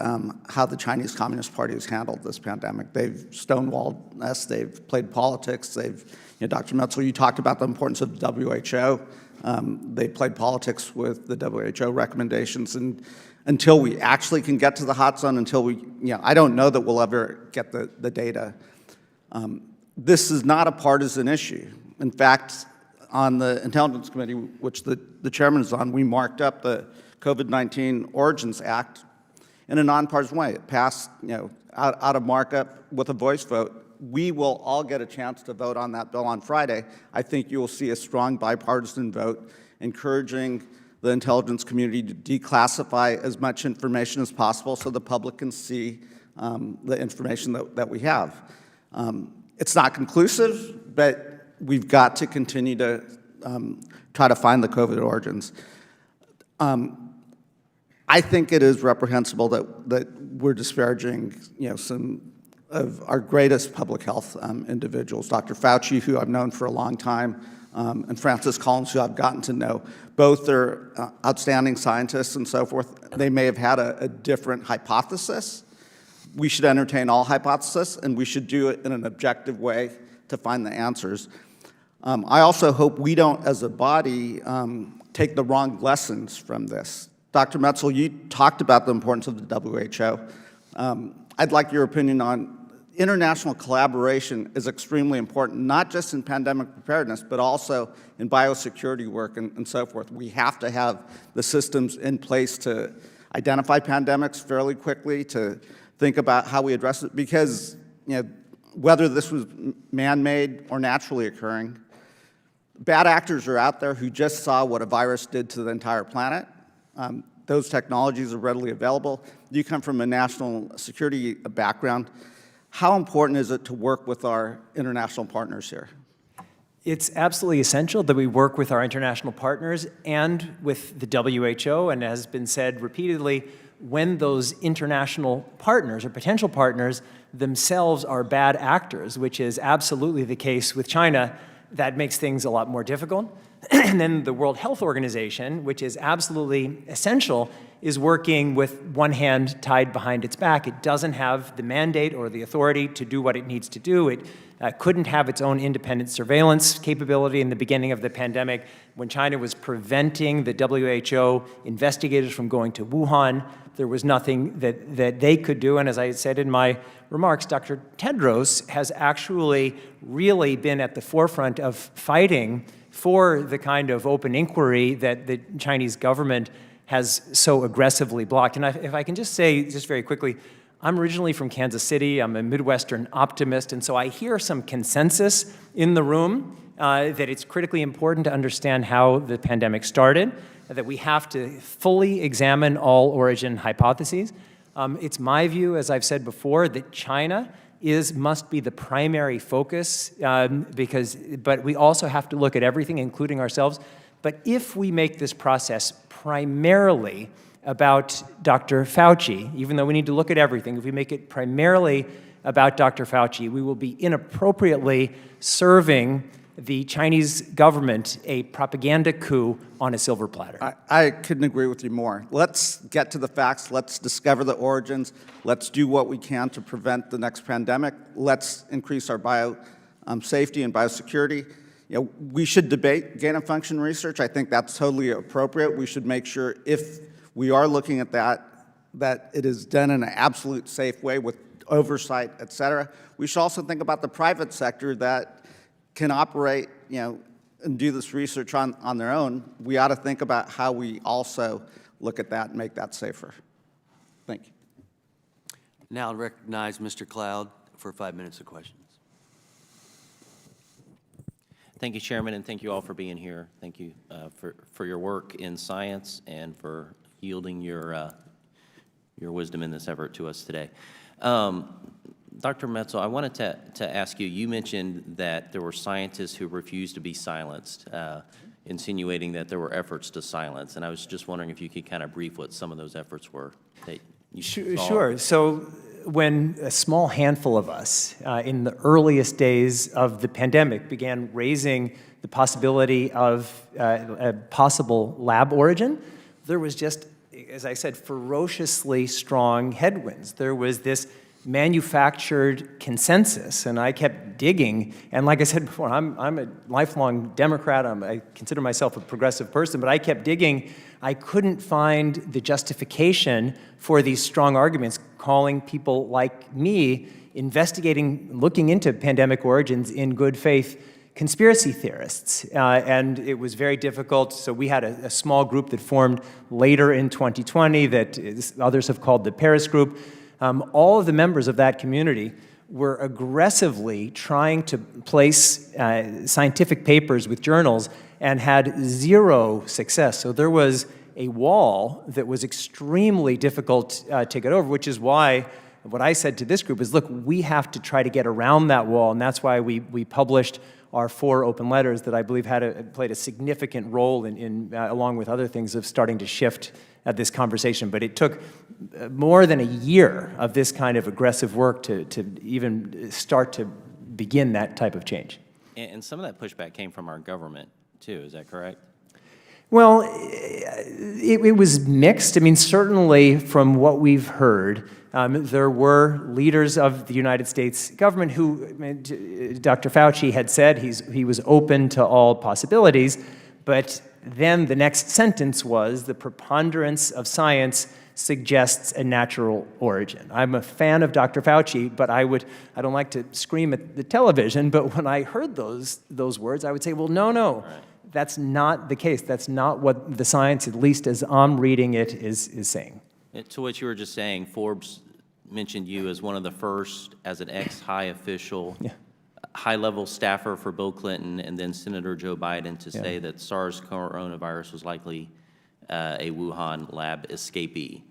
how the Chinese Communist Party has handled this pandemic. They've stonewalled us. They've played politics. Dr. Metzel, you talked about the importance of the WHO. They played politics with the WHO recommendations, and until we actually can get to the hot zone, I don't know that we'll ever get the data. This is not a partisan issue. In fact, on the Intelligence Committee, which the chairman is on, we marked up the COVID-19 Origins Act in a nonpartisan way. It passed, out of markup with a voice vote. We will all get a chance to vote on that bill on Friday. I think you will see a strong bipartisan vote encouraging the intelligence community to declassify as much information as possible so the public can see the information that we have. It's not conclusive, but we've got to continue to try to find the COVID origins. I think it is reprehensible that we're disparaging, some of our greatest public health individuals, Dr. Fauci, who I've known for a long time, and Francis Collins, who I've gotten to know. Both are outstanding scientists and so forth. They may have had a different hypothesis. We should entertain all hypotheses, and we should do it in an objective way to find the answers. I also hope we don't, as a body, take the wrong lessons from this. Dr. Metzel, you talked about the importance of the WHO. I'd like your opinion on international collaboration is extremely important, not just in pandemic preparedness, but also in biosecurity work and so forth. We have to have the systems in place to identify pandemics fairly quickly, to think about how we address it, because whether this was man-made or naturally occurring, bad actors are out there who just saw what a virus did to the entire planet. Those technologies are readily available. You come from a national security background. How important is it to work with our international partners here? It's absolutely essential that we work with our international partners and with the WHO, and as has been said repeatedly, when those international partners or potential partners themselves are bad actors, which is absolutely the case with China, that makes things a lot more difficult. And then the World Health Organization, which is absolutely essential, is working with one hand tied behind its back. It doesn't have the mandate or the authority to do what it needs to do. It couldn't have its own independent surveillance capability in the beginning of the pandemic. When China was preventing the WHO investigators from going to Wuhan, there was nothing that they could do. And as I said in my remarks, Dr. Tedros has actually really been at the forefront of fighting for the kind of open inquiry that the Chinese government has so aggressively blocked. And if I can just say, just very quickly, I'm originally from Kansas City. I'm a Midwestern optimist, and so I hear some consensus in the room that it's critically important to understand how the pandemic started, that we have to fully examine all origin hypotheses. It's my view, as I've said before, that China must be the primary focus, but we also have to look at everything, including ourselves. But if we make this process primarily about Dr. Fauci, even though we need to look at everything, if we make it primarily about Dr. Fauci, we will be inappropriately serving the Chinese government a propaganda coup on a silver platter. I couldn't agree with you more. Let's get to the facts. Let's discover the origins. Let's do what we can to prevent the next pandemic. Let's increase our safety and biosecurity. We should debate gain-of-function research. I think that's totally appropriate. We should make sure, if we are looking at that it is done in an absolute safe way with oversight, et cetera. We should also think about the private sector that can operate, and do this research on their own. We ought to think about how we also look at that and make that safer. Thank you. Now I'll recognize Mr. Cloud for 5 minutes of questions. Thank you, Chairman, and thank you all for being here. Thank you for your work in science and for yielding your wisdom in this effort to us today. Dr. Metzel, I wanted to ask you, you mentioned that there were scientists who refused to be silenced. insinuating that there were efforts to silence. And I was just wondering if you could kind of brief what some of those efforts were that you saw. Sure. So when a small handful of us in the earliest days of the pandemic began raising the possibility of a possible lab origin, there was just, as I said, ferociously strong headwinds. There was this manufactured consensus, and I kept digging. And like I said before, I'm a lifelong Democrat. I consider myself a progressive person, but I kept digging. I couldn't find the justification for these strong arguments, calling people like me, investigating, looking into pandemic origins in good faith, conspiracy theorists. And it was very difficult. So we had a small group that formed later in 2020 that others have called the Paris Group. All of the members of that community were aggressively trying to place scientific papers with journals and had zero success. So there was a wall that was extremely difficult to get over, which is why what I said to this group is, look, we have to try to get around that wall, and that's why we published our 4 open letters that I believe played a significant role in along with other things, of starting to shift this conversation. But it took more than a year of this kind of aggressive work to even start to begin that type of change. And some of that pushback came from our government, too. Is that correct? Well, it was mixed. I mean, certainly from what we've heard, there were leaders of the United States government who, Dr. Fauci had said he was open to all possibilities, but then the next sentence was, the preponderance of science suggests a natural origin. I'm a fan of Dr. Fauci, but I don't like to scream at the television, but when I heard those words, I would say, well, no. Right. That's not the case. That's not what the science, at least as I'm reading it, is saying. To what you were just saying, Forbes mentioned you as one of the first, as an ex-high official, high-level staffer for Bill Clinton and then Senator Joe Biden to say that SARS coronavirus was likely a Wuhan lab escapee.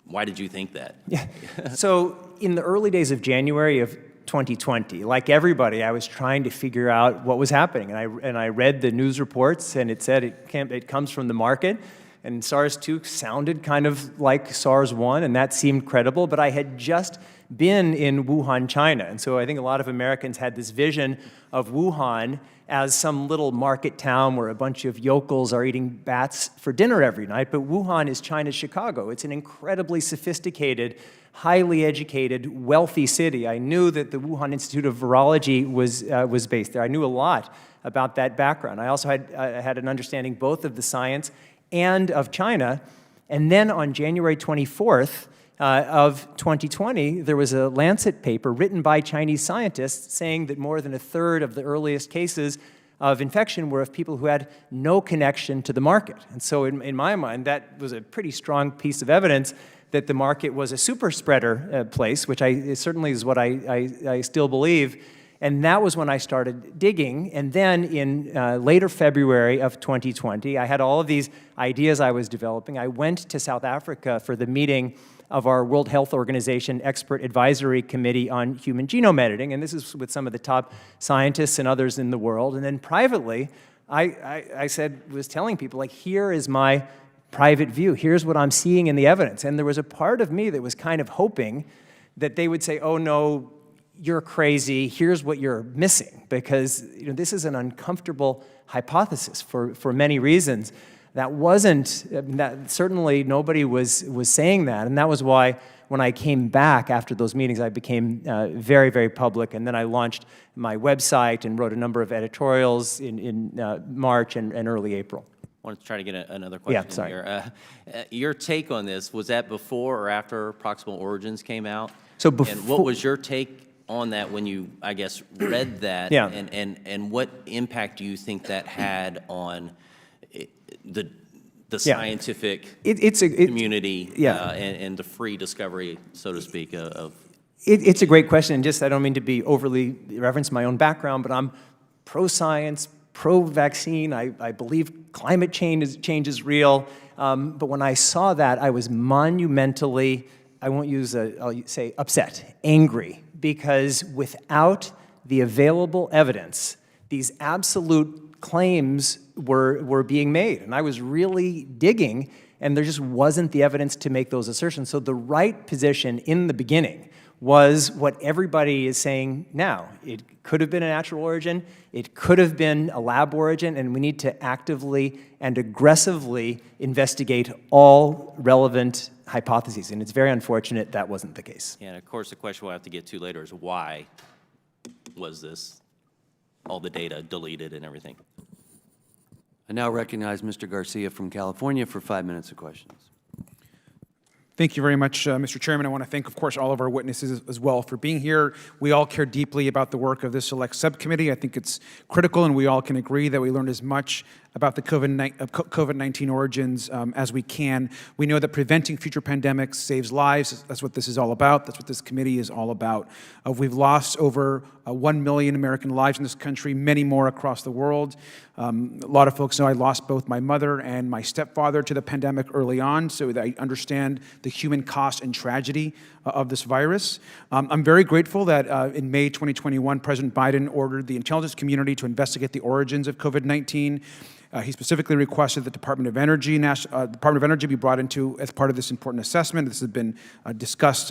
Why did you think that? Yeah. So in the early days of January of 2020, like everybody, I was trying to figure out what was happening, and I read the news reports, and it said it comes from the market, and SARS-2 sounded kind of like SARS-1, and that seemed credible, but I had just been in Wuhan, China, and so I think a lot of Americans had this vision of Wuhan as some little market town where a bunch of yokels are eating bats for dinner every night, but Wuhan is China's Chicago. It's an incredibly sophisticated, highly educated, wealthy city. I knew that the Wuhan Institute of Virology was based there. I knew a lot about that background. I also had an understanding both of the science and of China. And then on January 24th of 2020, there was a Lancet paper written by Chinese scientists saying that more than a third of the earliest cases of infection were of people who had no connection to the market. And so in my mind, that was a pretty strong piece of evidence that the market was a super spreader place, which certainly is what I still believe. And that was when I started digging. And then in later February of 2020, I had all of these ideas I was developing. I went to South Africa for the meeting of our World Health Organization Expert Advisory Committee on Human Genome Editing, and this is with some of the top scientists and others in the world. And then privately, I was telling people, like, here is my private view. Here's what I'm seeing in the evidence. And there was a part of me that was kind of hoping that they would say, oh, no, you're crazy. Here's what you're missing, because this is an uncomfortable hypothesis for many reasons. That certainly nobody was saying that, and that was why when I came back after those meetings, I became very, very public, and then I launched my website and wrote a number of editorials in March and early April. I wanted to try to get another question here. Your take on this, was that before or after Proximal Origins came out? So and what was your take on that when you, I guess, read that? Yeah. And what impact do you think that had on the scientific community and the free discovery, so to speak, of? It's a great question, and I don't mean to be overly reference my own background, but I'm pro-science, pro-vaccine. I believe climate change is real. But when I saw that, I was monumentally, I'll say upset, angry, because without the available evidence these absolute claims were being made. And I was really digging, and there just wasn't the evidence to make those assertions. So the right position in the beginning was what everybody is saying now. It could have been a natural origin, it could have been a lab origin, and we need to actively and aggressively investigate all relevant hypotheses. And it's very unfortunate that wasn't the case. And of course, the question we'll have to get to later is why was this, all the data deleted and everything? I now recognize Mr. Garcia from California for 5 minutes of questions. Thank you very much, Mr. Chairman. I want to thank, of course, all of our witnesses as well for being here. We all care deeply about the work of this select subcommittee. I think it's critical, and we all can agree that we learned as much about the COVID-19 origins as we can. We know that preventing future pandemics saves lives. That's what this is all about. That's what this committee is all about. We've lost over 1 million American lives in this country, many more across the world. A lot of folks know I lost both my mother and my stepfather to the pandemic early on, so that I understand the human cost and tragedy of this virus. I'm very grateful that in May 2021, President Biden ordered the intelligence community to investigate the origins of COVID-19. He specifically requested the Department of Energy be brought into as part of this important assessment. This has been discussed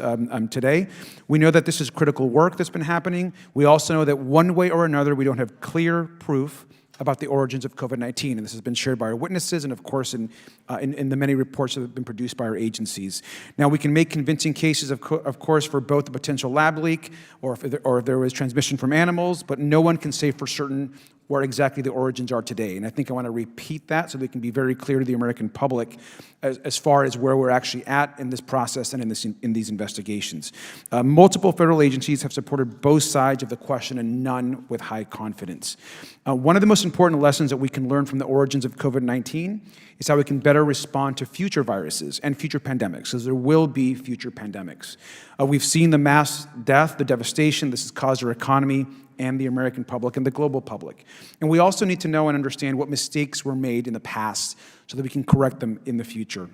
today. We know that this is critical work that's been happening. We also know that one way or another, we don't have clear proof about the origins of COVID-19, and this has been shared by our witnesses and, of course, in the many reports that have been produced by our agencies. Now, we can make convincing cases, of course, for both the potential lab leak or if there was transmission from animals, but no one can say for certain where exactly the origins are today. And I think I want to repeat that so they can be very clear to the American public as far as where we're actually at in this process and in these investigations. Multiple federal agencies have supported both sides of the question and none with high confidence. One of the most important lessons that we can learn from the origins of COVID-19 is how we can better respond to future viruses and future pandemics, because there will be future pandemics. We've seen the mass death, the devastation this has caused our economy and the American public and the global public. And we also need to know and understand what mistakes were made in the past so that we can correct them in the future.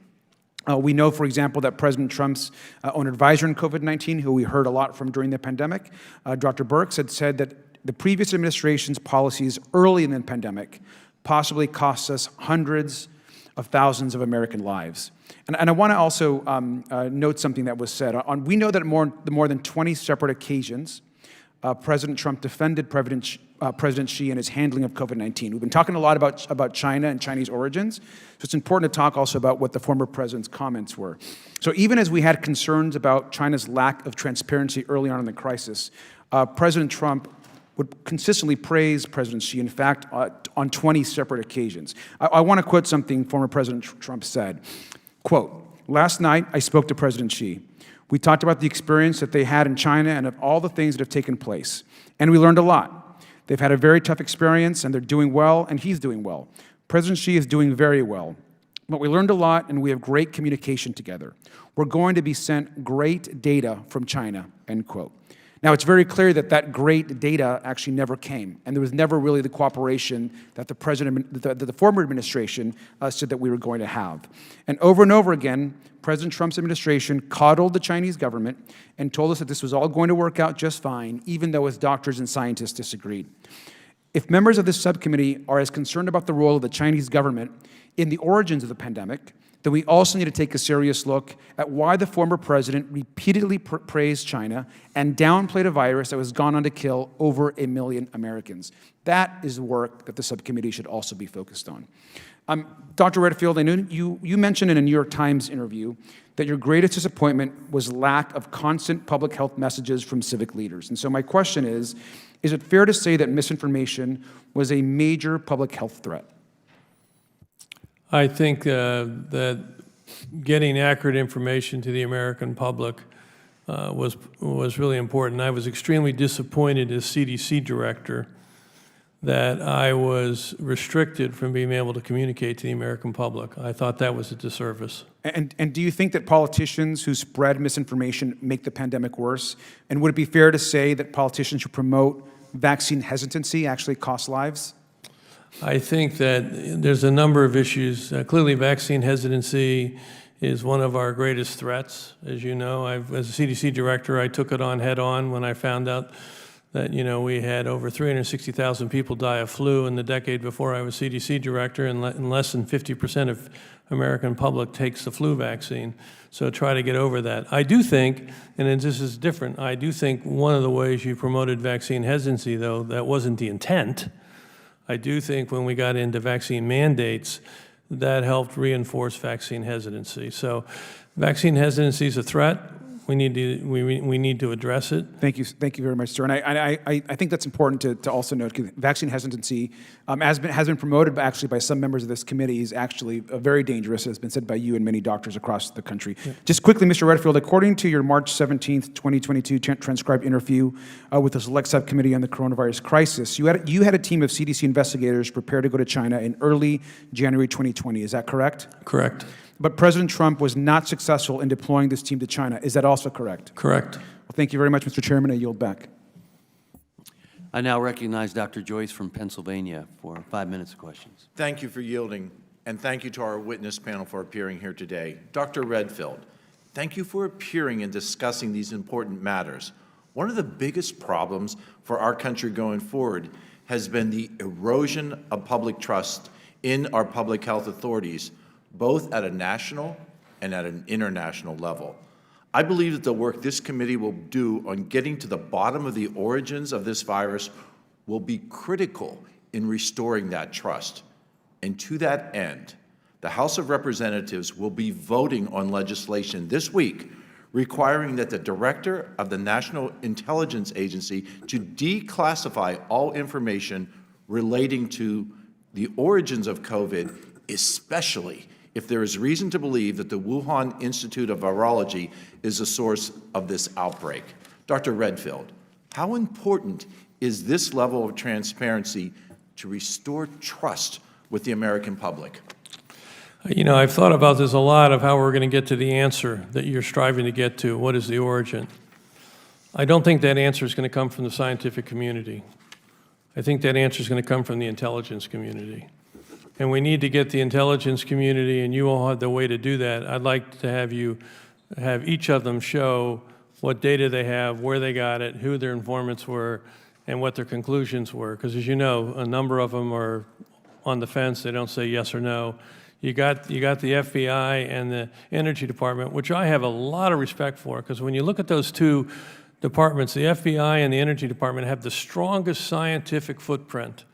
We know, for example, that President Trump's own advisor in COVID-19, who we heard a lot from during the pandemic, Dr. Birx, had said that the previous administration's policies early in the pandemic possibly cost us hundreds of thousands of American lives. And I want to also note something that was said. We know that more than 20 separate occasions, President Trump defended President Xi and his handling of COVID-19. We've been talking a lot about China and Chinese origins, so it's important to talk also about what the former president's comments were. So even as we had concerns about China's lack of transparency early on in the crisis, President Trump would consistently praise President Xi, in fact, on 20 separate occasions. I want to quote something former President Trump said, quote, "Last night I spoke to President Xi. We talked about the experience that they had in China and of all the things that have taken place. And we learned a lot. They've had a very tough experience, and they're doing well, and he's doing well. President Xi is doing very well. But we learned a lot, and we have great communication together. We're going to be sent great data from China," end quote. Now, it's very clear that that great data actually never came, and there was never really the cooperation that the former administration said that we were going to have. And over again, President Trump's administration coddled the Chinese government and told us that this was all going to work out just fine, even though his doctors and scientists disagreed. If members of this subcommittee are as concerned about the role of the Chinese government in the origins of the pandemic, then we also need to take a serious look at why the former president repeatedly praised China and downplayed a virus that was gone on to kill over 1 million Americans. That is the work that the subcommittee should also be focused on. Dr. Redfield, I know you mentioned in a New York Times interview that your greatest disappointment was lack of constant public health messages from civic leaders. And so my question is it fair to say that misinformation was a major public health threat? I think that getting accurate information to the American public was really important. I was extremely disappointed as CDC director that I was restricted from being able to communicate to the American public. I thought that was a disservice. And do you think that politicians who spread misinformation make the pandemic worse? And would it be fair to say that politicians who promote vaccine hesitancy actually cost lives? I think that there's a number of issues. Clearly, vaccine hesitancy is one of our greatest threats. As you know, as a CDC director, I took it on head on when I found out that, you know, we had over 360,000 people die of flu in the decade before I was CDC director, and less than 50% of American public takes the flu vaccine. So try to get over that. I do think, and this is different, I do think one of the ways you promoted vaccine hesitancy, though, that wasn't the intent. I do think when we got into vaccine mandates, that helped reinforce vaccine hesitancy. So vaccine hesitancy is a threat. We need to address it. Thank you very much, sir. And I think that's important to also note, because vaccine hesitancy has been promoted actually by some members of this committee, is actually very dangerous, as has been said by you and many doctors across the country. Yeah. Just quickly, Mr. Redfield, according to your March 17th, 2022 transcribed interview with the Select Subcommittee on the Coronavirus Crisis, you had a team of CDC investigators prepared to go to China in early January 2020. Is that correct? Correct. But President Trump was not successful in deploying this team to China. Is that also correct? Correct. Well, thank you very much, Mr. Chairman. I yield back. I now recognize Dr. Joyce from Pennsylvania for 5 minutes of questions. Thank you for yielding, and thank you to our witness panel for appearing here today. Dr. Redfield, thank you for appearing and discussing these important matters. One of the biggest problems for our country going forward has been the erosion of public trust in our public health authorities, both at a national and at an international level. I believe that the work this committee will do on getting to the bottom of the origins of this virus will be critical in restoring that trust. And to that end, the House of Representatives will be voting on legislation this week requiring that the Director of the National Intelligence Agency to declassify all information relating to the origins of COVID, especially if there is reason to believe that the Wuhan Institute of Virology is the source of this outbreak. Dr. Redfield, how important is this level of transparency to restore trust with the American public? You know, I've thought about this a lot, of how we're going to get to the answer that you're striving to get to. What is the origin? I don't think that answer is going to come from the scientific community. I think that answer is going to come from the intelligence community. And we need to get the intelligence community, and you all have the way to do that. I'd like to have each of them show what data they have, where they got it, who their informants were, and what their conclusions were. Because as you know, a number of them are on the fence. They don't say yes or no. You got the FBI and the Energy Department, which I have a lot of respect for, because when you look at those two departments, the FBI and the Energy Department have the strongest scientific footprint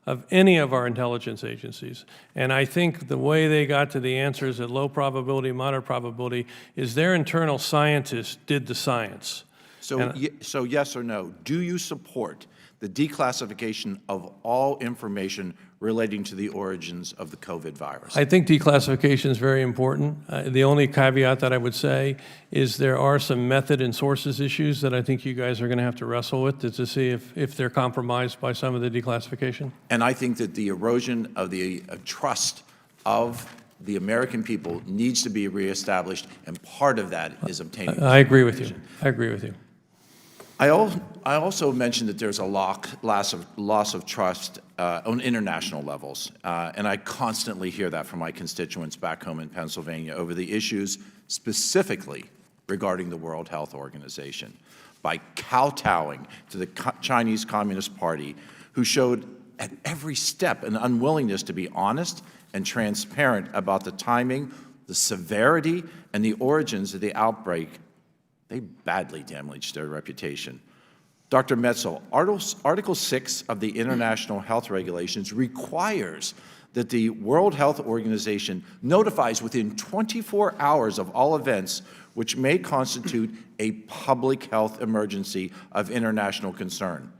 of any of our intelligence agencies. And I think the way they got to the answers at low probability, moderate probability, is their internal scientists did the science. So yes or no, do you support the declassification of all information relating to the origins of the COVID virus? I think declassification is very important. The only caveat that I would say is there are some method and sources issues that I think you guys are going to have to wrestle with to see if they're compromised by some of the declassification. And I think that the erosion of the trust of the American people needs to be reestablished, and part of that is obtaining. I agree with you. I agree with you. I also mentioned that there's a loss of trust on international levels, and I constantly hear that from my constituents back home in Pennsylvania over the issues specifically regarding the World Health Organization. By kowtowing to the Chinese Communist Party, who showed at every step an unwillingness to be honest and transparent about the timing, the severity, and the origins of the outbreak, they badly damaged their reputation. Dr. Metzel, Article 6 of the International Health Regulations requires that the World Health Organization notifies within 24 hours of all events which may constitute a public health emergency of international concern.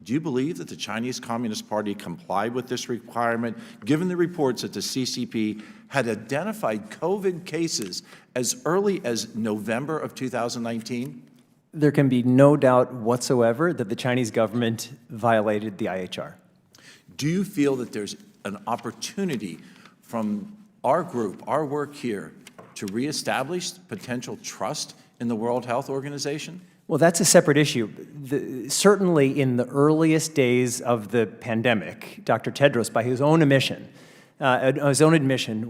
Do you believe that the Chinese Communist Party complied with this requirement, given the reports that the CCP had identified COVID cases as early as November of 2019? There can be no doubt whatsoever that the Chinese government violated the IHR. Do you feel that there's an opportunity from our group, our work here, to reestablish potential trust in the World Health Organization? Well, that's a separate issue. Certainly in the earliest days of the pandemic, Dr. Tedros, by his own admission,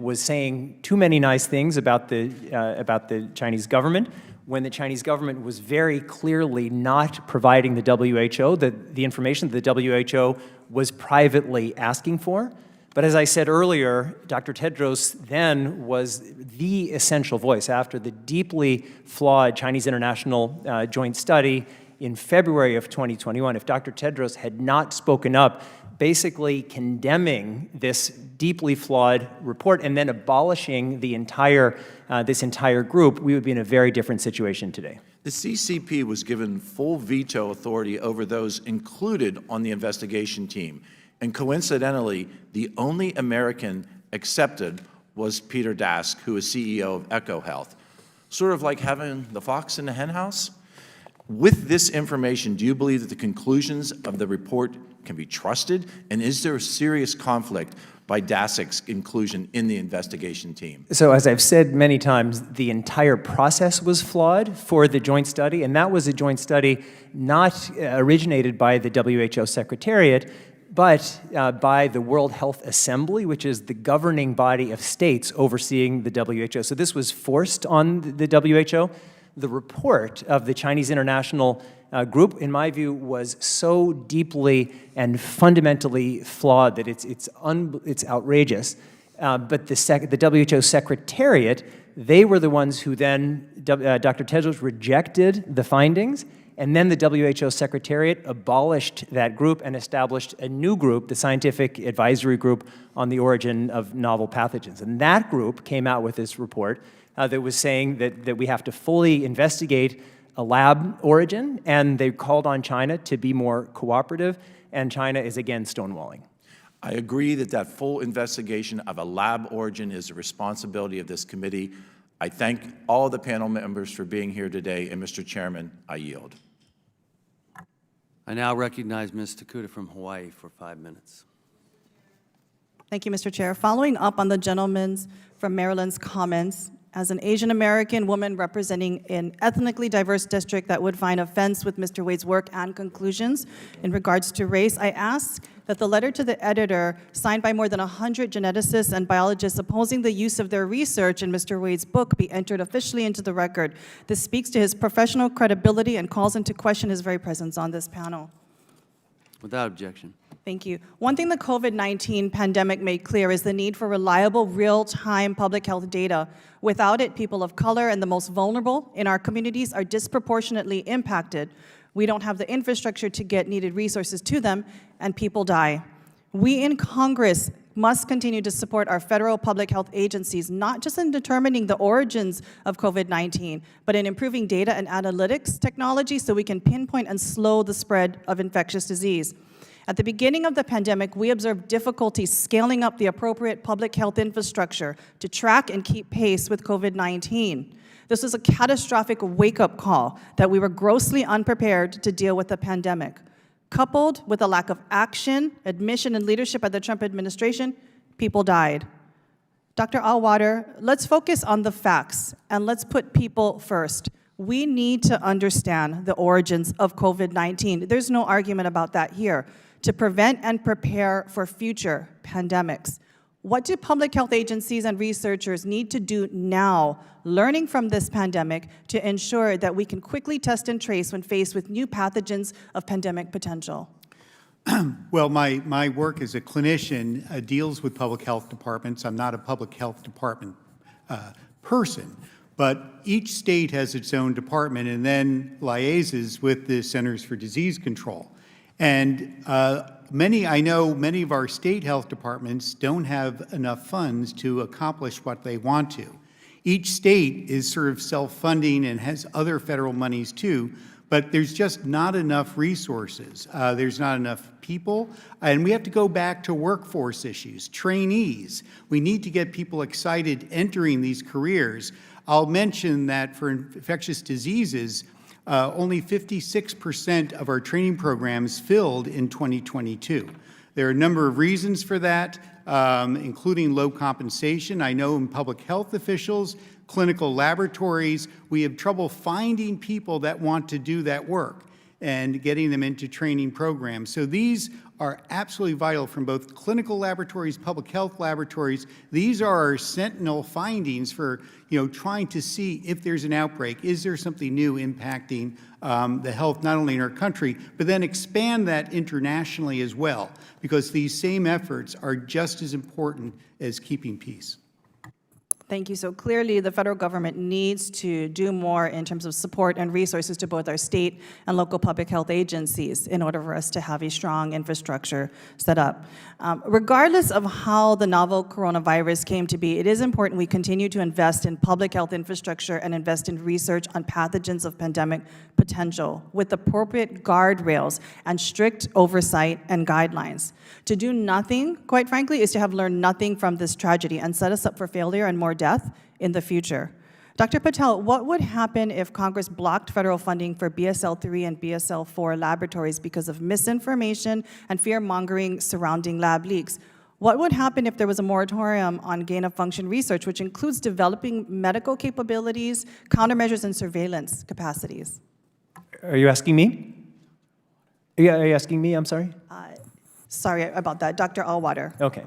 was saying too many nice things about the Chinese government. when the Chinese government was very clearly not providing the WHO the information that the WHO was privately asking for. But as I said earlier, Dr. Tedros then was the essential voice after the deeply flawed Chinese International joint study in February of 2021. If Dr. Tedros had not spoken up, basically condemning this deeply flawed report and then abolishing the this entire group, we would be in a very different situation today. The CCP was given full veto authority over those included on the investigation team. And coincidentally, the only American accepted was Peter Dask, who is CEO of EcoHealth. Sort of like having the fox in the henhouse. With this information, do you believe that the conclusions of the report can be trusted? And is there a serious conflict by Dask's inclusion in the investigation team? So as I've said many times, the entire process was flawed for the joint study, and that was a joint study not originated by the WHO Secretariat, but by the World Health Assembly, which is the governing body of states overseeing the WHO. So this was forced on the WHO. The report of the Chinese International Group, in my view, was so deeply and fundamentally flawed that it's outrageous. But the WHO Secretariat, they were the ones who then, Dr. Tedros rejected the findings, and then the WHO Secretariat abolished that group and established a new group, the Scientific Advisory Group on the Origin of Novel Pathogens. And that group came out with this report that was saying that we have to fully investigate a lab origin, and they called on China to be more cooperative, and China is again stonewalling. I agree that full investigation of a lab origin is the responsibility of this committee. I thank all the panel members for being here today, and Mr. Chairman, I yield. I now recognize Ms. Takuda from Hawaii for 5 minutes. Thank you, Mr. Chair. Following up on the gentleman's from Maryland's comments, as an Asian American woman representing an ethnically diverse district that would find offense with Mr. Wade's work and conclusions in regards to race, I ask that the letter to the editor, signed by more than 100 geneticists and biologists opposing the use of their research in Mr. Wade's book, be entered officially into the record. This speaks to his professional credibility and calls into question his very presence on this panel. Without objection. Thank you. One thing the COVID-19 pandemic made clear is the need for reliable, real-time public health data. Without it, people of color and the most vulnerable in our communities are disproportionately impacted. We don't have the infrastructure to get needed resources to them, and people die. We in Congress must continue to support our federal public health agencies, not just in determining the origins of COVID-19, but in improving data and analytics technology so we can pinpoint and slow the spread of infectious disease. At the beginning of the pandemic, we observed difficulties scaling up the appropriate public health infrastructure to track and keep pace with COVID-19. This was a catastrophic wake-up call that we were grossly unprepared to deal with the pandemic. Coupled with a lack of action, admission, and leadership at the Trump administration, people died. Dr. Allwater, let's focus on the facts, and let's put people first. We need to understand the origins of COVID-19. There's no argument about that here. To prevent and prepare for future pandemics. What do public health agencies and researchers need to do now, learning from this pandemic, to ensure that we can quickly test and trace when faced with new pathogens of pandemic potential? Well, my work as a clinician deals with public health departments. I'm not a public health department person, but each state has its own department and then liaises with the Centers for Disease Control. And I know many of our state health departments don't have enough funds to accomplish what they want to. Each state is sort of self-funding and has other federal monies too, but there's just not enough resources. There's not enough people, and we have to go back to workforce issues, trainees. We need to get people excited entering these careers. I'll mention that for infectious diseases, only 56% of our training programs filled in 2022. There are a number of reasons for that, including low compensation. I know in public health officials, clinical laboratories, we have trouble finding people that want to do that work. and getting them into training programs. So these are absolutely vital from both clinical laboratories, public health laboratories. These are our sentinel findings for, trying to see if there's an outbreak. Is there something new impacting the health not only in our country, but then expand that internationally as well, because these same efforts are just as important as keeping peace. Thank you. So clearly, the federal government needs to do more in terms of support and resources to both our state and local public health agencies in order for us to have a strong infrastructure set up. Regardless of how the novel coronavirus came to be, it is important we continue to invest in public health infrastructure and invest in research on pathogens of pandemic potential with appropriate guardrails and strict oversight and guidelines. To do nothing, quite frankly, is to have learned nothing from this tragedy and set us up for failure and more death in the future. Dr. Patel, what would happen if Congress blocked federal funding for BSL-3 and BSL-4 laboratories because of misinformation and fear-mongering surrounding lab leaks? What would happen if there was a moratorium on gain-of-function research, which includes developing medical capabilities, countermeasures, and surveillance capacities? Are you asking me? Are you asking me? I'm sorry? Sorry about that. Dr. Allwater. Okay.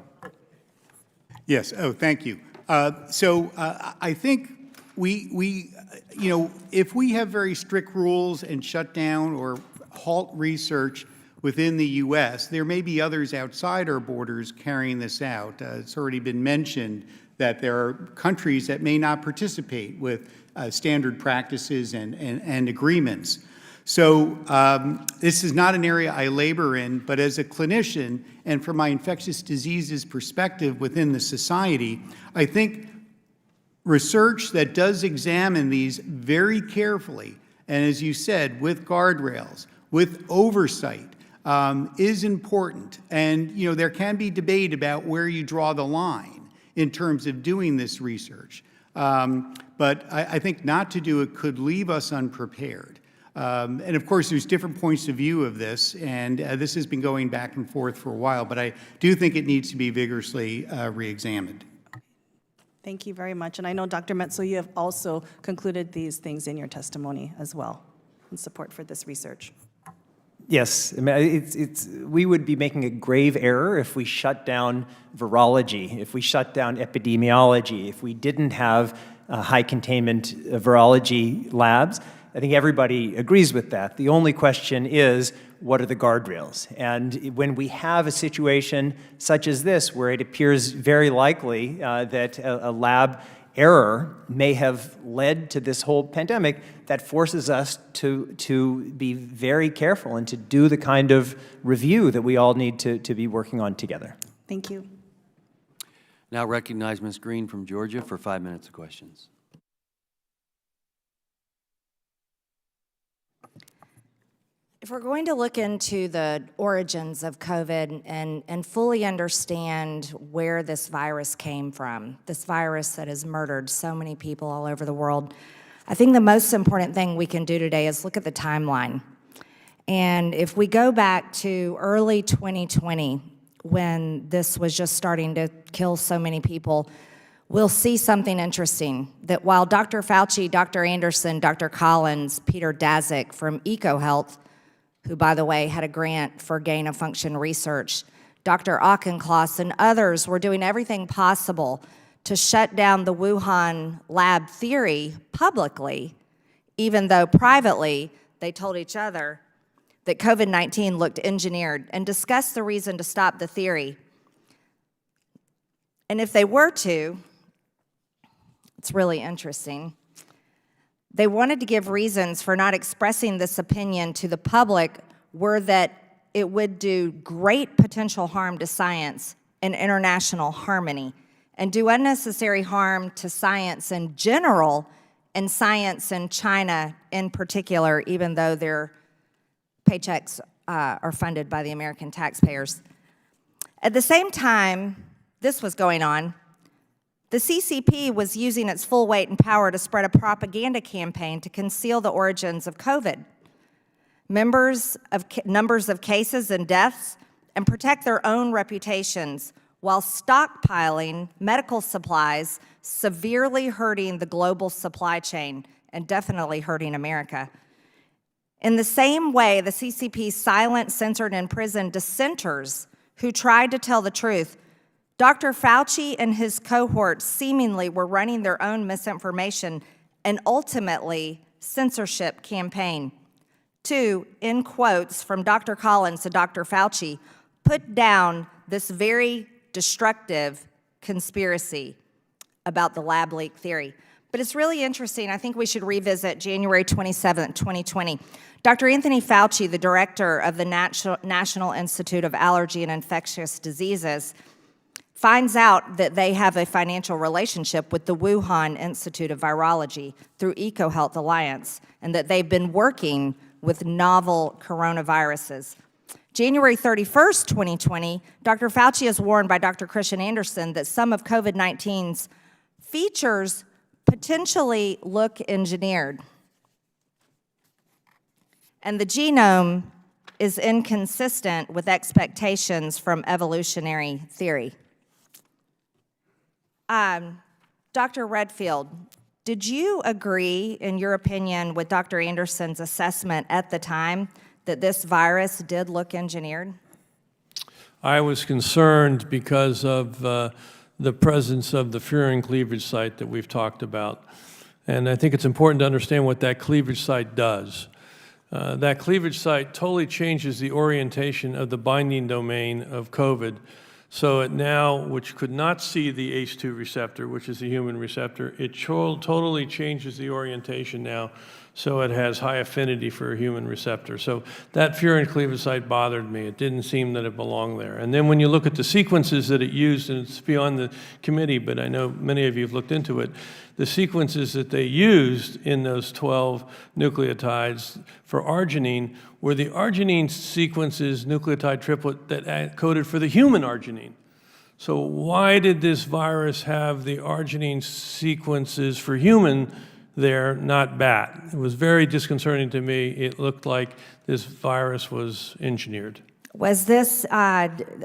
Yes. Oh, thank you. I think if we have very strict rules and shut down or halt research within the U.S., there may be others outside our borders carrying this out. It's already been mentioned that there are countries that may not participate with standard practices and agreements. So this is not an area I labor in, but as a clinician and from my infectious diseases perspective within the society, I think research that does examine these very carefully, and as you said, with guardrails, with oversight, is important. And there can be debate about where you draw the line in terms of doing this research. But I think not to do it could leave us unprepared. And of course, there's different points of view of this, and this has been going back and forth for a while, but I do think it needs to be vigorously re-examined. Thank you very much. And I know, Dr. Metzel, you have also concluded these things in your testimony as well in support for this research. Yes, I mean, we would be making a grave error if we shut down virology, if we shut down epidemiology, if we didn't have high containment virology labs. I think everybody agrees with that. The only question is, what are the guardrails? And when we have a situation such as this, where it appears very likely that a lab error may have led to this whole pandemic, that forces us to be very careful and to do the kind of review that we all need to be working on together. Thank you. Now recognize Ms. Green from Georgia for 5 minutes of questions. If we're going to look into the origins of COVID and fully understand where this virus came from, this virus that has murdered so many people all over the world, I think the most important thing we can do today is look at the timeline. And if we go back to early 2020, when this was just starting to kill so many people, we'll see something interesting, that while Dr. Fauci, Dr. Anderson, Dr. Collins, Peter Daszak from EcoHealth, who, by the way, had a grant for gain-of-function research, Dr. Auchincloss and others were doing everything possible to shut down the Wuhan lab theory publicly, even though privately they told each other that COVID-19 looked engineered, and discussed the reason to stop the theory. And if they were to, it's really interesting, they wanted to give reasons for not expressing this opinion to the public were that it would do great potential harm to science and international harmony, and do unnecessary harm to science in general and science in China in particular, even though their paychecks are funded by the American taxpayers. At the same time this was going on, the CCP was using its full weight and power to spread a propaganda campaign to conceal the origins of COVID, numbers of cases and deaths, and protect their own reputations while stockpiling medical supplies, severely hurting the global supply chain and definitely hurting America. In the same way, the CCP silenced, censored, and imprisoned dissenters who tried to tell the truth, Dr. Fauci and his cohorts seemingly were running their own misinformation and ultimately censorship campaign. To, in quotes from Dr. Collins to Dr. Fauci, put down this very destructive conspiracy about the lab leak theory. But it's really interesting. I think we should revisit January 27, 2020. Dr. Anthony Fauci, the director of the National Institute of Allergy and Infectious Diseases, finds out that they have a financial relationship with the Wuhan Institute of Virology through EcoHealth Alliance, and that they've been working with novel coronaviruses. January 31st, 2020, Dr. Fauci is warned by Dr. Christian Anderson that some of COVID-19's features potentially look engineered. And the genome is inconsistent with expectations from evolutionary theory. Dr. Redfield, did you agree, in your opinion, with Dr. Anderson's assessment at the time that this virus did look engineered? I was concerned because of the presence of the furin cleavage site that we've talked about. And I think it's important to understand what that cleavage site does. That cleavage site totally changes the orientation of the binding domain of COVID. So it now, which could not see the ACE2 receptor, which is the human receptor, it totally changes the orientation now, so it has high affinity for a human receptor. So that furin cleavage site bothered me. It didn't seem that it belonged there. And then when you look at the sequences that it used, and it's beyond the committee, but I know many of you have looked into it, the sequences that they used in those 12 nucleotides for arginine were the arginine sequences, nucleotide triplet, that coded for the human arginine. So why did this virus have the arginine sequences for human there, not bat? It was very disconcerting to me. It looked like this virus was engineered. Was this,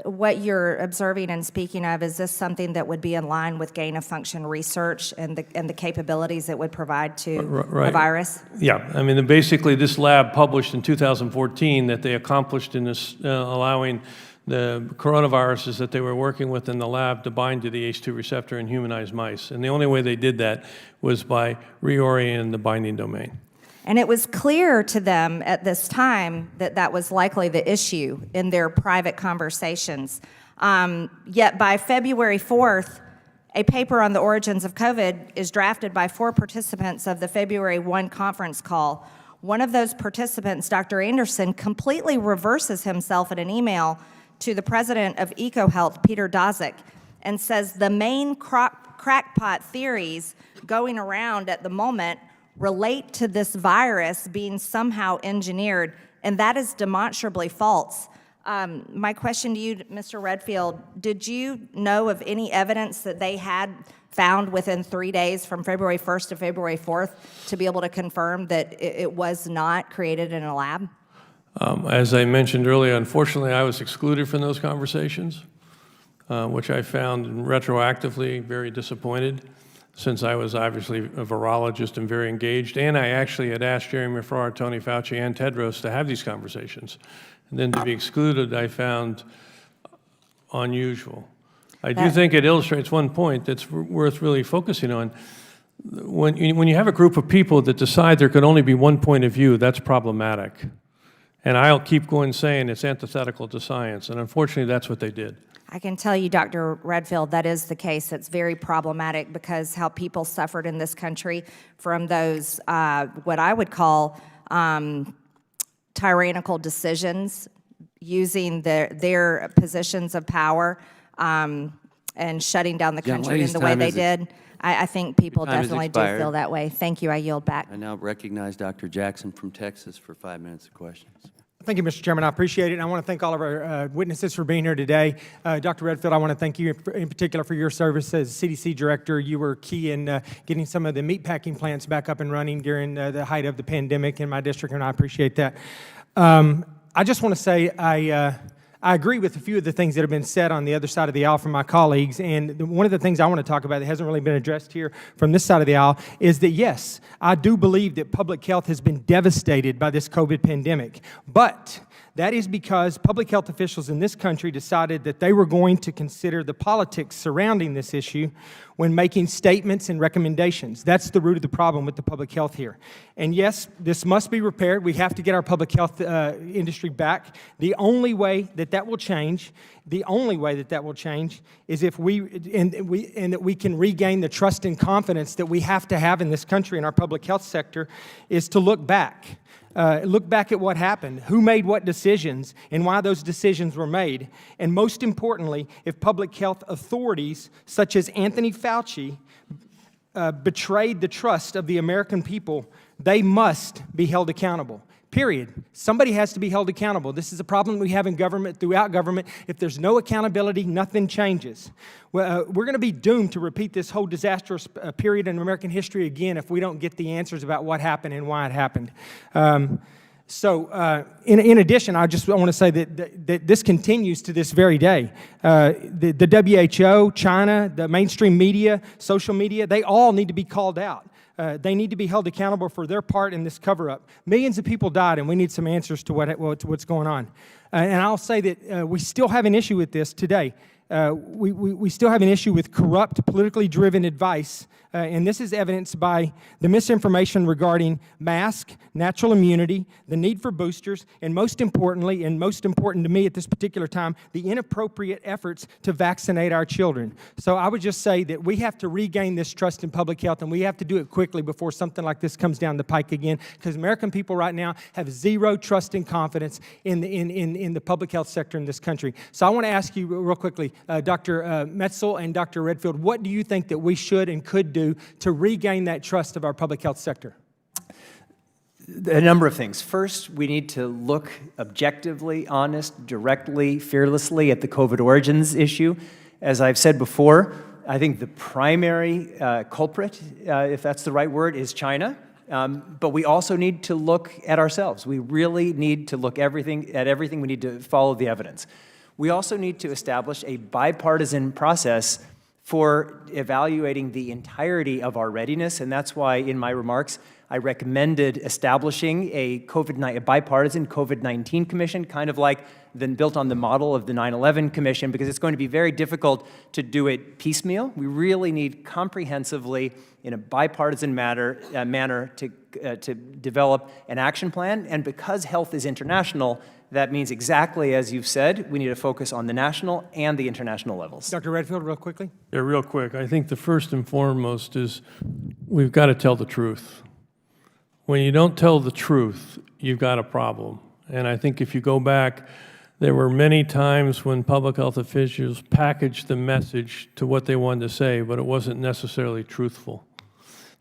what you're observing and speaking of, is this something that would be in line with gain-of-function research and the capabilities it would provide to the virus? Yeah, I mean, basically this lab published in 2014 that they accomplished in this, allowing the coronaviruses that they were working with in the lab to bind to the ACE2 receptor in humanized mice. And the only way they did that was by reorienting the binding domain. And it was clear to them at this time that that was likely the issue in their private conversations. Yet by February 4th, a paper on the origins of COVID is drafted by 4 participants of the February 1 conference call. One of those participants, Dr. Anderson, completely reverses himself in an email to the president of EcoHealth, Peter Daszak, and says the main crackpot theories going around at the moment relate to this virus being somehow engineered, and that is demonstrably false. My question to you, Mr. Redfield, did you know of any evidence that they had found within 3 days from February 1st to February 4th to be able to confirm that it was not created in a lab? As I mentioned earlier, unfortunately, I was excluded from those conversations, which I found retroactively very disappointed, since I was obviously a virologist and very engaged, and I actually had asked Jeremy Farrar, Tony Fauci, and Tedros to have these conversations. And then to be excluded, I found unusual. I do think it illustrates one point that's worth really focusing on. When you have a group of people that decide there could only be one point of view, that's problematic. And I'll keep going saying it's antithetical to science, and unfortunately, that's what they did. I can tell you, Dr. Redfield, that is the case. It's very problematic because how people suffered in this country from those, what I would call tyrannical decisions, using their positions of power and shutting down the country in the way they did. I think people definitely do feel that way. Thank you. I yield back. I now recognize Dr. Jackson from Texas for 5 minutes of questions. Thank you, Mr. Chairman. I appreciate it. And I want to thank all of our witnesses for being here today. Dr. Redfield, I want to thank you in particular for your service as CDC director. You were key in getting some of the meatpacking plants back up and running during the height of the pandemic in my district, and I appreciate that. I just want to say I agree with a few of the things that have been said on the other side of the aisle from my colleagues, and one of the things I want to talk about that hasn't really been addressed here from this side of the aisle is that, yes, I do believe that public health has been devastated by this COVID pandemic, but that is because public health officials in this country decided that they were going to consider the politics surrounding this issue when making statements and recommendations. That's the root of the problem with the public health here. And yes, this must be repaired. We have to get our public health industry back. The only way that that will change, is if that we can regain the trust and confidence that we have to have in this country in our public health sector, is to look back. Look back at what happened, who made what decisions, and why those decisions were made. And most importantly, if public health authorities, such as Anthony Fauci, betrayed the trust of the American people, they must be held accountable. Period. Somebody has to be held accountable. This is a problem we have in government, throughout government. If there's no accountability, nothing changes. We're going to be doomed to repeat this whole disastrous period in American history again if we don't get the answers about what happened and why it happened. In addition, I want to say that this continues to this very day. The WHO, China, the mainstream media, social media, they all need to be called out. They need to be held accountable for their part in this cover-up. Millions of people died, and we need some answers to what's going on. And I'll say that we still have an issue with this today. We still have an issue with corrupt, politically driven advice, and this is evidenced by the misinformation regarding masks, natural immunity, the need for boosters, and most importantly, and most important to me at this particular time, the inappropriate efforts to vaccinate our children. So I would just say that we have to regain this trust in public health, and we have to do it quickly before something like this comes down the pike again, because American people right now have zero trust and confidence in the public health sector in this country. So I want to ask you real quickly, Dr. Metzel and Dr. Redfield, what do you think that we should and could do to regain that trust of our public health sector? A number of things. First, we need to look objectively, honest, directly, fearlessly at the COVID origins issue. As I've said before, I think the primary culprit, if that's the right word, is China. But we also need to look at ourselves. We really need to look at everything. We need to follow the evidence. We also need to establish a bipartisan process for evaluating the entirety of our readiness, and that's why in my remarks I recommended establishing a bipartisan COVID-19 commission, kind of like built on the model of the 9/11 commission, because it's going to be very difficult to do it piecemeal. We really need comprehensively, in a bipartisan manner, to develop an action plan, and because health is international, that means exactly as you've said, we need to focus on the national and the international levels. Dr. Redfield, real quickly. Yeah, real quick. I think the first and foremost is we've got to tell the truth. When you don't tell the truth, you've got a problem. And I think if you go back, there were many times when public health officials packaged the message to what they wanted to say, but it wasn't necessarily truthful.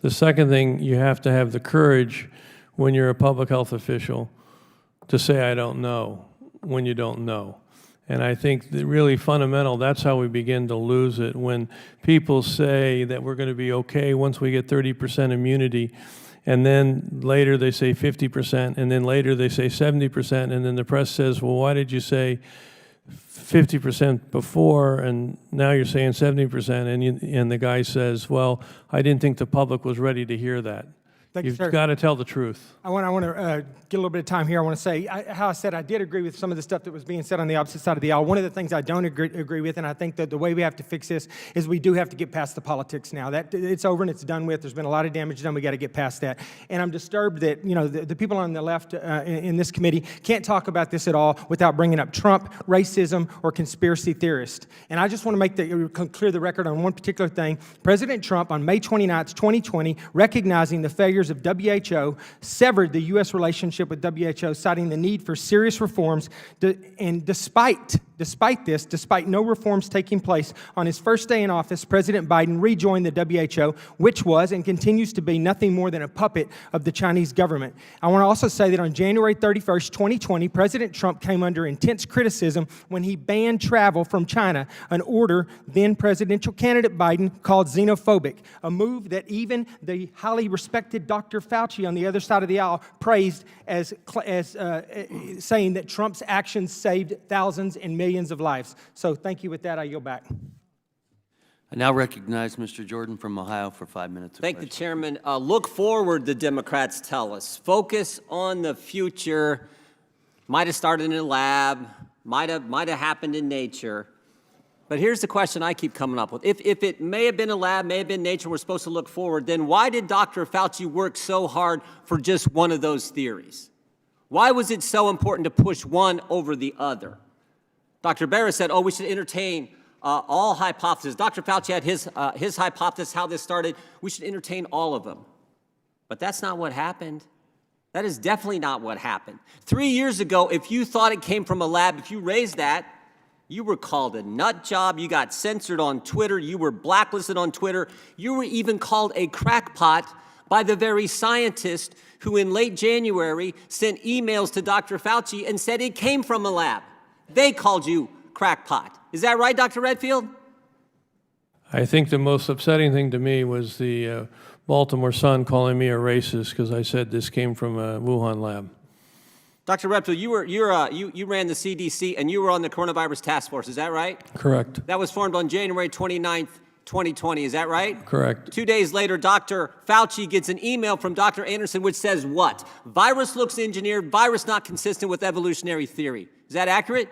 The second thing, you have to have the courage when you're a public health official to say, I don't know, when you don't know. And I think that really fundamental, that's how we begin to lose it. When people say that we're going to be okay once we get 30% immunity, and then later they say 50%, and then later they say 70%, and then the press says, well, why did you say 50% before, and now you're saying 70%, and the guy says, well, I didn't think the public was ready to hear that. Thank you, You've sir. got to tell the truth. I want to get a little bit of time here. I want to say, how I said I did agree with some of the stuff that was being said on the opposite side of the aisle. One of the things I don't agree with, and I think that the way we have to fix this is we do have to get past the politics now. That it's over and it's done with. There's been a lot of damage done. We got to get past that. And I'm disturbed that the people on the left in this committee can't talk about this at all without bringing up Trump, racism, or conspiracy theorists. And I just want to clear the record on one particular thing. President Trump on May 29th, 2020, recognizing the failures of WHO, severed the U.S. relationship with WHO, citing the need for serious reforms. And despite no reforms taking place, on his first day in office, President Biden rejoined the WHO, which was and continues to be nothing more than a puppet of the Chinese government. I want to also say that on January 31st, 2020, President Trump came under intense criticism when he banned travel from China, an order then presidential candidate Biden called xenophobic, a move that even the highly respected Dr. Fauci on the other side of the aisle praised as saying that Trump's actions saved thousands and millions of lives. So thank you. With that, I yield back. I now recognize Mr. Jordan from Ohio for 5 minutes. Thank the chairman. Look forward, the Democrats tell us. Focus on the future. Might have started in a lab, might have happened in nature. But here's the question I keep coming up with. If it may have been a lab, may have been nature, we're supposed to look forward, then why did Dr. Fauci work so hard for just one of those theories? Why was it so important to push one over the other? Dr. Barrett said, oh, we should entertain all hypotheses. Dr. Fauci had his hypothesis, how this started. We should entertain all of them. But that's not what happened. That is definitely not what happened. 3 years ago, if you thought it came from a lab, if you raised that, you were called a nut job. You got censored on Twitter. You were blacklisted on Twitter. You were even called a crackpot by the very scientist who in late January sent emails to Dr. Fauci and said it came from a lab. They called you crackpot. Is that right, Dr. Redfield? I think the most upsetting thing to me was the Baltimore Sun calling me a racist because I said this came from a Wuhan lab. Dr. Redfield, you ran the CDC and you were on the coronavirus task force. Is that right? Correct. That was formed on January 29th, 2020. Is that right? Correct. 2 days later, Dr. Fauci gets an email from Dr. Anderson which says what? Virus looks engineered, virus not consistent with evolutionary theory. Is that accurate?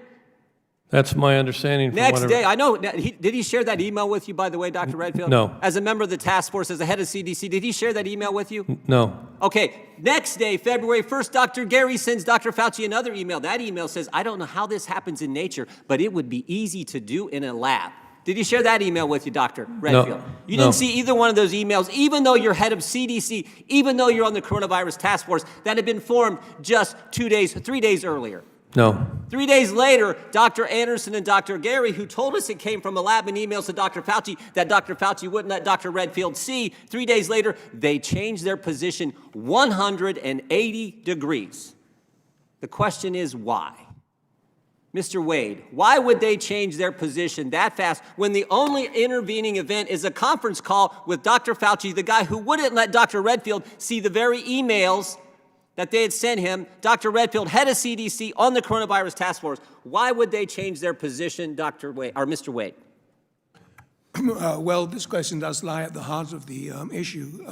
That's my understanding. Next day, I know, did he share that email with you, by the way, Dr. Redfield? No. As a member of the task force, as the head of CDC, did he share that email with you? No. Okay, next day, February 1st, Dr. Gary sends Dr. Fauci another email. That email says, I don't know how this happens in nature, but it would be easy to do in a lab. Did he share that email with you, Dr. Redfield? No. You didn't see either one of those emails, even though you're head of CDC, even though you're on the coronavirus task force that had been formed just 3 days earlier. No. 3 days later, Dr. Anderson and Dr. Gary, who told us it came from a lab in emails to Dr. Fauci that Dr. Fauci wouldn't let Dr. Redfield see, 3 days later, they changed their position 180 degrees. The question is why? Mr. Wade, why would they change their position that fast when the only intervening event is a conference call with Dr. Fauci, the guy who wouldn't let Dr. Redfield see the very emails that they had sent him, Dr. Redfield, head of CDC on the coronavirus task force? Why would they change their position, Dr. Wade, or Mr. Wade? Well, this question does lie at the heart of the issue.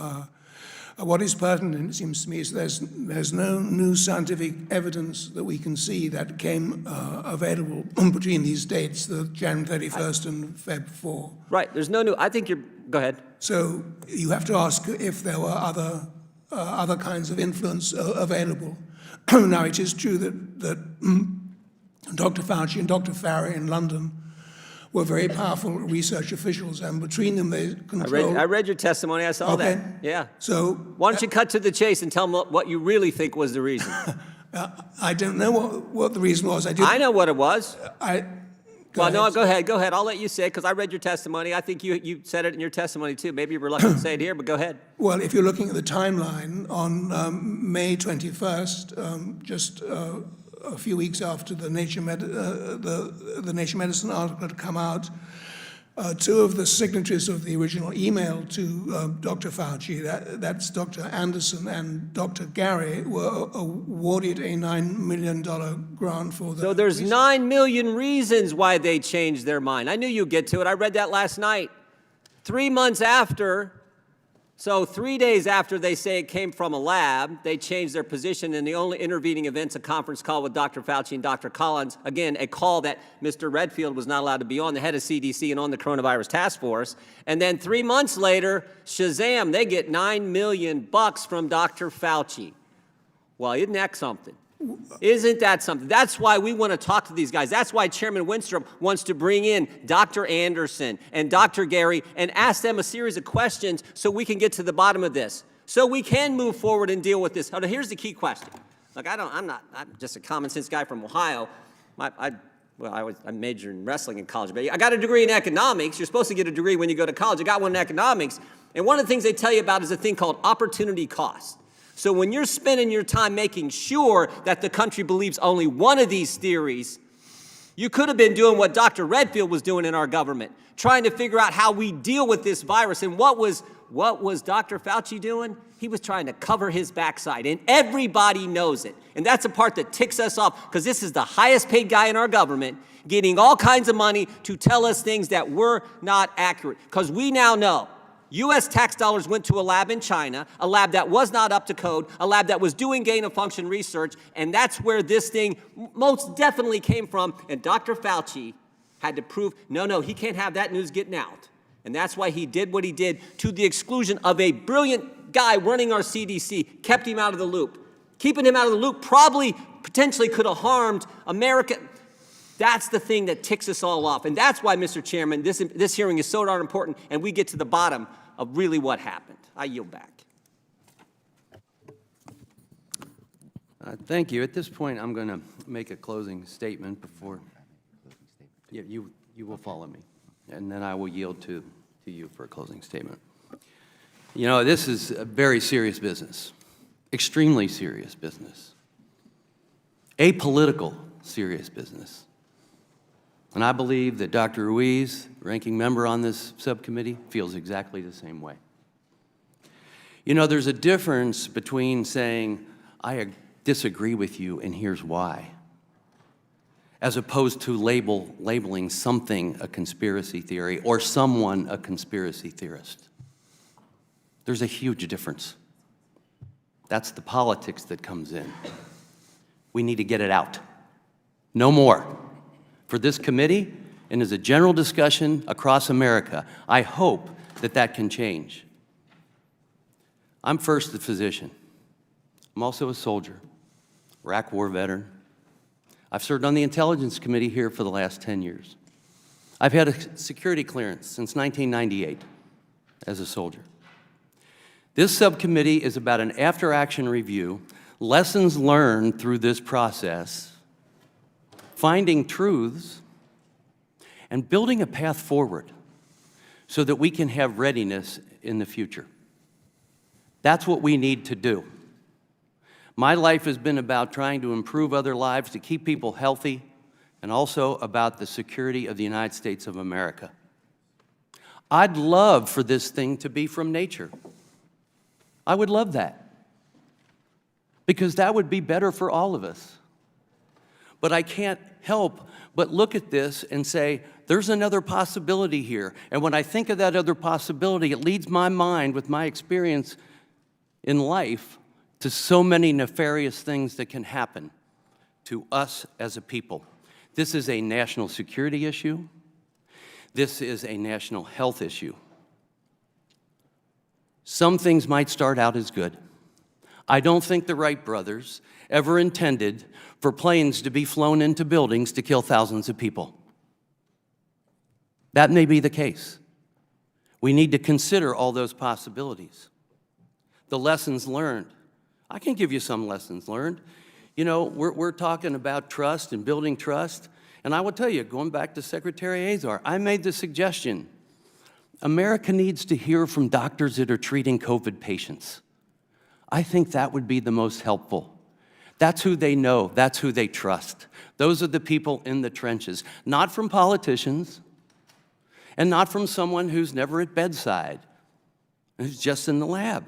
What is pertinent, it seems to me, is there's no new scientific evidence that we can see that came available between these dates, the January 31st and Feb 4. Right, there's no new, I think go ahead. So you have to ask if there were other kinds of influence available. Now, it is true that Dr. Fauci and Dr. Farah in London were very powerful research officials, and between them they control. I read your testimony, I saw that. Yeah. So why don't you cut to the chase and tell them what you really think was the reason? I don't know what the reason was. I know what it was. Go ahead. I'll let you say it because I read your testimony. I think you said it in your testimony too. Maybe you're reluctant to say it here, but go ahead. Well, if you're looking at the timeline, on May 21st, just a few weeks after the Nature Medicine article had come out, two of the signatories of the original email to Dr. Fauci, that's Dr. Anderson and Dr. Gary, were awarded a $9 million grant for the... So there's 9 million reasons why they changed their mind. I knew you'd get to it. I read that last night. 3 months after, so 3 days after they say it came from a lab, they changed their position, and the only intervening event's a conference call with Dr. Fauci and Dr. Collins. Again, a call that Mr. Redfield was not allowed to be on, the head of CDC and on the coronavirus task force. And then 3 months later, shazam, they get $9 million from Dr. Fauci. Well, isn't that something? Isn't that something? That's why we want to talk to these guys. That's why Chairman Winstrup wants to bring in Dr. Anderson and Dr. Gary and ask them a series of questions so we can get to the bottom of this, so we can move forward and deal with this. Now, here's the key question. Look, I'm just a common sense guy from Ohio. I majored in wrestling in college, but I got a degree in economics. You're supposed to get a degree when you go to college. I got one in economics. And one of the things they tell you about is a thing called opportunity cost. So when you're spending your time making sure that the country believes only one of these theories, you could have been doing what Dr. Redfield was doing in our government, trying to figure out how we deal with this virus and what was what was Dr. Fauci doing? He was trying to cover his backside, and everybody knows it. And that's the part that ticks us off, because this is the highest paid guy in our government getting all kinds of money to tell us things that were not accurate. Because we now know U.S. tax dollars went to a lab in China, a lab that was not up to code, a lab that was doing gain-of-function research, and that's where this thing most definitely came from. And Dr. Fauci had to prove, no, he can't have that news getting out. And that's why he did what he did, to the exclusion of a brilliant guy running our CDC, kept him out of the loop. Keeping him out of the loop probably potentially could have harmed America. That's the thing that ticks us all off. And that's why, Mr. Chairman, this hearing is so darn important, and we get to the bottom of really what happened. I yield back. Thank you. At this point, I'm going to make a closing statement before you will follow me, and then I will yield to you for a closing statement. You know, this is a very serious business, extremely serious business, apolitical serious business. And I believe that Dr. Ruiz, ranking member on this subcommittee, feels exactly the same way. You know, there's a difference between saying, I disagree with you and here's why, as opposed to labeling something a conspiracy theory or someone a conspiracy theorist. There's a huge difference. That's the politics that comes in. We need to get it out. No more. For this committee and as a general discussion across America, I hope that that can change. I'm first a physician. I'm also a soldier, Iraq War veteran. I've served on the Intelligence Committee here for the last 10 years. I've had a security clearance since 1998 as a soldier. This subcommittee is about an after-action review, lessons learned through this process, finding truths, and building a path forward so that we can have readiness in the future. That's what we need to do. My life has been about trying to improve other lives, to keep people healthy, and also about the security of the United States of America. I'd love for this thing to be from nature. I would love that, because that would be better for all of us. But I can't help but look at this and say, there's another possibility here. And when I think of that other possibility, it leads my mind, with my experience in life, to so many nefarious things that can happen to us as a people. This is a national security issue. This is a national health issue. Some things might start out as good. I don't think the Wright brothers ever intended for planes to be flown into buildings to kill thousands of people. That may be the case. We need to consider all those possibilities. The lessons learned. I can give you some lessons learned. You know, we're talking about trust and building trust, and I will tell you, going back to Secretary Azar, I made the suggestion, America needs to hear from doctors that are treating COVID patients. I think that would be the most helpful. That's who they know. That's who they trust. Those are the people in the trenches, not from politicians and not from someone who's never at bedside, who's just in the lab.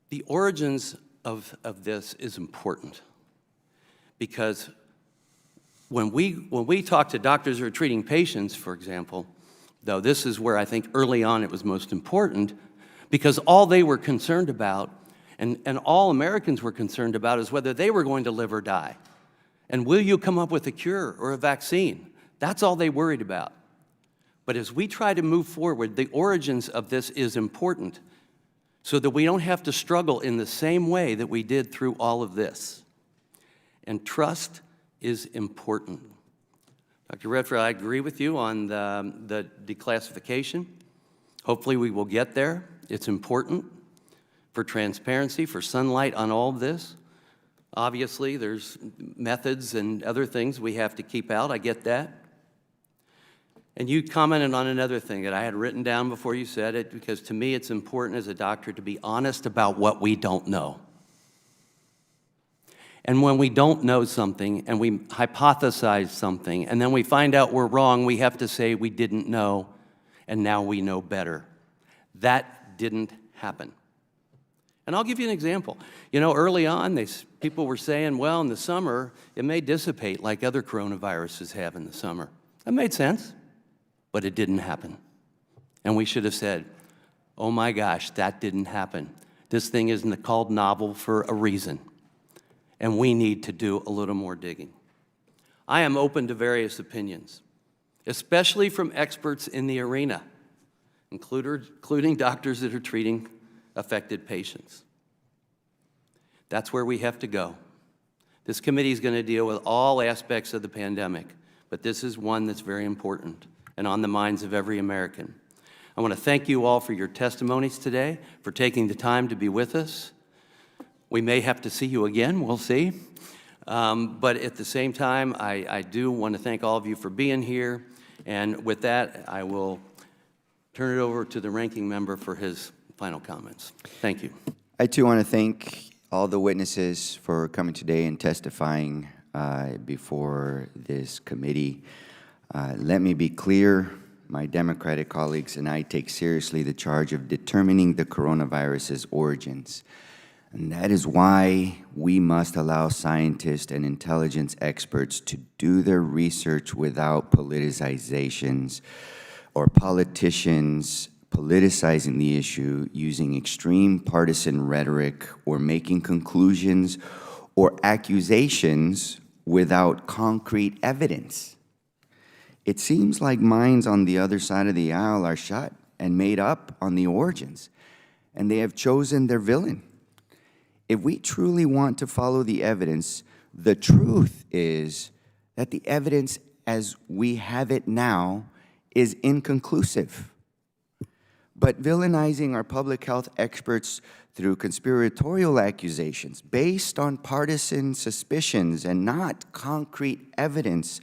The origins of this is important, because when we talk to doctors who are treating patients, for example, though this is where I think early on it was most important, because all they were concerned about, and all Americans were concerned about, is whether they were going to live or die. And will you come up with a cure or a vaccine? That's all they worried about. But as we try to move forward, the origins of this is important, so that we don't have to struggle in the same way that we did through all of this. And trust is important. Dr. Redfield, I agree with you on the declassification. Hopefully we will get there. It's important for transparency, for sunlight on all of this. Obviously, there's methods and other things we have to keep out. I get that. And you commented on another thing that I had written down before you said it, because to me it's important as a doctor to be honest about what we don't know. And when we don't know something and we hypothesize something and then we find out we're wrong, we have to say we didn't know and now we know better. That didn't happen. And I'll give you an example. You know, early on, people were saying, well, in the summer, it may dissipate like other coronaviruses have in the summer. That made sense, but it didn't happen. And we should have said, oh my gosh, that didn't happen. This thing isn't called novel for a reason, and we need to do a little more digging. I am open to various opinions, especially from experts in the arena, including doctors that are treating affected patients. That's where we have to go. This committee is going to deal with all aspects of the pandemic, but this is one that's very important and on the minds of every American. I want to thank you all for your testimonies today, for taking the time to be with us. We may have to see you again, we'll see. But at the same time, I do want to thank all of you for being here. And with that, I will turn it over to the ranking member for his final comments. Thank you. I too want to thank all the witnesses for coming today and testifying before this committee. Let me be clear, my Democratic colleagues and I take seriously the charge of determining the coronavirus's origins. And that is why we must allow scientists and intelligence experts to do their research without politicizations or politicians politicizing the issue using extreme partisan rhetoric or making conclusions or accusations without concrete evidence. It seems like minds on the other side of the aisle are shut and made up on the origins, and they have chosen their villain. If we truly want to follow the evidence, the truth is that the evidence as we have it now is inconclusive. But villainizing our public health experts through conspiratorial accusations based on partisan suspicions and not concrete evidence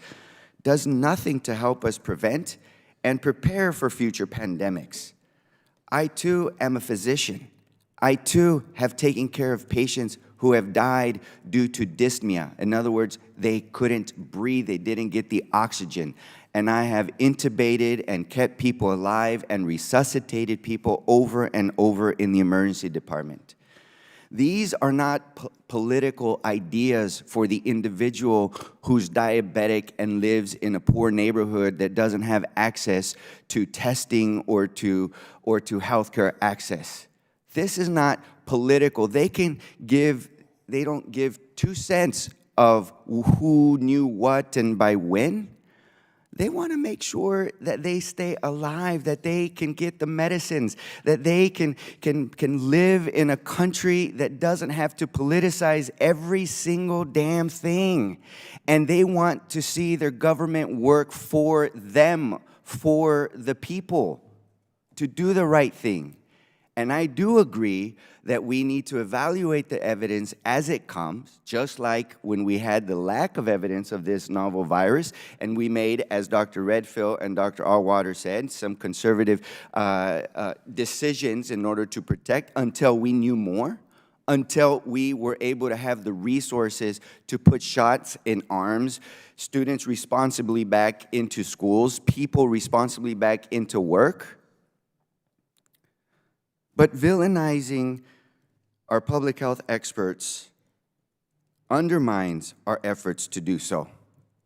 does nothing to help us prevent and prepare for future pandemics. I too am a physician. I too have taken care of patients who have died due to dyspnea. In other words, they couldn't breathe, they didn't get the oxygen. And I have intubated and kept people alive and resuscitated people over and over in the emergency department. These are not political ideas for the individual who's diabetic and lives in a poor neighborhood that doesn't have access to testing or to healthcare access. This is not political. They don't give 2 cents of who knew what and by when. They want to make sure that they stay alive, that they can get the medicines, that they can live in a country that doesn't have to politicize every single damn thing. And they want to see their government work for them, for the people, to do the right thing. And I do agree that we need to evaluate the evidence as it comes, just like when we had the lack of evidence of this novel virus, and we made, as Dr. Redfield and Dr. Allwater said, some conservative decisions in order to protect until we knew more, until we were able to have the resources to put shots in arms, students responsibly back into schools, people responsibly back into work. But villainizing our public health experts undermines our efforts to do so.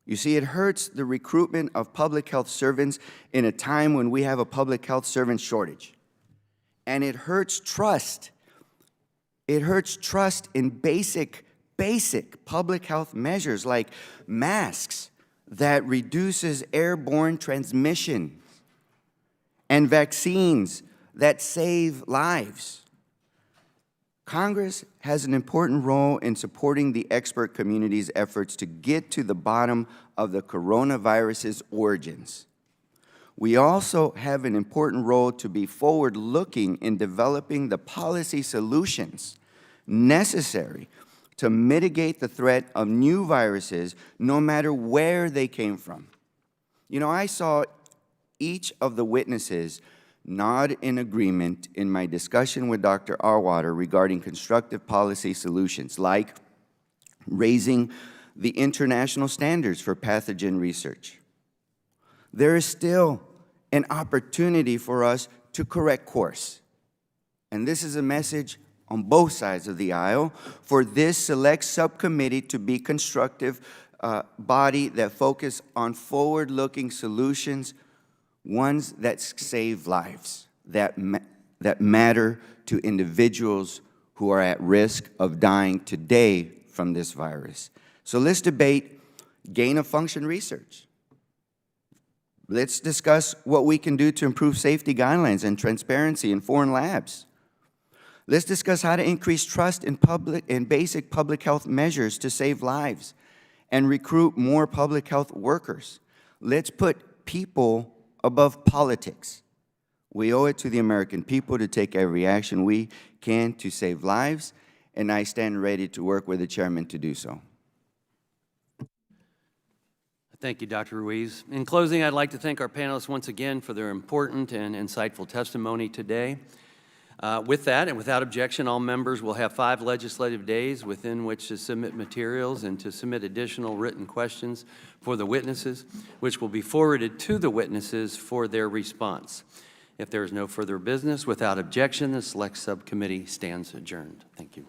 You see, it hurts the recruitment of public health servants in a time when we have a public health servant shortage. And it hurts trust. It hurts trust in basic public health measures like masks that reduces airborne transmission and vaccines that save lives. Congress has an important role in supporting the expert community's efforts to get to the bottom of the coronavirus's origins. We also have an important role to be forward-looking in developing the policy solutions necessary to mitigate the threat of new viruses, no matter where they came from. You know, I saw each of the witnesses nod in agreement in my discussion with Dr. Allwater regarding constructive policy solutions, like raising the international standards for pathogen research. There is still an opportunity for us to correct course. And this is a message on both sides of the aisle for this select subcommittee to be constructive body that focus on forward-looking solutions, ones that save lives, that matter to individuals who are at risk of dying today from this virus. So let's debate gain-of-function research. Let's discuss what we can do to improve safety guidelines and transparency in foreign labs. Let's discuss how to increase trust in basic public health measures to save lives and recruit more public health workers. Let's put people above politics. We owe it to the American people to take every action we can to save lives, and I stand ready to work with the chairman to do so. Thank you, Dr. Ruiz. In closing, I'd like to thank our panelists once again for their important and insightful testimony today. With that, and without objection, all members will have 5 legislative days within which to submit materials and to submit additional written questions for the witnesses, which will be forwarded to the witnesses for their response. If there is no further business, without objection, the Select Subcommittee stands adjourned. Thank you.